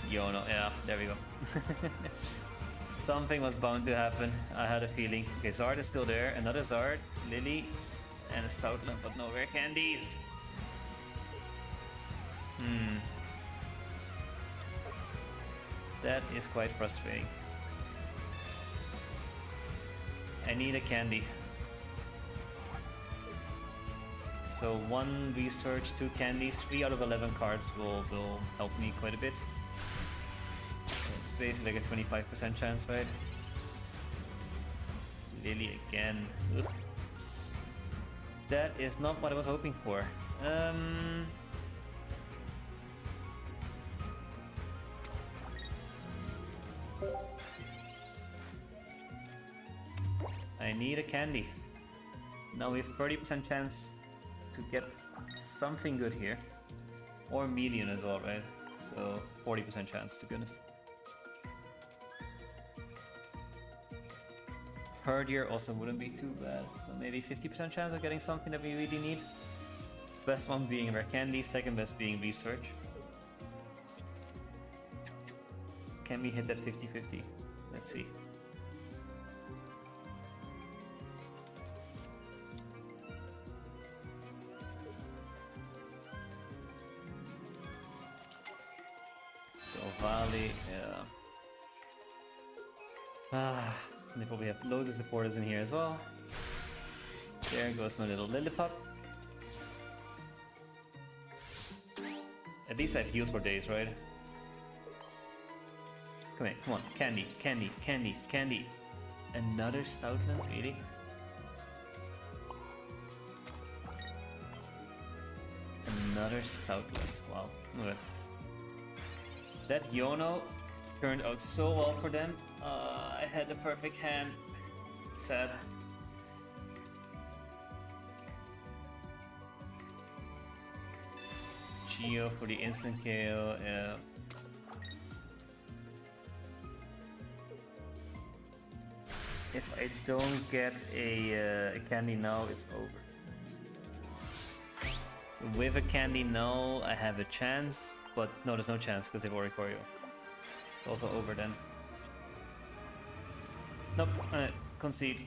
Yono, yeah, there we go. Something was bound to happen, I had a feeling. Okay, Zard is still there, another Zard, Lily, and a Stoutland, but no rare candies. That is quite frustrating. I need a candy. So 1 research, 2 candies, 3 out of 11 cards will help me quite a bit. It's basically like a 25% chance, right? Lily again. Ugh. That is not what I was hoping for. I need a candy. Now we have 30% chance to get something good here. Or median as well, right? So 40% chance, to be honest. Herdier also wouldn't be too bad. So maybe 50% chance of getting something that we really need. Best one being rare candy, second best being research. Can we hit that 50-50? Let's see. So Valley, yeah. And they probably have loads of supporters in here as well. There goes my little Lillipup. At least I have heals for days, right? Come here, come on. Candy, candy, candy, candy. Another Stoutland, really? Another Stoutland, wow. Okay. That Yono turned out so well for them. I had the perfect hand. Sad. Geo for the instant KO, yeah. If I don't get a candy now, it's over. With a candy now, I have a chance, But no, there's no chance because they've already choreo. It's also over then. Nope, concede.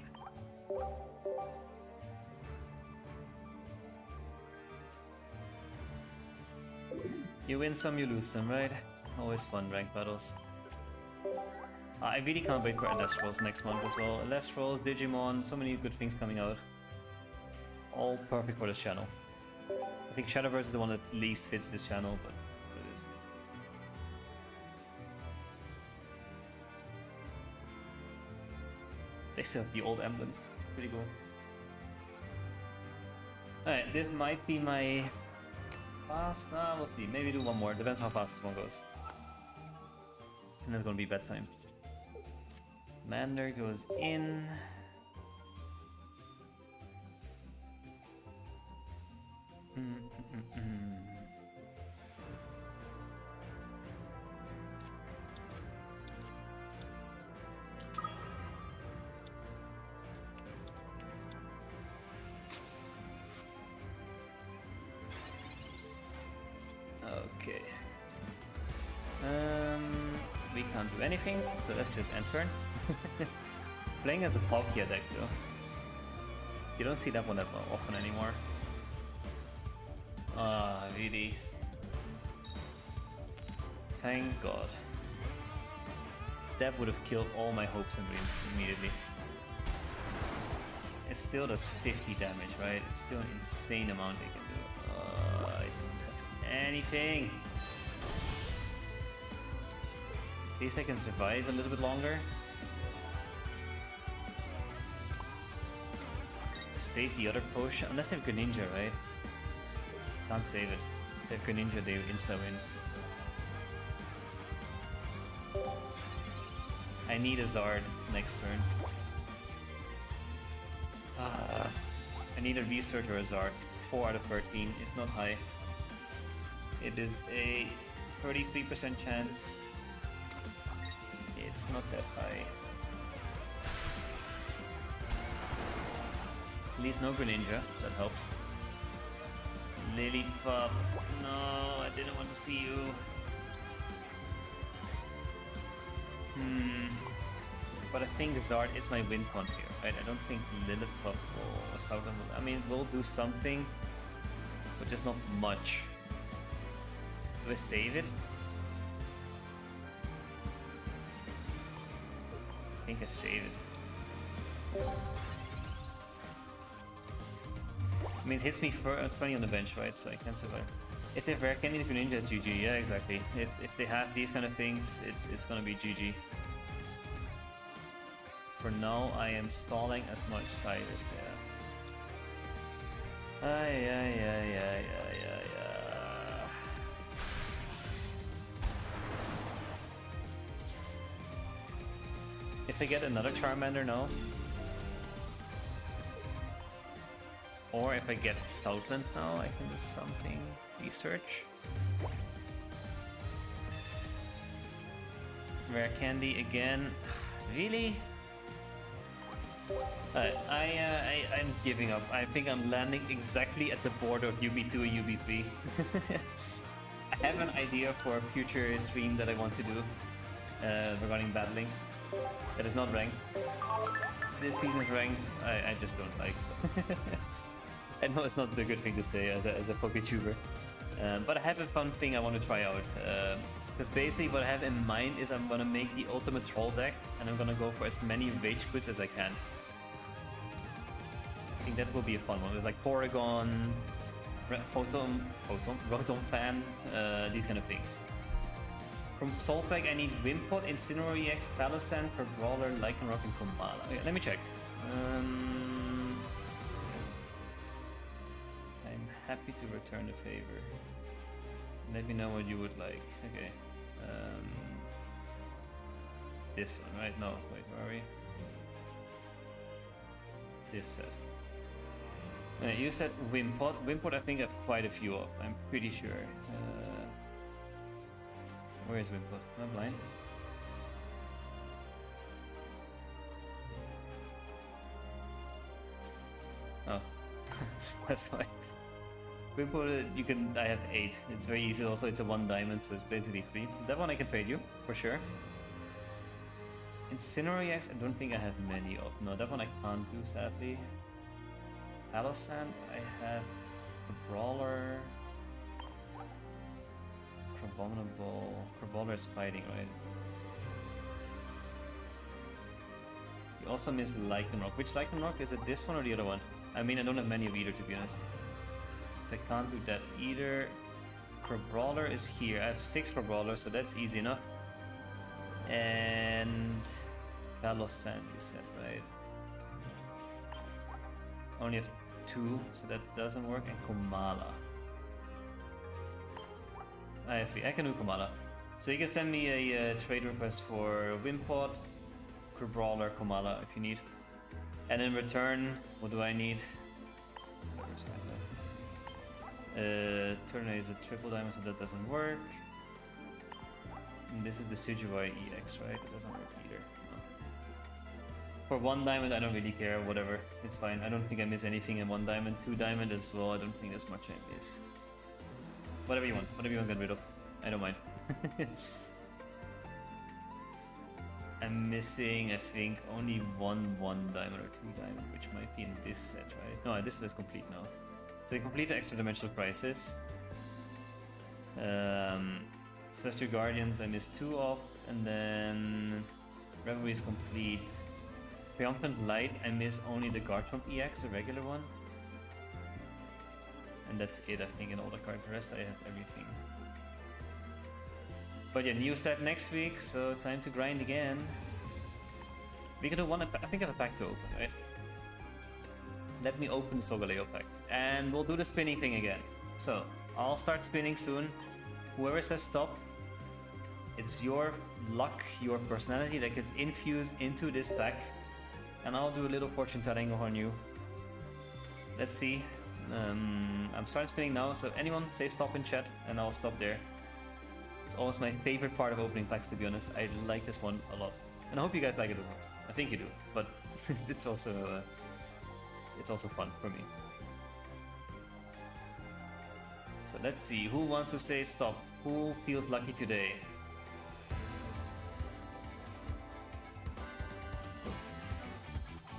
You win some, you lose some, right? Always fun ranked battles. I really can't wait for Elestrals next month as well. Elestrals, Digimon, so many good things coming out. All perfect for this channel. I think Shadowverse is the one that least fits this channel, but that's what it is. They still have the old emblems. Pretty cool. Alright, this might be my last. We'll see. Maybe do one more. Depends how fast this one goes. And it's gonna be bedtime. Mander goes in. Okay. We can't do anything, so let's just end turn. Playing as a Palkia deck though. You don't see that one that often anymore. Ah, really. Thank God. That would have killed all my hopes and dreams immediately. It still does 50 damage, right? It's still an insane amount they can do. I don't have anything. At least I can survive a little bit longer. Save the other potion, unless they have Greninja, right? Can't save it. If they have Greninja, they insta-win. I need a Zard next turn. I need a Research or a Zard. 4 out of 13. It's not high. It is a 33% chance. It's not that high. At least no Greninja. That helps. Lillipup. No, I didn't want to see you. But I think Zard is my win con here, right? I don't think Lillipup or Stoutland will... I mean, we'll do something, but just not much. Do I save it? I think I save it. I mean, it hits me for 20 on the bench, right? So I can't survive. If they have Rare Candy and Greninja, GG. Yeah, exactly. If they have these kind of things, it's gonna be GG. For now, I am stalling as much side as If I get another Charmander now, or if I get Stoutland now, I can do something. Research. Rare Candy again. Really? I'm giving up. I think I'm landing exactly at the border of UB2 and UB3. I have an idea for a future stream that I want to do regarding battling. That is not ranked. This season's ranked, I just don't like. I know it's not a good thing to say as a PokeTuber. But I have a fun thing I want to try out. Because basically what I have in mind is I'm gonna make the ultimate troll deck and I'm gonna go for as many rage quits as I can. I think that will be a fun one with like Porygon, Rotom Fan, these kind of things. From Soul Pack I need Wimpod, Incineroar EX, Palossand, per Brawler, Lycanroc and Komala. Okay, let me check. I'm happy to return the favor. Let me know what you would like. Okay. This one, right? No, wait, where are we? This set. You said Wimpod. Wimpod I think I have quite a few of. I'm pretty sure. Where is Wimpod? Am I blind? Oh. That's why. Wimple, you can. I have 8. It's very easy. Also, it's a 1 diamond, so it's basically free. That one I can trade you for sure. Incinerary Axe, I don't think I have many of. No, that one I can't do, sadly. Palossand, I have a Brawler. Crabominable. Crabominable is fighting, right? You also missed Lycanroc. Which Lycanroc? Is it this one or the other one? I mean, I don't have many of either, to be honest. So I can't do that either. Crabrawler is here. I have 6 Crabrawlers, so that's easy enough. And Palossand, you said, right? Only have 2, so that doesn't work. And Komala. I have 3. I can do Komala. So you can send me a trade request for Wimpod, Crabrawler, Komala if you need. And in return, what do I need? Tornado is a triple diamond, so that doesn't work. And this is the Sujewai EX, right? It doesn't work either. No. For 1 diamond, I don't really care. Whatever, it's fine. I don't think I miss anything in 1 diamond. 2 diamond as well. I don't think there's much I miss. Whatever you want to get rid of. I don't mind. I'm missing, I think, only one diamond or 2 diamond, which might be in this set, right? No, this set is complete now. So you complete the extra dimensional crisis. Celestial Guardians, I missed 2 of, and then Revelry is complete. Triumphant Light, I miss only the Garchomp EX, the regular one. And that's it, I think, in all the cards. The rest, I have everything. But yeah, new set next week, so time to grind again. We can do one, I think I have a pack to open, right? Let me open the Solgaleo pack. And we'll do the spinning thing again. So, I'll start spinning soon. Whoever says stop, it's your luck, your personality that gets infused into this pack. And I'll do a little fortune telling on you. Let's see. I'm starting spinning now, so anyone say stop in chat and I'll stop there. It's always my favorite part of opening packs, to be honest. I like this one a lot. And I hope you guys like it as well. I think you do, but it's also fun for me. So let's see, who wants to say stop? Who feels lucky today?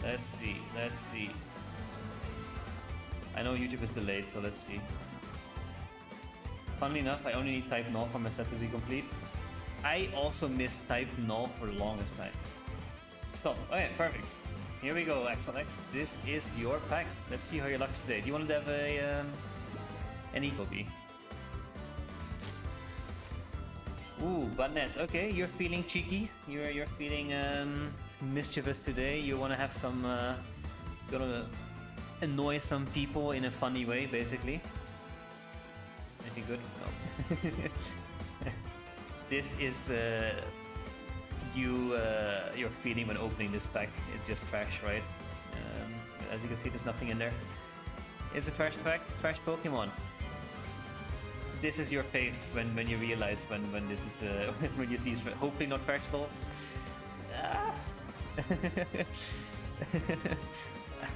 Let's see. I know YouTube is delayed, so let's see. Funnily enough, I only need type null for my set to be complete. I also missed type null for the longest time. Stop. Okay, perfect. Here we go, XLX. This is your pack. Let's see how your luck is today. Do you want to have an equal B? Ooh, Butnet. Okay, you're feeling cheeky. You're feeling mischievous today. You want to have some. Gonna annoy some people in a funny way, basically. Anything good? No. This is your feeling when opening this pack. It's just trash, right? As you can see, there's nothing in there. It's a trash pack, trash Pokemon. This is your face when you realize when this is when you see it's hopefully not trash ball. Ah.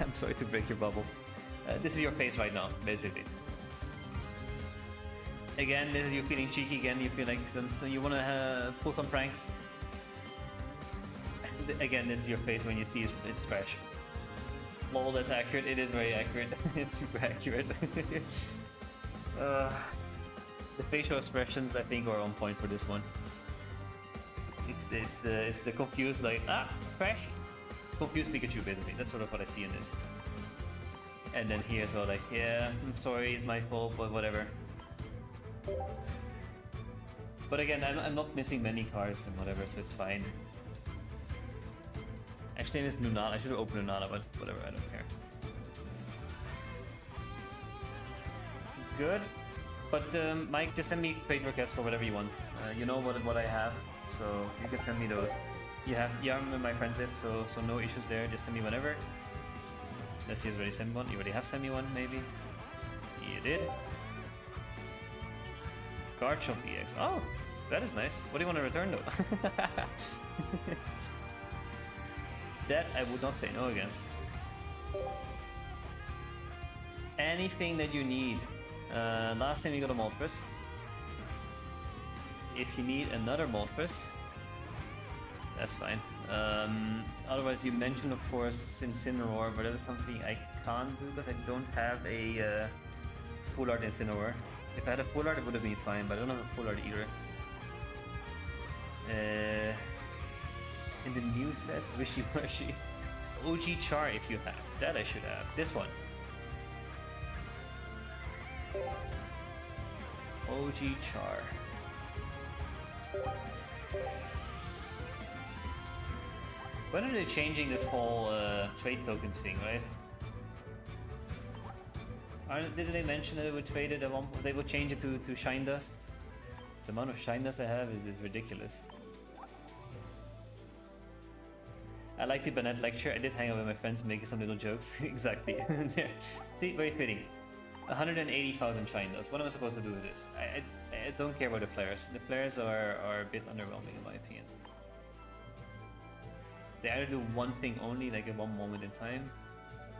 I'm sorry to break your bubble. This is your face right now, basically. Again, this is you feeling cheeky. Again, you feel like so you want to pull some pranks. Again, this is your face when you see it's trash. Lol, that's accurate. It is very accurate. It's super accurate. The facial expressions, I think, are on point for this one. It's the confused, like, trash. Confused Pikachu, basically. That's sort of what I see in this. And then here as well, like, yeah, I'm sorry, it's my fault, but whatever. But again, I'm not missing many cards and whatever, so it's fine. Actually, I missed Lunala. I should have opened Lunala, but whatever, I don't care. Good. But Mike, just send me trade requests for whatever you want. You know what I have, so you can send me those. You have Yarm in my friend list, so no issues there. Just send me whatever. Let's see if you already sent me one. You already have sent me one, maybe. You did. Garchomp EX. Oh, that is nice. What do you want to return though? That I would not say no against. Anything that you need. Last time you got a Moltres. If you need another Moltres, that's fine. Otherwise, you mentioned, of course, Incineroar, but that is something I can't do because I don't have a full art Incineroar. If I had a full art, it would have been fine, but I don't have a full art either. In the new set, Wishy-Washy. OG Char if you have. That I should have. This one. OG Char. When are they changing this whole trade token thing, right? Did they mention that they would trade it at one point? They would change it to Shine Dust? The amount of Shine Dust I have is ridiculous. I like the Bennett lecture. I did hang out with my friends making some little jokes. Exactly. See, very fitting. 180,000 Shine Dust. What am I supposed to do with this? I don't care about the flares. The flares are a bit underwhelming in my opinion. They either do one thing only, like at one moment in time.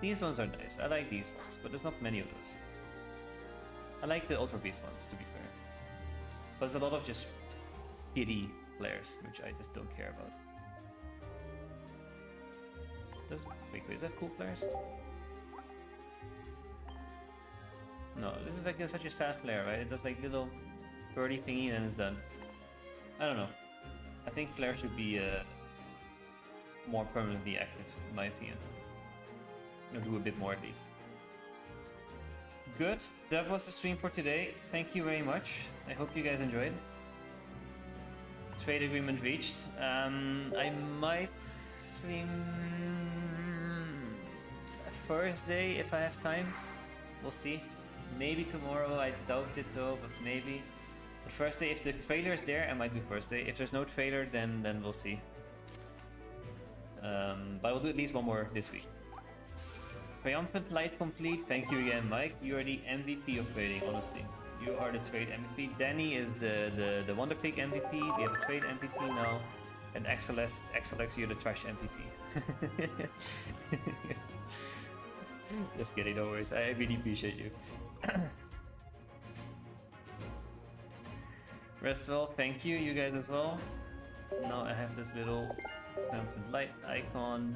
These ones are nice. I like these ones, but there's not many of those. I like the Ultra Beast ones, to be fair. But there's a lot of just giddy flares, which I just don't care about. Wait, is that cool flares? No, this is like such a sad flare, right? It does like little birdie thingy and it's done. I don't know. I think flare should be more permanently active, in my opinion. Or do a bit more at least. Good. That was the stream for today. Thank you very much. I hope you guys enjoyed. Trade agreement reached. I might stream Thursday if I have time. We'll see. Maybe tomorrow. I doubt it though, but maybe. But Thursday, if the trailer is there, I might do Thursday. If there's no trailer, then we'll see. But I will do at least one more this week. Triumphant Light complete. Thank you again, Mike. You are the MVP of trading, honestly. You are the trade MVP. Danny is the Wonder Pig MVP. We have a trade MVP now. And XLX, you're the trash MVP. Just kidding, no worries. I really appreciate you. Rest well, thank you. You guys as well. Now I have this little Triumphant Light icon.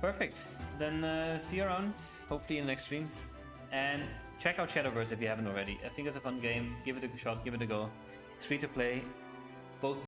Perfect. Then see you around, hopefully in the next streams. And check out Shadowverse if you haven't already. I think it's a fun game. Give it a shot, give it a go. It's free to play.